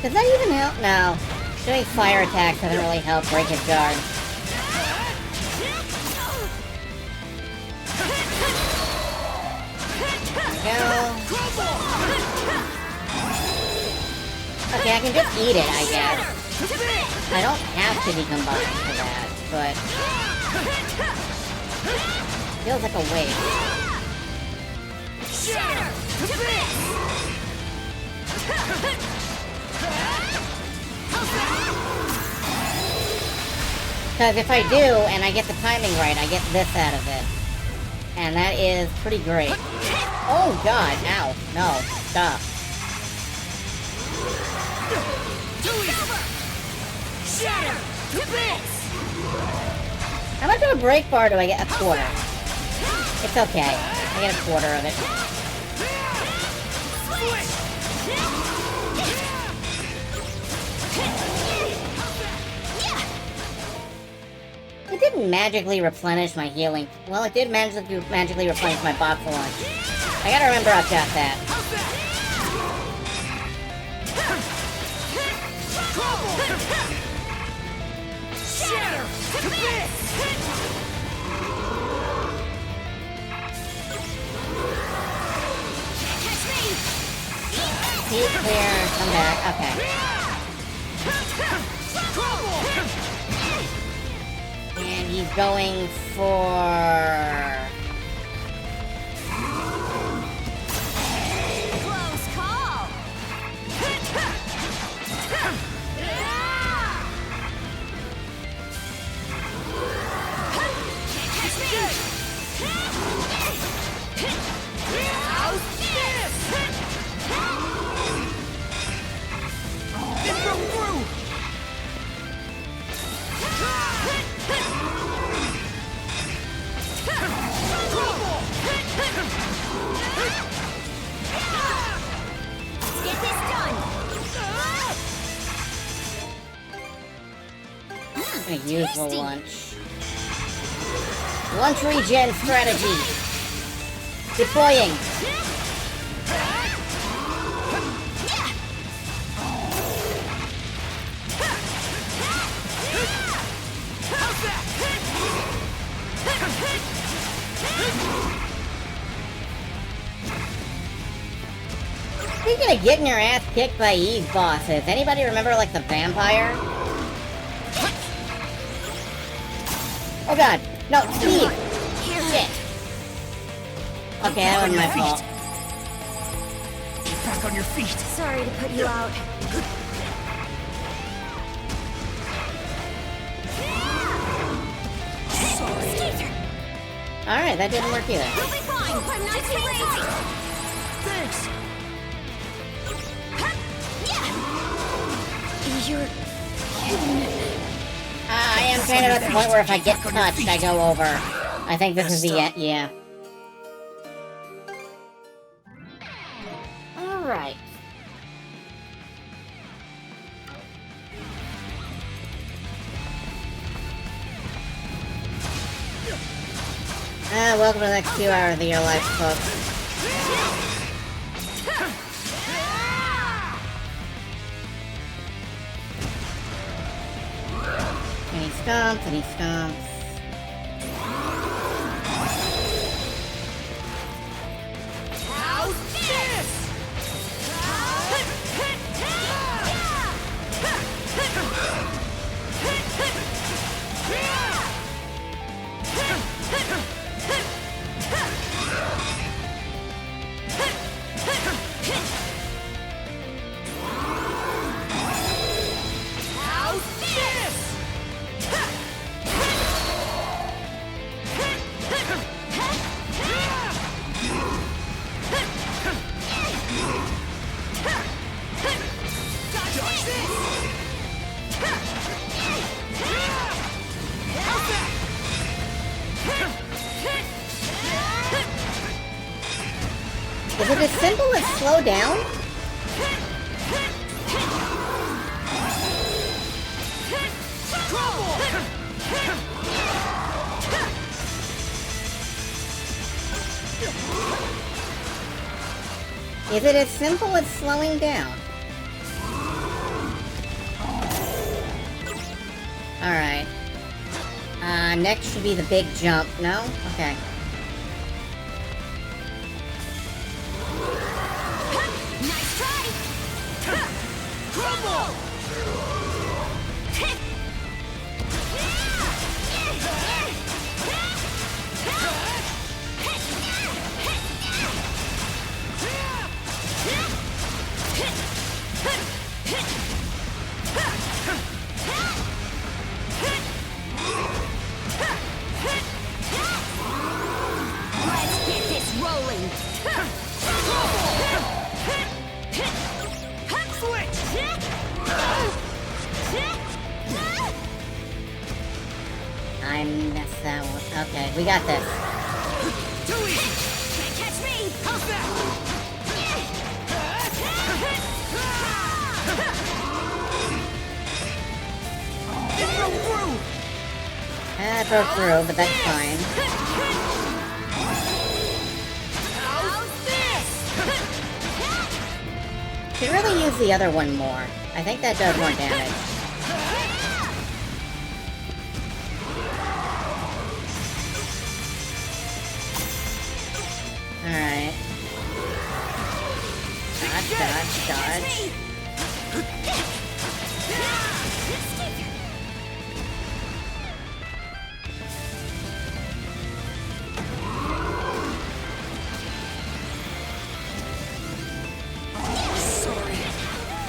Does that even help? No. Doing fire attacks doesn't really help break his guard. Go. Okay, I can just eat it, I guess. I don't have to decombine for that, but feels like a waste. Because if I do, and I get the timing right, I get this out of it. And that is pretty great. Oh god, ow. No, stop. How much of a break bar do I get? A quarter. It's okay. I get a quarter of it. It didn't magically replenish my healing. Well, it did magically replenish my bot for lunch. I gotta remember I've got that. See, clear, come back. Okay. And he's going for... Close call. Get this done. I'm gonna use the lunch. Lunch regen strategy. Deploying. Speaking of getting your ass kicked by Eve bosses, anybody remember, like, the vampire? Oh god! No, Steve! Shit! Okay, that wasn't my fault. Get back on your feet. Sorry to put you out. Alright, that didn't work either. You'll be fine. I'm not too lazy. Thanks. You're I am kind of at the point where if I get touched, I go over. I think this is the end, yeah. Alright. Welcome to the next 2 hours of your life, folks. And he stomps, and he stomps. how's this? as simple as slow down? Is it as simple as slowing down? Alright. Next should be the big jump. No? Okay. Nice try! Crumble! Let's get this rolling! I messed that one. Okay, we got this. Too easy! Can't catch me! How's that? It broke through! It broke through, but that's fine. How's this? Should really use the other one more. I think that does more damage. Alright. Dodge, dodge, dodge.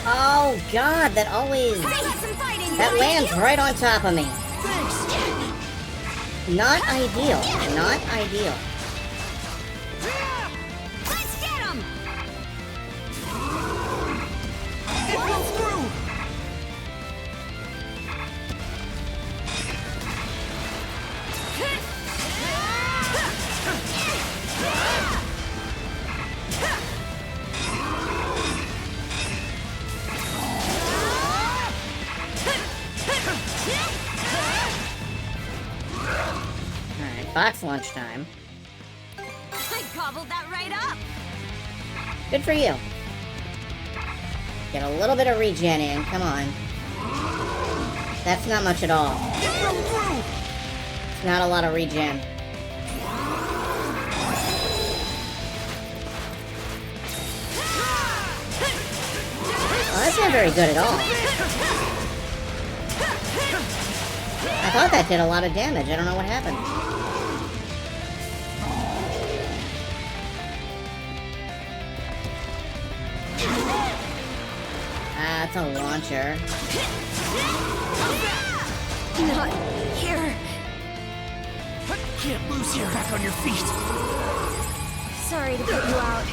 Oh god, that always... That lands right on top of me. Not ideal. Not ideal. Let's get him! It broke through! Alright, box launch time. I gobbled that right up! Good for you. Get a little bit of regen in, come on. That's not much at all. It broke through! It's not a lot of regen. Oh, that's not very good at all. I thought that did a lot of damage. I don't know what happened. Ah, it's a launcher. Not here. Can't lose here. Back on your feet. Sorry to put you out.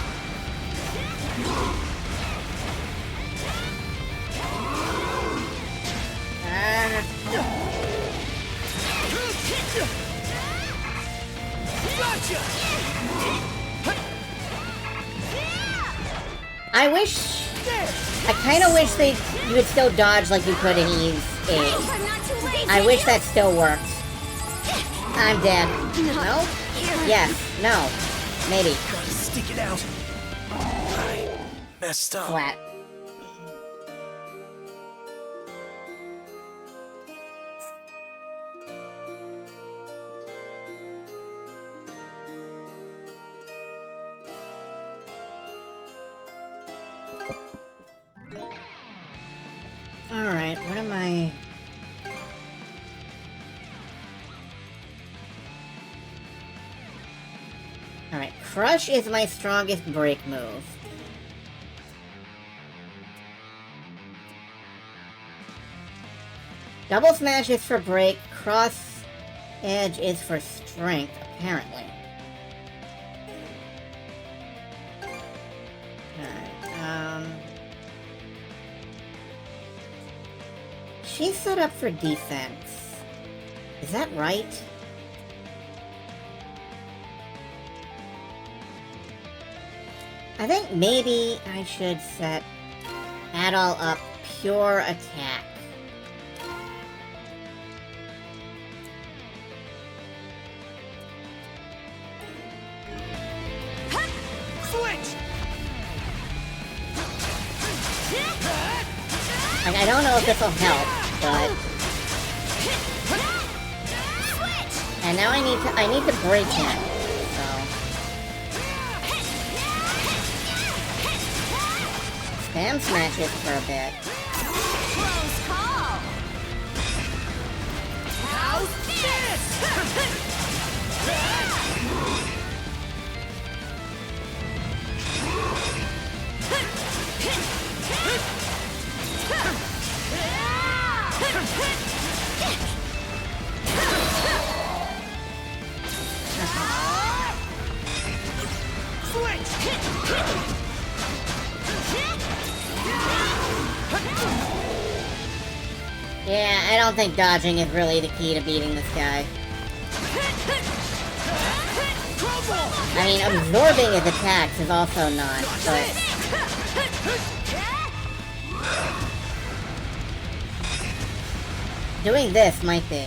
I wish... I kind of wish you would still dodge like you could in Eve's age. I wish that still worked. I'm dead. No? Yes. No. Maybe. Gotta stick it out. I messed up. Flat. Alright, what am I... Alright, Crush is my strongest break move. Double Smash is for break, Cross Edge is for strength, apparently. Alright, she's set up for defense. Is that right? I think maybe I should set Adol up pure attack. Switch! Like, I don't know if this will help, but... And now I need to break him, so... Spam smash it for a bit. Close call! How's this? Yeah, I don't think dodging is really the key to beating this guy. I mean, absorbing his attacks is also not, but... Doing this might be.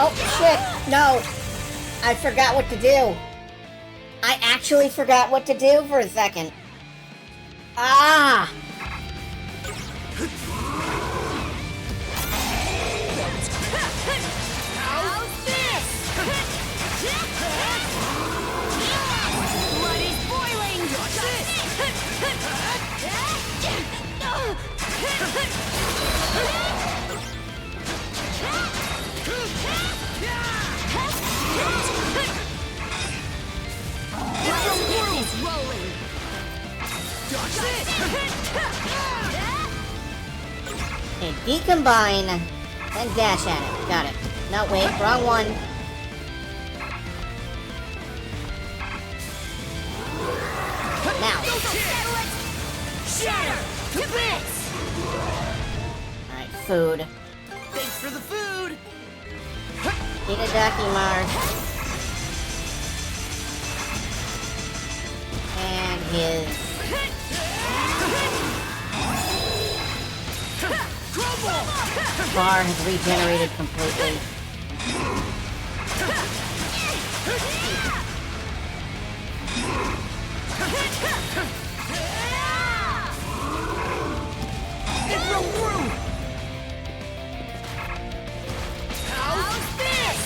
Oh, shit! No! I forgot what to do! I actually forgot what to do for a second. Ah! How's this? Blood is boiling! It's rolling! Okay, decombine, and dash at it. Got it. No, wait, wrong one. Now. Shatter to bits! Alright, food. Thanks for the food! Itadaki Mars. And his... bar has regenerated completely. It broke through! How's this?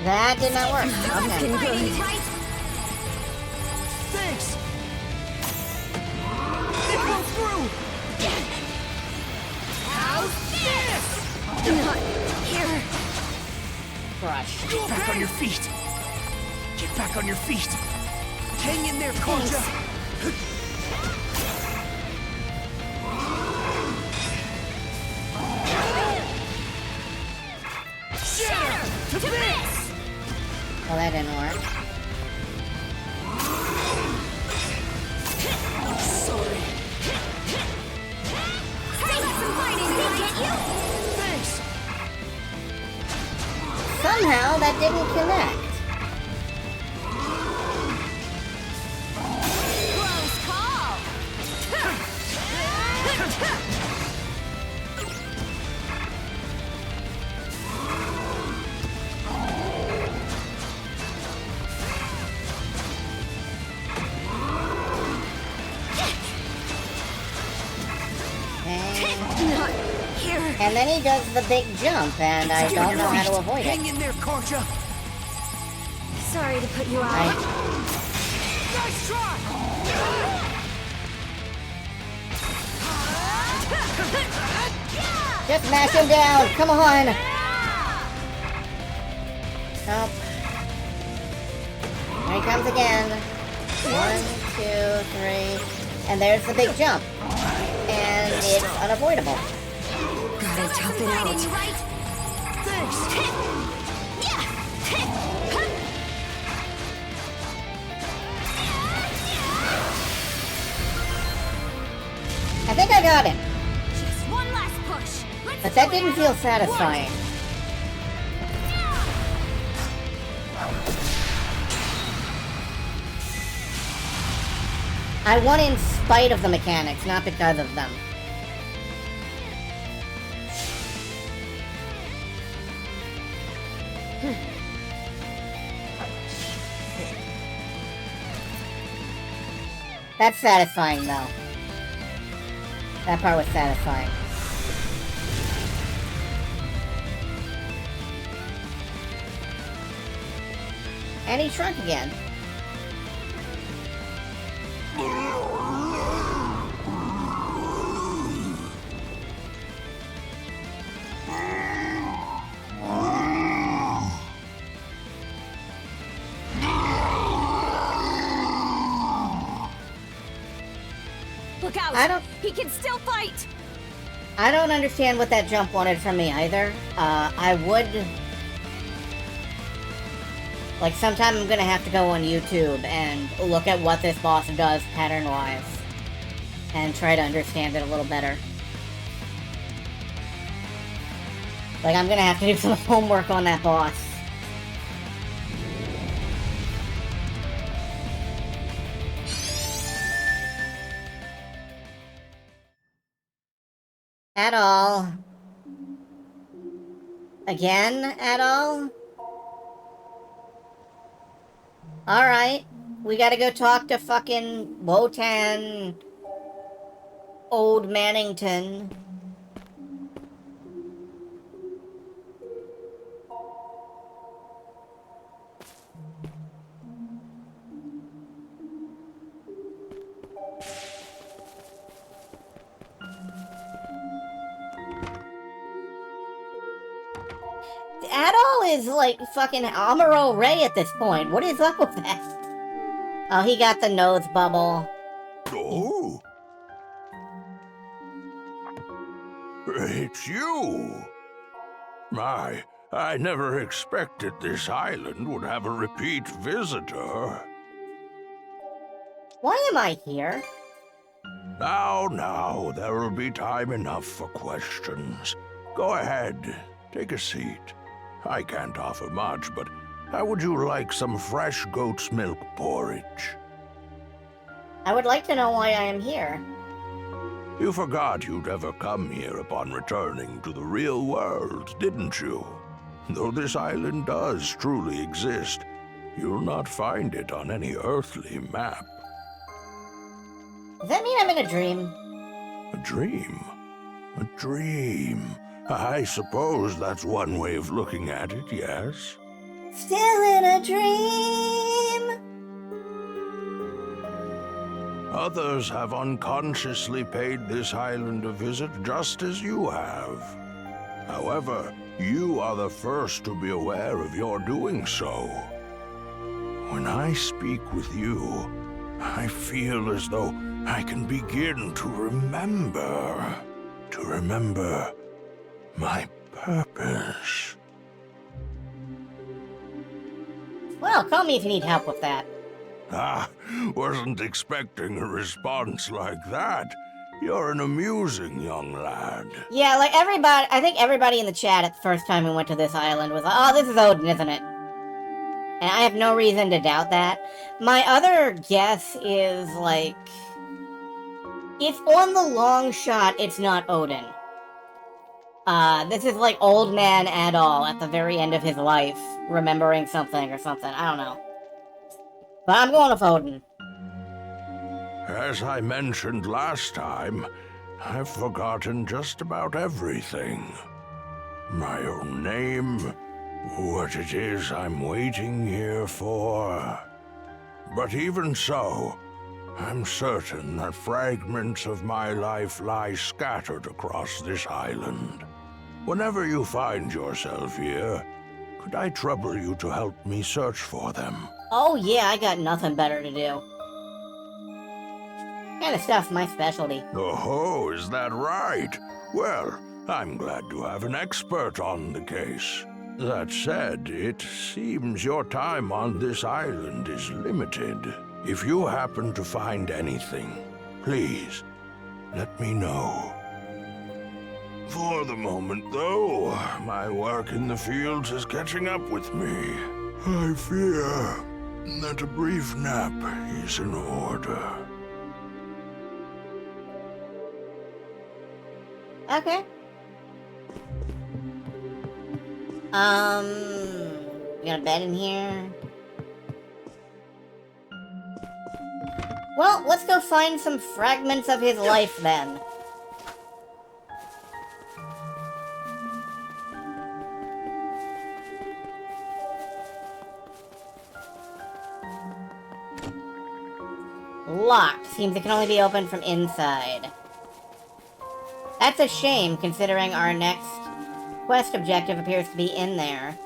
That did not work. Okay. Thanks! It broke through! How's this? Not here. Crush. Get back on your feet! Get back on your feet! Hang in there, Koja! Shatter to bits! Well, that didn't work. Sorry. Still got some fighting to get you. Thanks! Somehow, that didn't connect. Close call. And And then he does the big jump, and I don't know how to avoid it. Hang in there, Karja. Sorry to put you out. Nice try. Just mash him down. Come on. Nope. Here he comes again. 1, 2, 3. And there's the big jump. And it's unavoidable. Gotta tough it out. I think I got him. Just one last push. But that didn't feel satisfying. I won in spite of the mechanics, not because of them. That's satisfying, though. That part was satisfying. And he shrunk again. Look out! He can still fight! I don't understand what that jump wanted from me either. I would... Like, sometime I'm gonna have to go on YouTube and look at what this boss does pattern-wise. And try to understand it a little better. Like, I'm gonna have to do some homework on that boss. At all. Again, at all? Alright. We gotta go talk to fucking Wotan... Old Mannington. Adol is like fucking Amuro Ray at this point. What is up with that? Oh, he got the nose bubble. Oh? It's you! I never expected this island would have a repeat visitor. Why am I here? Now, there will be time enough for questions. Go ahead, take a seat. I can't offer much, but how would you like some fresh goat's milk porridge? I would like to know why I am here. You forgot you'd ever come here upon returning to the real world, didn't you? Though this island does truly exist, you'll not find it on any earthly map. Does that mean I'm in a dream? A dream? A dream. I suppose that's one way of looking at it, yes? Still in a dream? Others have unconsciously paid this island a visit just as you have. However, you are the first to be aware of your doing so. When I speak with you, I feel as though I can begin to remember. To remember my purpose. Well, call me if you need help with that. Wasn't expecting a response like that. You're an amusing young lad. Yeah, like everybody, I think everybody in the chat at the first time we went to this island was like, oh, this is Odin, isn't it? And I have no reason to doubt that. My other guess is, like, if on the long shot it's not Odin. This is like old man Adol at the very end of his life, remembering something or something, I don't know. But I'm going with Odin. As I mentioned last time, I've forgotten just about everything. My own name, what it is I'm waiting here for. But even so, I'm certain that fragments of my life lie scattered across this island. Whenever you find yourself here, could I trouble you to help me search for them? Oh yeah, I got nothing better to do. Kind of stuff's my specialty. Oh, is that right? Well, I'm glad to have an expert on the case. That said, it seems your time on this island is limited. If you happen to find anything, please, let me know. For the moment, though, my work in the fields is catching up with me. I fear that a brief nap is in order. Okay. We got a bed in here. Well, let's go find some fragments of his life then. Locked. Seems it can only be opened from inside. That's a shame, considering our next quest objective appears to be in there.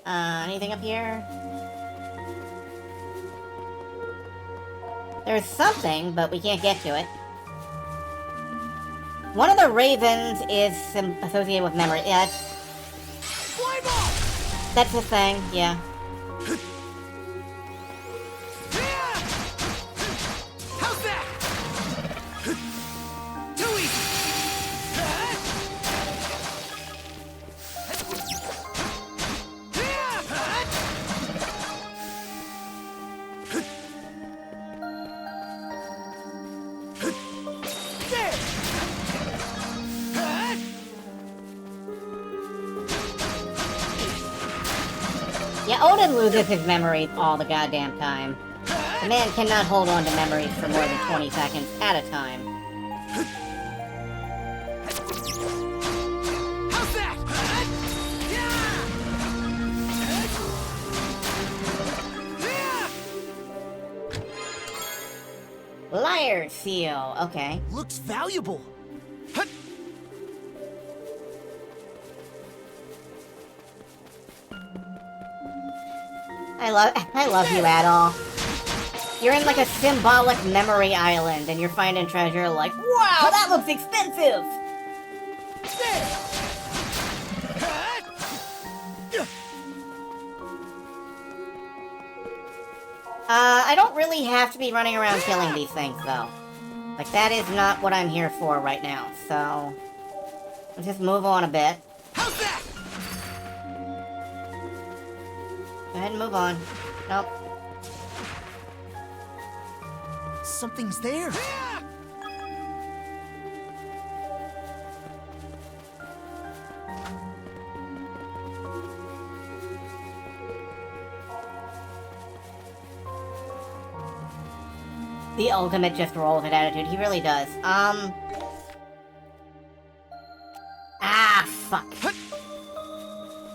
Anything up here? There's something, but we can't get to it. One of the ravens is associated with memory. Yeah, that's the thing, yeah. How's that? Too easy. Yeah, Odin loses his memories all the goddamn time. The man cannot hold on to memories for more than 20 seconds at a time. How's that? Liar seal, okay. Looks valuable. I love you, Adol. You're in like a symbolic memory island and you're finding treasure like, wow, that looks expensive! I don't really have to be running around killing these things, though. Like, that is not what I'm here for right now, so... let's just move on a bit. How's that? Go ahead and move on. Nope. Something's there. The ultimate just roll with it attitude. He really does. Ah, fuck.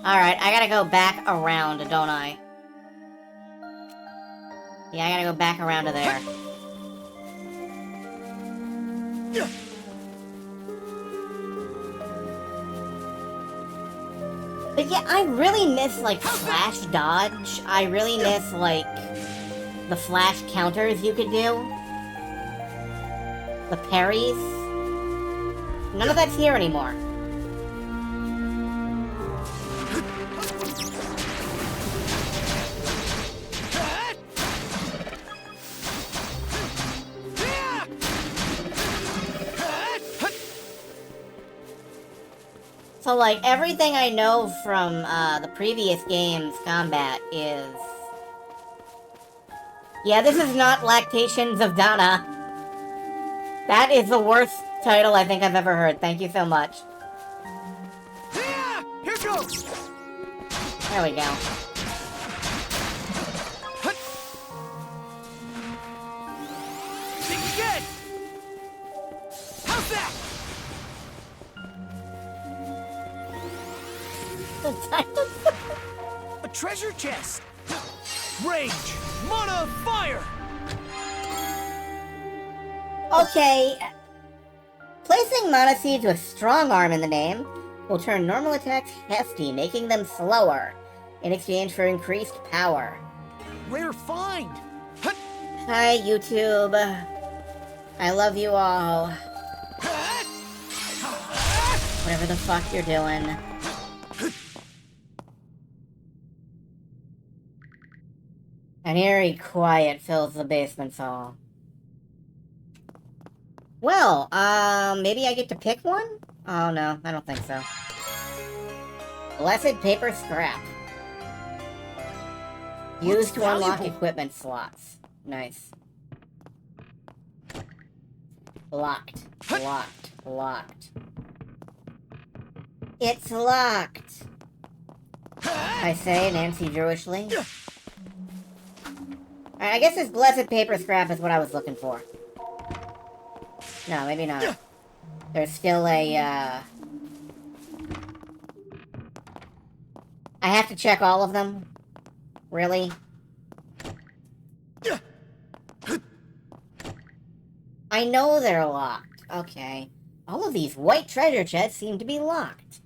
Alright, I gotta go back around, don't I? Yeah, I gotta go back around to there. But yeah, I really miss, like, flash dodge. I really miss, like, the flash counters you could do. The parries. None of that's here anymore. So, like, everything I know from the previous game's combat is... yeah, this is not Lactations of Dana. That is the worst title I think I've ever heard. Thank you so much. Here goes! There we go. Think again! treasure chest! Rage! Mana fire! Okay. Placing mana seeds with strong arm in the name will turn normal attacks hefty, making them slower, in exchange for increased power. Rare find! Hi, YouTube. I love you all. Whatever the fuck you're doing. An eerie quiet fills the basement hall. Well, maybe I get to pick one? Oh no, I don't think so. Blessed paper scrap. Used to unlock equipment slots. Nice. Locked. Locked. Locked. It's locked. I say, Nancy Jewishly. Alright, I guess this blessed paper scrap is what I was looking for. No, maybe not. There's still a, I have to check all of them? Really? I know they're locked. Okay. All of these white treasure chests seem to be locked.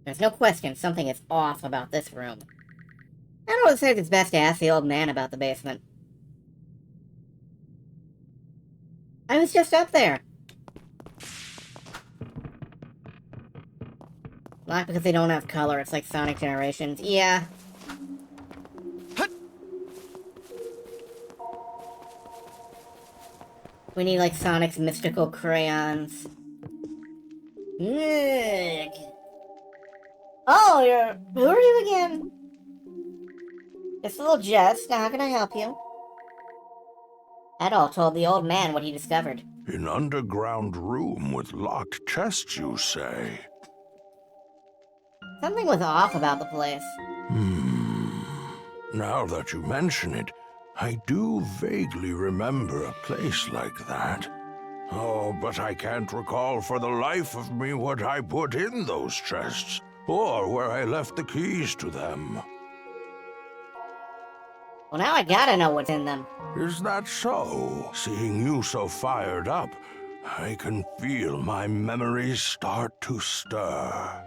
There's no question something is off about this room. I don't know if it's best to ask the old man about the basement. I was just up there. Not because they don't have color, it's like Sonic Generations. Yeah. We need, like, Sonic's mystical crayons. Ugh. Oh, who are you again? Just a little jest. Now, how can I help you? Adol told the old man what he discovered. An underground room with locked chests, you say? Something was off about the place. Now that you mention it, I do vaguely remember a place like that. Oh, but I can't recall for the life of me what I put in those chests, or where I left the keys to them. Well, now I gotta know what's in them. Is that so? Seeing you so fired up, I can feel my memories start to stir.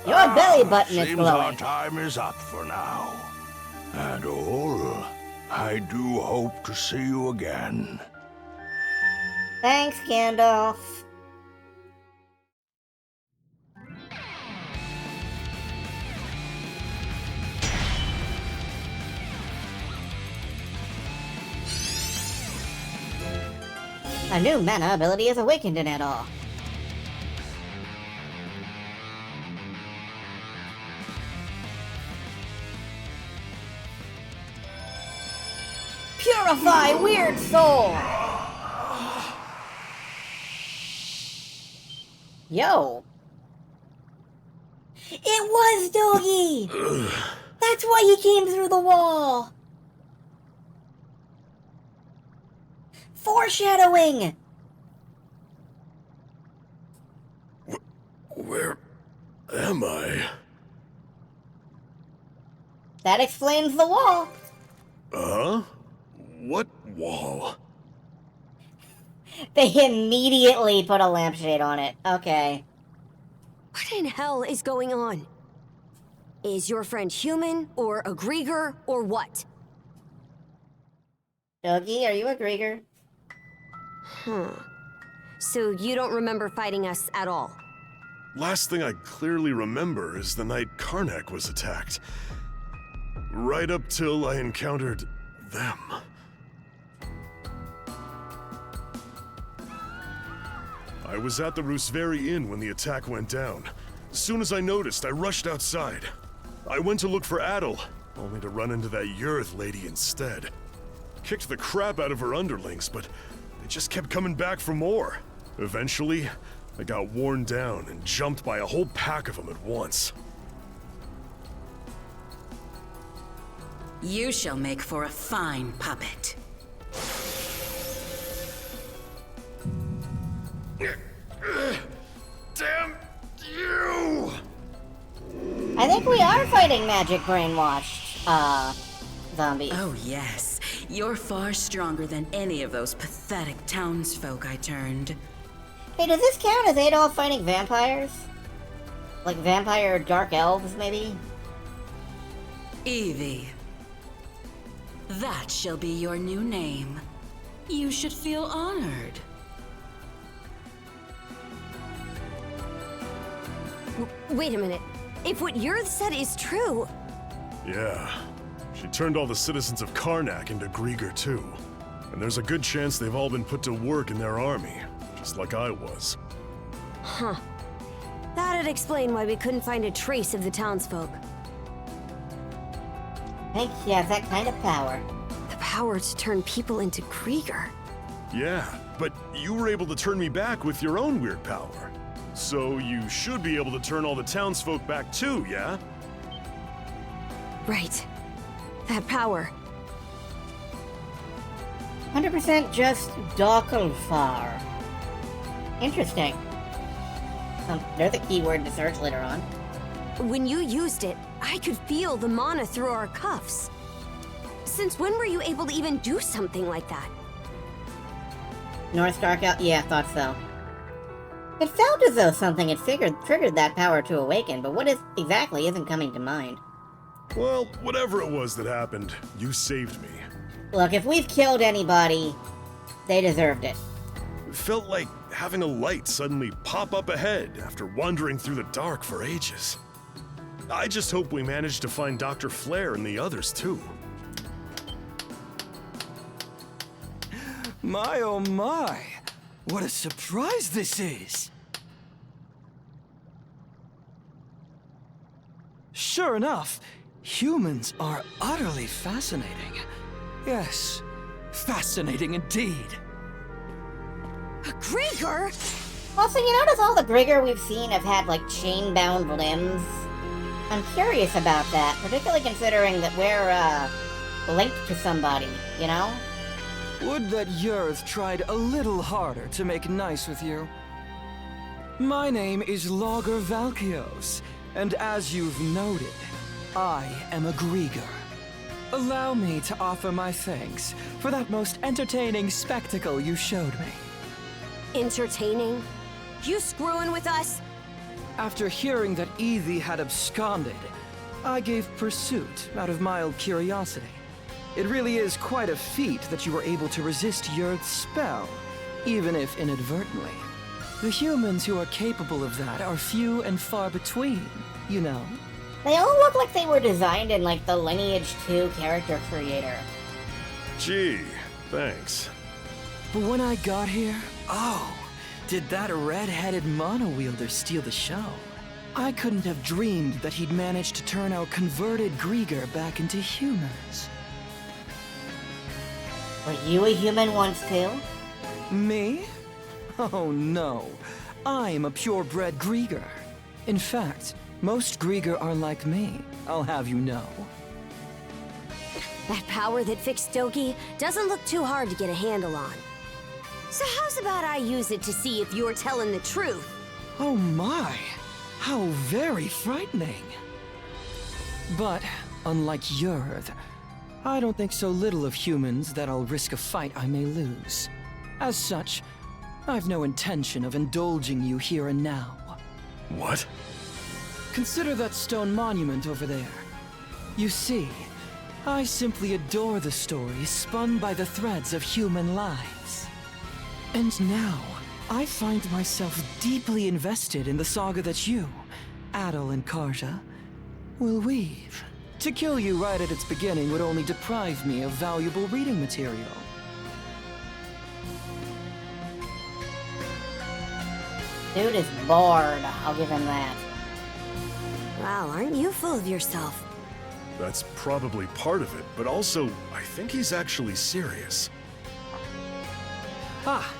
Your belly button is Seems glowing. our time is up for now. Adol, I do hope to see you again. Thanks, Gandalf. A new mana ability is awakened in Adol. Purify weird soul! Yo. It was Doggy! That's why he came through the wall! Foreshadowing! Where am I? That explains the wall. Huh? What wall? They immediately put a lampshade on it. Okay. What in hell is going on? Is your friend human, or a Grieger, or what? Dougie, are you a Grieger? So you don't remember fighting us at all? Last thing I clearly remember is the night Karnak was attacked. Right up till I encountered them. I was at the Rooseveri Inn when the attack went down. As soon as I noticed, I rushed outside. I went to look for Adol, only to run into that Yurth lady instead. Kicked the crap out of her underlings, but they just kept coming back for more. Eventually, I got worn down and jumped by a whole pack of them at once. You shall make for a fine puppet. Damn you! I think we are fighting magic brainwashed, zombies. Oh, yes. You're far stronger than any of those pathetic townsfolk I turned. Hey, does this count as Adolf fighting vampires? Like vampire dark elves, maybe? Evie. That shall be your new name. You should feel honored. Wait a minute. If what Yurth said is true... Yeah. She turned all the citizens of Karnak into Grieger too. And there's a good chance they've all been put to work in their army, just like I was. Huh. That'd explain why we couldn't find a trace of the townsfolk. I think she has that kind of power. The power to turn people into Grieger. Yeah, but you were able to turn me back with your own weird power. So you should be able to turn all the townsfolk back too, yeah? Right. That power. 100% just Doppelfar. Interesting. There's a keyword to search later on. When you used it, I could feel the mana through our cuffs. Since when were you able to even do something like that? North Dark Out? Yeah, thought so. It felt as though something had triggered that power to awaken, but what exactly isn't coming to mind. Well, whatever it was that happened, you saved me. Look, if we've killed anybody, they deserved it. It felt like having a light suddenly pop up ahead after wandering through the dark for ages. I just hope we manage to find Dr. Flare and the others too. My oh my! What a surprise this is! Sure enough, humans are utterly fascinating. Yes, fascinating indeed. A Grieger? Also, you notice all the Grieger we've seen have had, like, chain-bound limbs? I'm curious about that, particularly considering that we're, linked to somebody, you know? Would that Yurth tried a little harder to make nice with you. My name is Logger Valkios, and as you've noted, I am a Grieger. Allow me to offer my thanks for that most entertaining spectacle you showed me. Entertaining? You screwing with us? After hearing that Evie had absconded, I gave pursuit out of mild curiosity. It really is quite a feat that you were able to resist Yurth's spell, even if inadvertently. The humans who are capable of that are few and far between, you know. They all look like they were designed in, like, the Lineage 2 character creator. Gee, thanks. But when I got here, oh, did that red-headed mono-wielder steal the show. I couldn't have dreamed that he'd managed to turn our converted Grieger back into humans. Were you a human once, too? Me? Oh no. I'm a purebred Grieger. In fact, most Grieger are like me, I'll have you know. That power that fixed Doki doesn't look too hard to get a handle on. So how's about I use it to see if you're telling the truth? Oh my, how very frightening. But, unlike Yurth, I don't think so little of humans that I'll risk a fight I may lose. As such, I've no intention of indulging you here and now. What? Consider that stone monument over there. You see, I simply adore the stories spun by the threads of human lives. And now, I find myself deeply invested in the saga that you, Adel and Karja, will weave. To kill you right at its beginning would only deprive me of valuable reading material. Dude is bored, I'll give him that. Wow, aren't you full of yourself? That's probably part of it, but also, I think he's actually serious. Ah,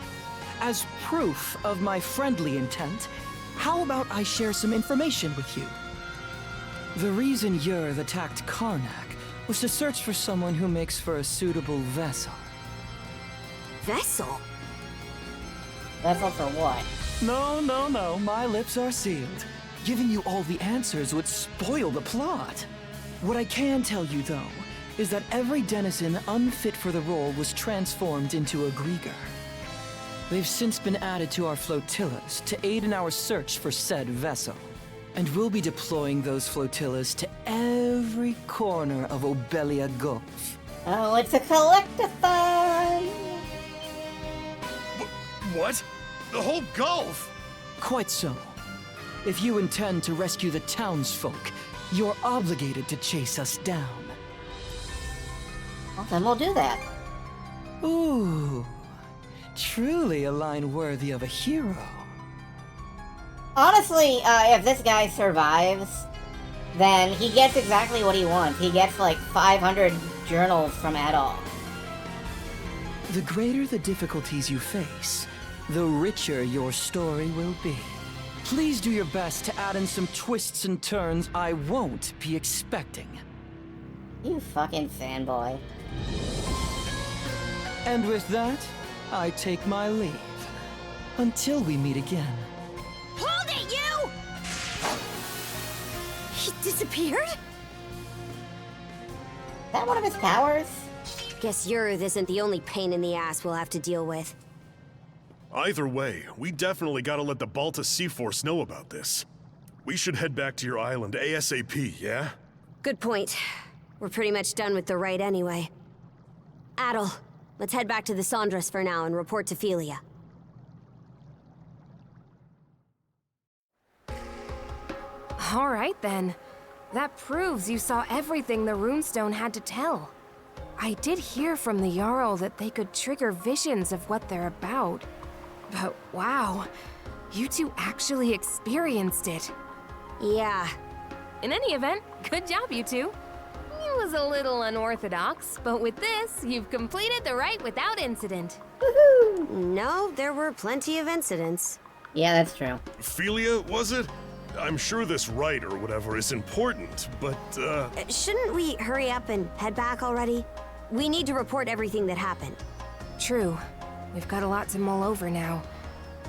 as proof of my friendly intent, how about I share some information with you? The reason Yurth attacked Karnak was to search for someone who makes for a suitable vessel. Vessel? Vessel for what? No, my lips are sealed. Giving you all the answers would spoil the plot. What I can tell you, though, is that every denizen unfit for the role was transformed into a Grieger. They've since been added to our flotillas to aid in our search for said vessel. And we'll be deploying those flotillas to every corner of Obelia Gulf. Oh, it's a collectathon! What? The whole Gulf? Quite so. If you intend to rescue the townsfolk, you're obligated to chase us down. Well, then we'll do that. Ooh. Truly a line worthy of a hero. Honestly, if this guy survives, then he gets exactly what he wants. He gets like 500 journals from Adol. The greater the difficulties you face, the richer your story will be. Please do your best to add in some twists and turns I won't be expecting. You fucking fanboy. And with that, I take my leave. Until we meet again. Hold it, you! He disappeared? Is that one of his powers? Guess Yurith isn't the only pain in the ass we'll have to deal with. Either way, we definitely gotta let the Balta Sea Force know about this. We should head back to your island ASAP, yeah? Good point. We're pretty much done with the rite anyway. Adol, let's head back to the Sandras for now and report to Philia. All right, then. That proves you saw everything the runestone had to tell. I did hear from the Jarl that they could trigger visions of what they're about. But wow, you two actually experienced it. Yeah. In any event, good job, you two. It was a little unorthodox, but with this, you've completed the rite without incident. Woohoo! No, there were plenty of incidents. Yeah, that's true. Philia, was it? I'm sure this rite or whatever is important, but, Shouldn't we hurry up and head back already? We need to report everything that happened. True. We've got a lot to mull over now.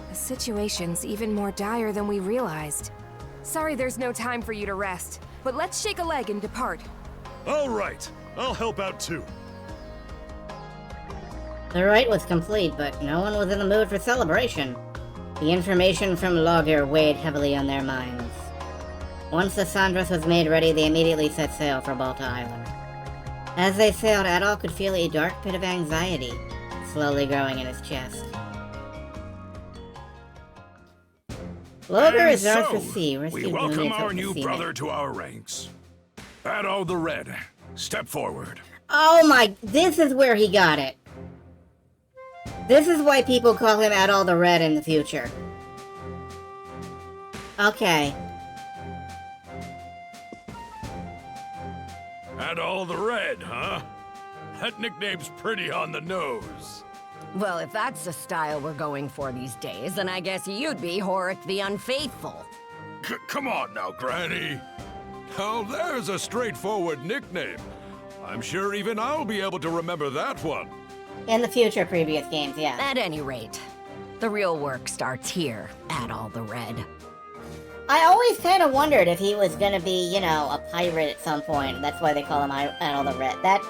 The situation's even more dire than we realized. Sorry there's no time for you to rest, but let's shake a leg and depart. All right. I'll help out too. The rite was complete, but no one was in the mood for celebration. The information from Logger weighed heavily on their minds. Once the Sandras was made ready, they immediately set sail for Balta Island. As they sailed, Adol could feel a dark pit of anxiety slowly growing in his chest. Logger is known for sea. We welcome our new brother to our ranks. Adol the Red, step forward. Oh my, this is where he got it. This is why people call him Adol the Red in the future. Okay. Adol the Red, huh? That nickname's pretty on the nose. Well, if that's the style we're going for these days, then I guess you'd be Horik the Unfaithful. Come on now, Granny. Now there's a straightforward nickname. I'm sure even I'll be able to remember that one. In the future previous games, yeah. At any rate, the real work starts here, Adol the Red. I always kind of wondered if he was gonna be, you know, a pirate at some point. That's why they call him Adol the Red. That...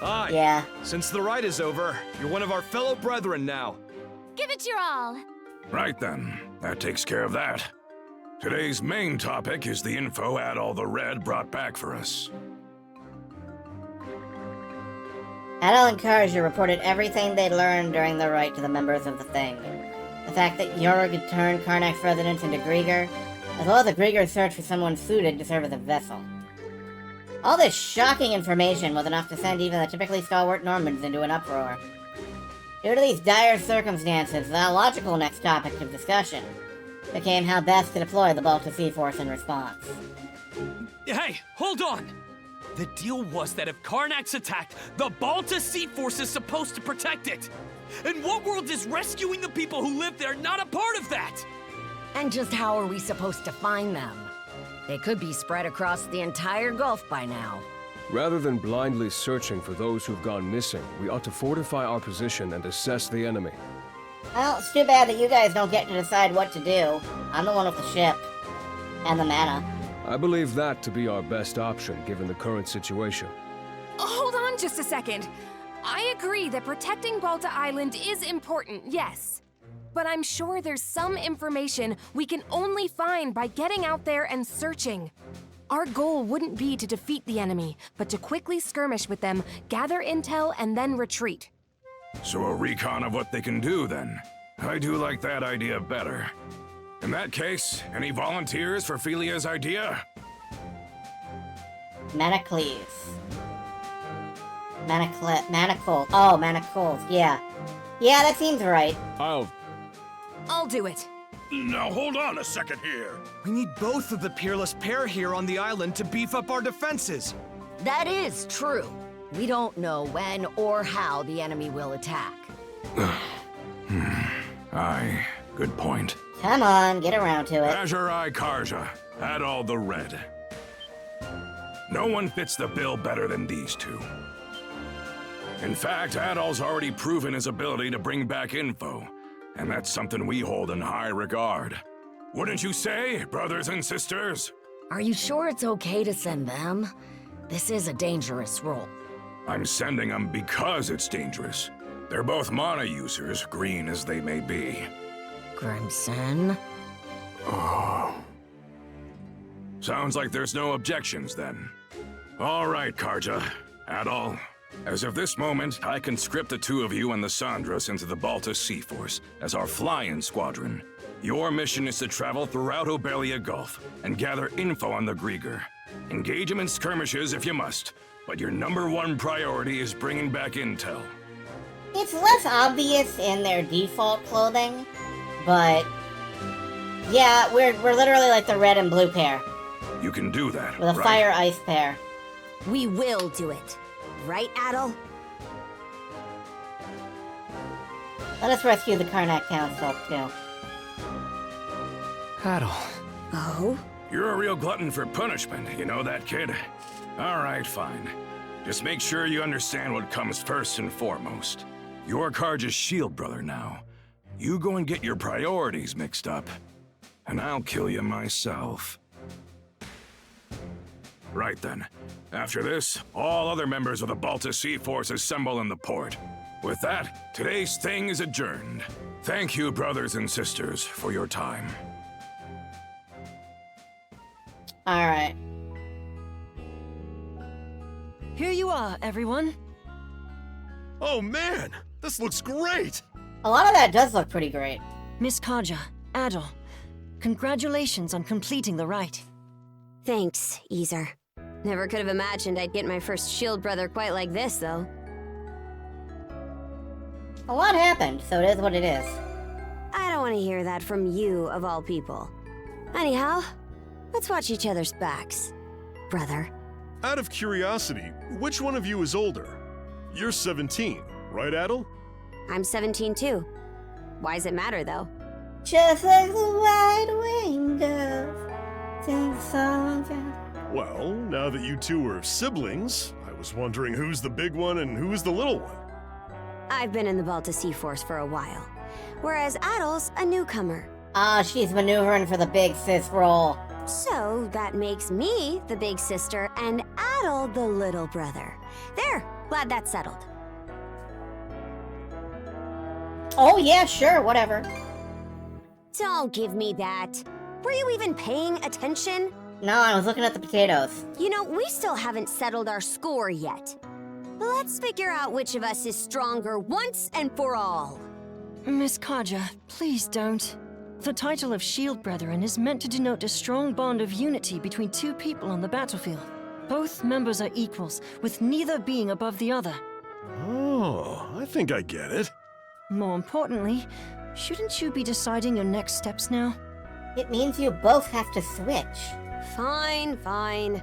Hi. Yeah. Since the rite is over, you're one of our fellow brethren now. Give it your all. Right then, that takes care of that. Today's main topic is the info Adol the Red brought back for us. Adol and Karja reported everything they'd learned during the rite to the members of the Thing. The fact that Jorg had turned Karnak's residents into Grieger, as well as the Grieger's search for someone suited to serve as a vessel. All this shocking information was enough to send even the typically stalwart Normans into an uproar. Due to these dire circumstances, the logical next topic of discussion became how best to deploy the Balta Sea Force in response. Hey, hold on! The deal was that if Karnak's attacked, the Balta Sea Force is supposed to protect it! In what world is rescuing the people who live there not a part of that? And just how are we supposed to find them? They could be spread across the entire Gulf by now. Rather than blindly searching for those who've gone missing, we ought to fortify our position and assess the enemy. Well, it's too bad that you guys don't get to decide what to do. I'm the one with the ship. And the mana. I believe that to be our best option, given the current situation. Hold on just a second. I agree that protecting Balta Island is important, yes. But I'm sure there's some information we can only find by getting out there and searching. Our goal wouldn't be to defeat the enemy, but to quickly skirmish with them, gather intel, and then retreat. So a recon of what they can do, then. I do like that idea better. In that case, any volunteers for Philia's idea? Manacles. Manacles. Oh, manacles. Yeah. Yeah, that seems right. I'll do it. Now hold on a second here. We need both of the peerless pair here on the island to beef up our defenses. That is true. We don't know when or how the enemy will attack. Aye, good point. Come on, get around to it. Azure-Eye Karja, Adol the Red. No one fits the bill better than these two. In fact, Adol's already proven his ability to bring back info, and that's something we hold in high regard. Wouldn't you say, brothers and sisters? Are you sure it's okay to send them? This is a dangerous role. I'm sending them because it's dangerous. They're both mana users, green as they may be. Crimson? Oh. Sounds like there's no objections, then. All right, Karja. Adol. As of this moment, I conscript the two of you and the Sandras into the Balta Sea Force as our fly-in squadron. Your mission is to travel throughout Obelia Gulf and gather info on the Grieger. Engage them in skirmishes if you must, but your #1 priority is bringing back intel. It's less obvious in their default clothing, but yeah, we're literally like the red and blue pair. You can do that, with a right? fire-ice pair. We will do it. Right, Adol? Let us rescue the Karnak townsfolk, too. Adol. Oh? You're a real glutton for punishment, you know that, kid? All right, fine. Just make sure you understand what comes first and foremost. You're Karja's shield brother now. You go and get your priorities mixed up, and I'll kill you myself. Right then. After this, all other members of the Balta Sea Force assemble in the port. With that, today's thing is adjourned. Thank you, brothers and sisters, for your time. Alright. Here you are, everyone. Oh man, this looks great! A lot of that does look pretty great. Miss Karja, Adol, congratulations on completing the rite. Thanks, Ezer. Never could have imagined I'd get my first shield brother quite like this, though. A lot happened, so it is what it is. I don't want to hear that from you, of all people. Anyhow, let's watch each other's backs, brother. Out of curiosity, which one of you is older? You're 17, right, Adol? I'm 17 too. Why does it matter, though? Just like the white winged dove, sing songs. Well, now that you two are siblings, I was wondering who's the big one and who's the little one. I've been in the Balta Sea Force for a while, whereas Adol's a newcomer. Ah, she's maneuvering for the big sis role. So that makes me the big sister and Adol the little brother. There, glad that's settled. Oh yeah, sure, whatever. Don't give me that. Were you even paying attention? No, I was looking at the potatoes. You know, we still haven't settled our score yet. Let's figure out which of us is stronger once and for all. Miss Karja, please don't. The title of Shield Brethren is meant to denote a strong bond of unity between two people on the battlefield. Both members are equals, with neither being above the other. Oh, I think I get it. More importantly, shouldn't you be deciding your next steps now? It means you both have to switch. Fine, fine.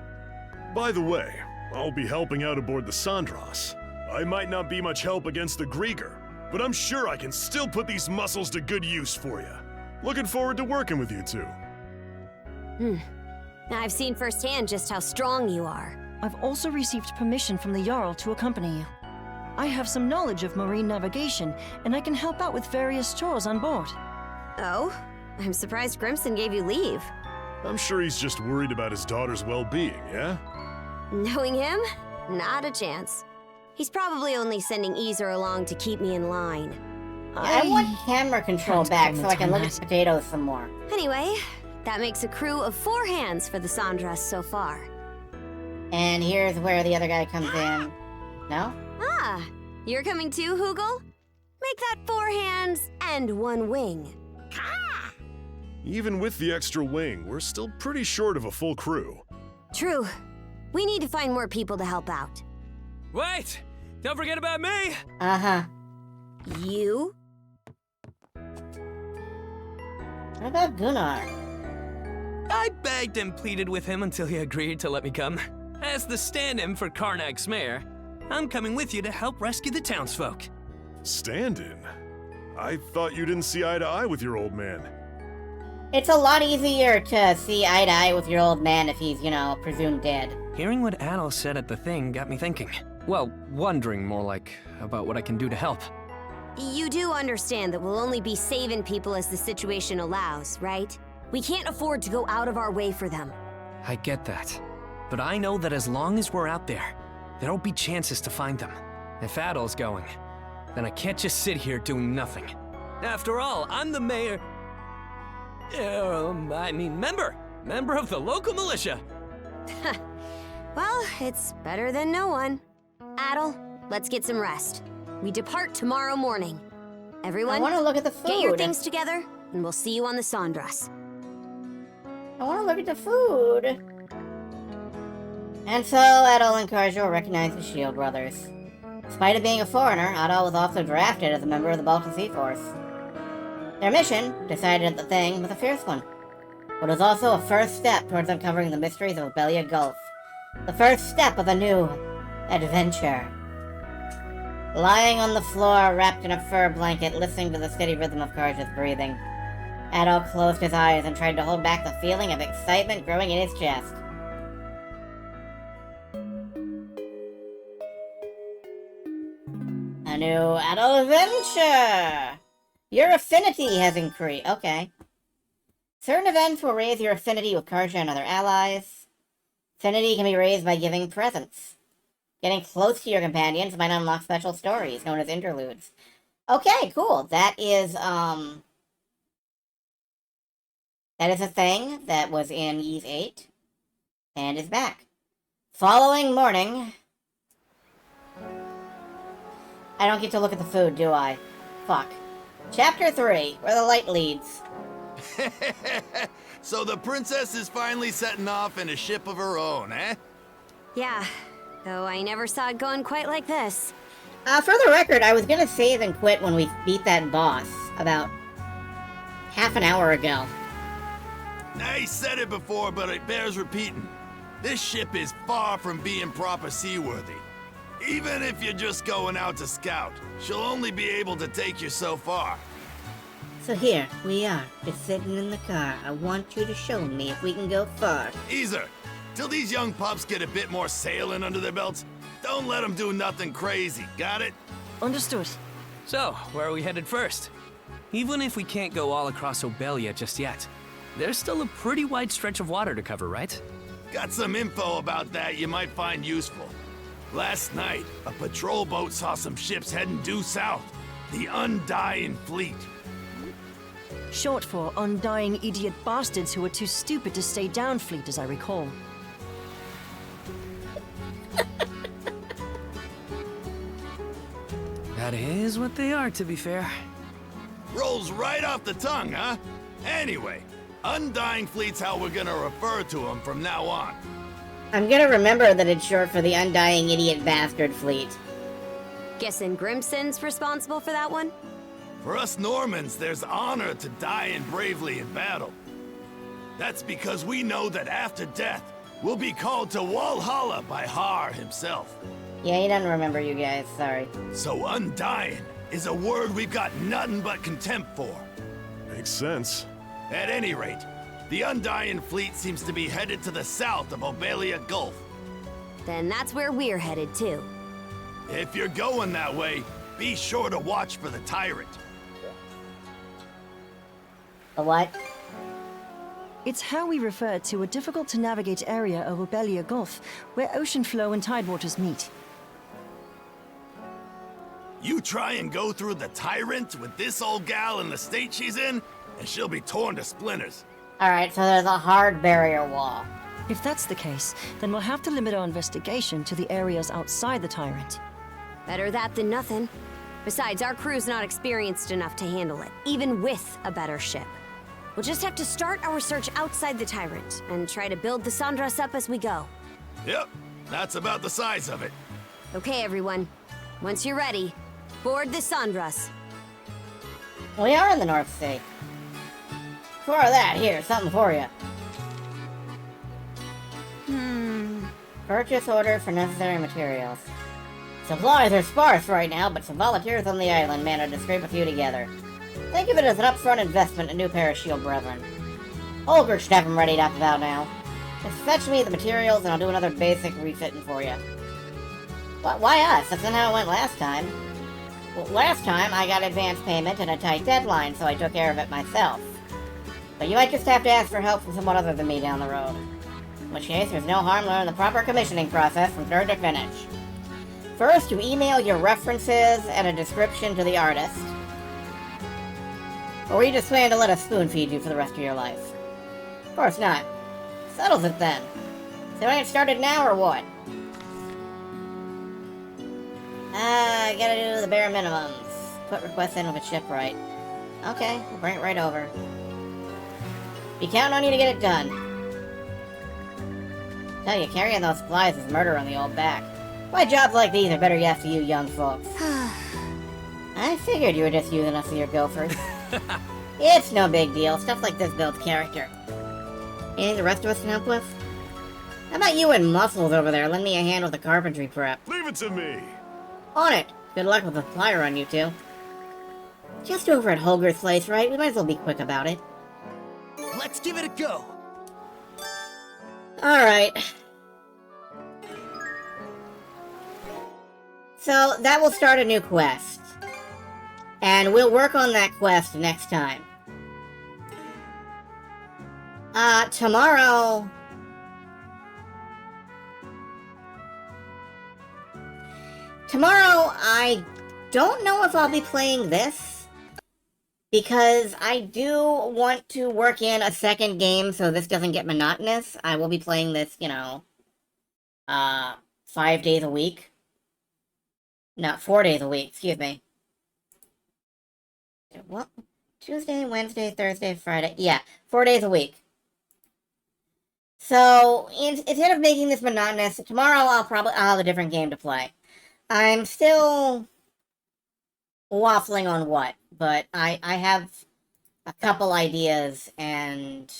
By the way, I'll be helping out aboard the Sandras. I might not be much help against the Grieger, but I'm sure I can still put these muscles to good use for you. Looking forward to working with you two. I've seen firsthand just how strong you are. I've also received permission from the Jarl to accompany you. I have some knowledge of marine navigation, and I can help out with various chores on board. Oh? I'm surprised Crimson gave you leave. I'm sure he's just worried about his daughter's well-being, yeah? Knowing him? Not a chance. He's probably only sending Easer along to keep me in line. I want camera control can't back so I comment can on look at that. potatoes some more. Anyway, that makes a crew of 4 hands for the Sandras so far. And here's where the other guy comes in. No? Ah, you're coming too, Hoogle? Make that 4 hands and 1 wing. Even with the extra wing, we're still pretty short of a full crew. True. We need to find more people to help out. Wait! Don't forget about me! Uh-huh. You? What about Gunnar? I begged and pleaded with him until he agreed to let me come. As the stand-in for Karnak's mayor, I'm coming with you to help rescue the townsfolk. Stand-in? I thought you didn't see eye to eye with your old man. It's a lot easier to see eye to eye with your old man if he's, you know, presumed dead. Hearing what Adol said at the thing got me thinking. Well, wondering more like about what I can do to help. You do understand that we'll only be saving people as the situation allows, right? We can't afford to go out of our way for them. I get that. But I know that as long as we're out there, there'll be chances to find them. If Adol's going, then I can't just sit here doing nothing. After all, I'm the mayor... member of the local militia. Well, it's better than no one. Adol, let's get some rest. We depart tomorrow morning. Everyone, I want to look at the food. get your things together, and we'll see you on the Sandras. I want to look at the food. And so, Adol and Karja recognize the Shield brothers. Despite it being a foreigner, Adol was also drafted as a member of the Baltic Sea Force. Their mission, decided at the thing, was a fierce one, but was also a first step towards uncovering the mysteries of Obelia Gulf. The first step of a new adventure. Lying on the floor, wrapped in a fur blanket, listening to the steady rhythm of Karja's breathing, Adol closed his eyes and tried to hold back the feeling of excitement growing in his chest. A new Adol adventure! Your affinity has increased. Okay. Certain events will raise your affinity with Karja and other allies. Affinity can be raised by giving presents. Getting close to your companions might unlock special stories, known as interludes. Okay, cool. That is a thing that was in Ys 8, and is back. Following morning... I don't get to look at the food, do I? Fuck. Chapter 3, where the light leads. So the princess is finally setting off in a ship of her own, eh? Yeah, though I never saw it going quite like this. For the record, I was gonna save and quit when we beat that boss about half an hour ago. I said it before, but it bears repeating. This ship is far from being proper seaworthy. Even if you're just going out to scout, she'll only be able to take you so far. So here, we are, just sitting in the car. I want you to show me if we can go far. Easer, till these young pups get a bit more sailing under their belts, don't let them do nothing crazy, got it? Understood. So, where are we headed first? Even if we can't go all across Obelia just yet, there's still a pretty wide stretch of water to cover, right? Got some info about that you might find useful. Last night, a patrol boat saw some ships heading due south. The Undying Fleet. Short for undying idiot bastards who are too stupid to stay down fleet, as I recall. That is what they are, to be fair. Rolls right off the tongue, huh? Anyway, Undying Fleet's how we're gonna refer to them from now on. I'm gonna remember that it's short for the Undying Idiot Bastard Fleet. Guessing Grimson's responsible for that one? For us Normans, there's honor to dying bravely in battle. That's because we know that after death, we'll be called to Walhalla by Har himself. Yeah, he doesn't remember you guys, sorry. So Undying is a word we've got nothing but contempt for. Makes sense. At any rate, the Undying Fleet seems to be headed to the south of Obelia Gulf. Then that's where we're headed too. If you're going that way, be sure to watch for the Tyrant. The what? It's how we refer to a difficult-to-navigate area of Obelia Gulf, where ocean flow and tidewaters meet. You try and go through the Tyrant with this old gal in the state she's in, and she'll be torn to splinters. Alright, so there's a hard barrier wall. If that's the case, then we'll have to limit our investigation to the areas outside the Tyrant. Better that than nothing. Besides, our crew's not experienced enough to handle it, even with a better ship. We'll just have to start our search outside the Tyrant, and try to build the Sandras up as we go. Yep, that's about the size of it. Okay, everyone. Once you're ready, board the Sandras. We are in the North Sea. For that, here's something for you. Purchase order for necessary materials. Supplies are sparse right now, but some volunteers on the island managed to scrape a few together. Think of it as an upfront investment in a new pair of shield brethren. Holger should have them ready about now. Just fetch me the materials and I'll do another basic refitting for you. Why us? That's not how it went last time. Well, last time I got advance payment and a tight deadline, so I took care of it myself. But you might just have to ask for help from someone other than me down the road. In which case, there's no harm learning the proper commissioning process from start to finish. First, you email your references and a description to the artist. Or you just plan to let us spoon-feed you for the rest of your life? Of course not. Settles it then. So I get started now or what? I gotta do the bare minimums. Put requests in with a shipwright. Okay, we'll bring it right over. Be counting on you to get it done. Tell you, carrying those supplies is murder on the old back. Why jobs like these are better yet for you young folks. I figured you were just using us for your gophers. It's no big deal. Stuff like this builds character. Anything the rest of us can help with? How about you and Muscles over there lend me a hand with the carpentry prep? Leave it to me! On it! Good luck with the flyer on you two. Just over at Holger's place, right? We might as well be quick about it. Let's give it a go! Alright. So, that will start a new quest. And we'll work on that quest next time. Tomorrow... Tomorrow, I don't know if I'll be playing this. Because I do want to work in a second game so this doesn't get monotonous. I will be playing this, 5 days a week. No, 4 days a week, excuse me. What? Tuesday, Wednesday, Thursday, Friday. Yeah, 4 days a week. So, instead of making this monotonous, tomorrow I'll have a different game to play. I'm still waffling on what, but I have a couple ideas, and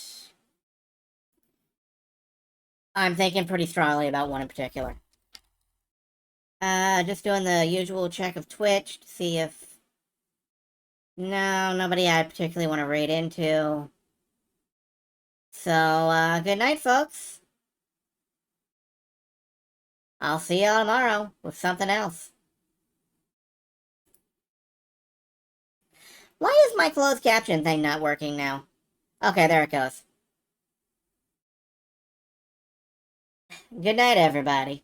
I'm thinking pretty strongly about one in particular. Just doing the usual check of Twitch to see if... No, nobody I particularly want to raid into. So, good night, folks. I'll see y'all tomorrow with something else. Why is my closed caption thing not working now? Okay, there it goes. Good night, everybody.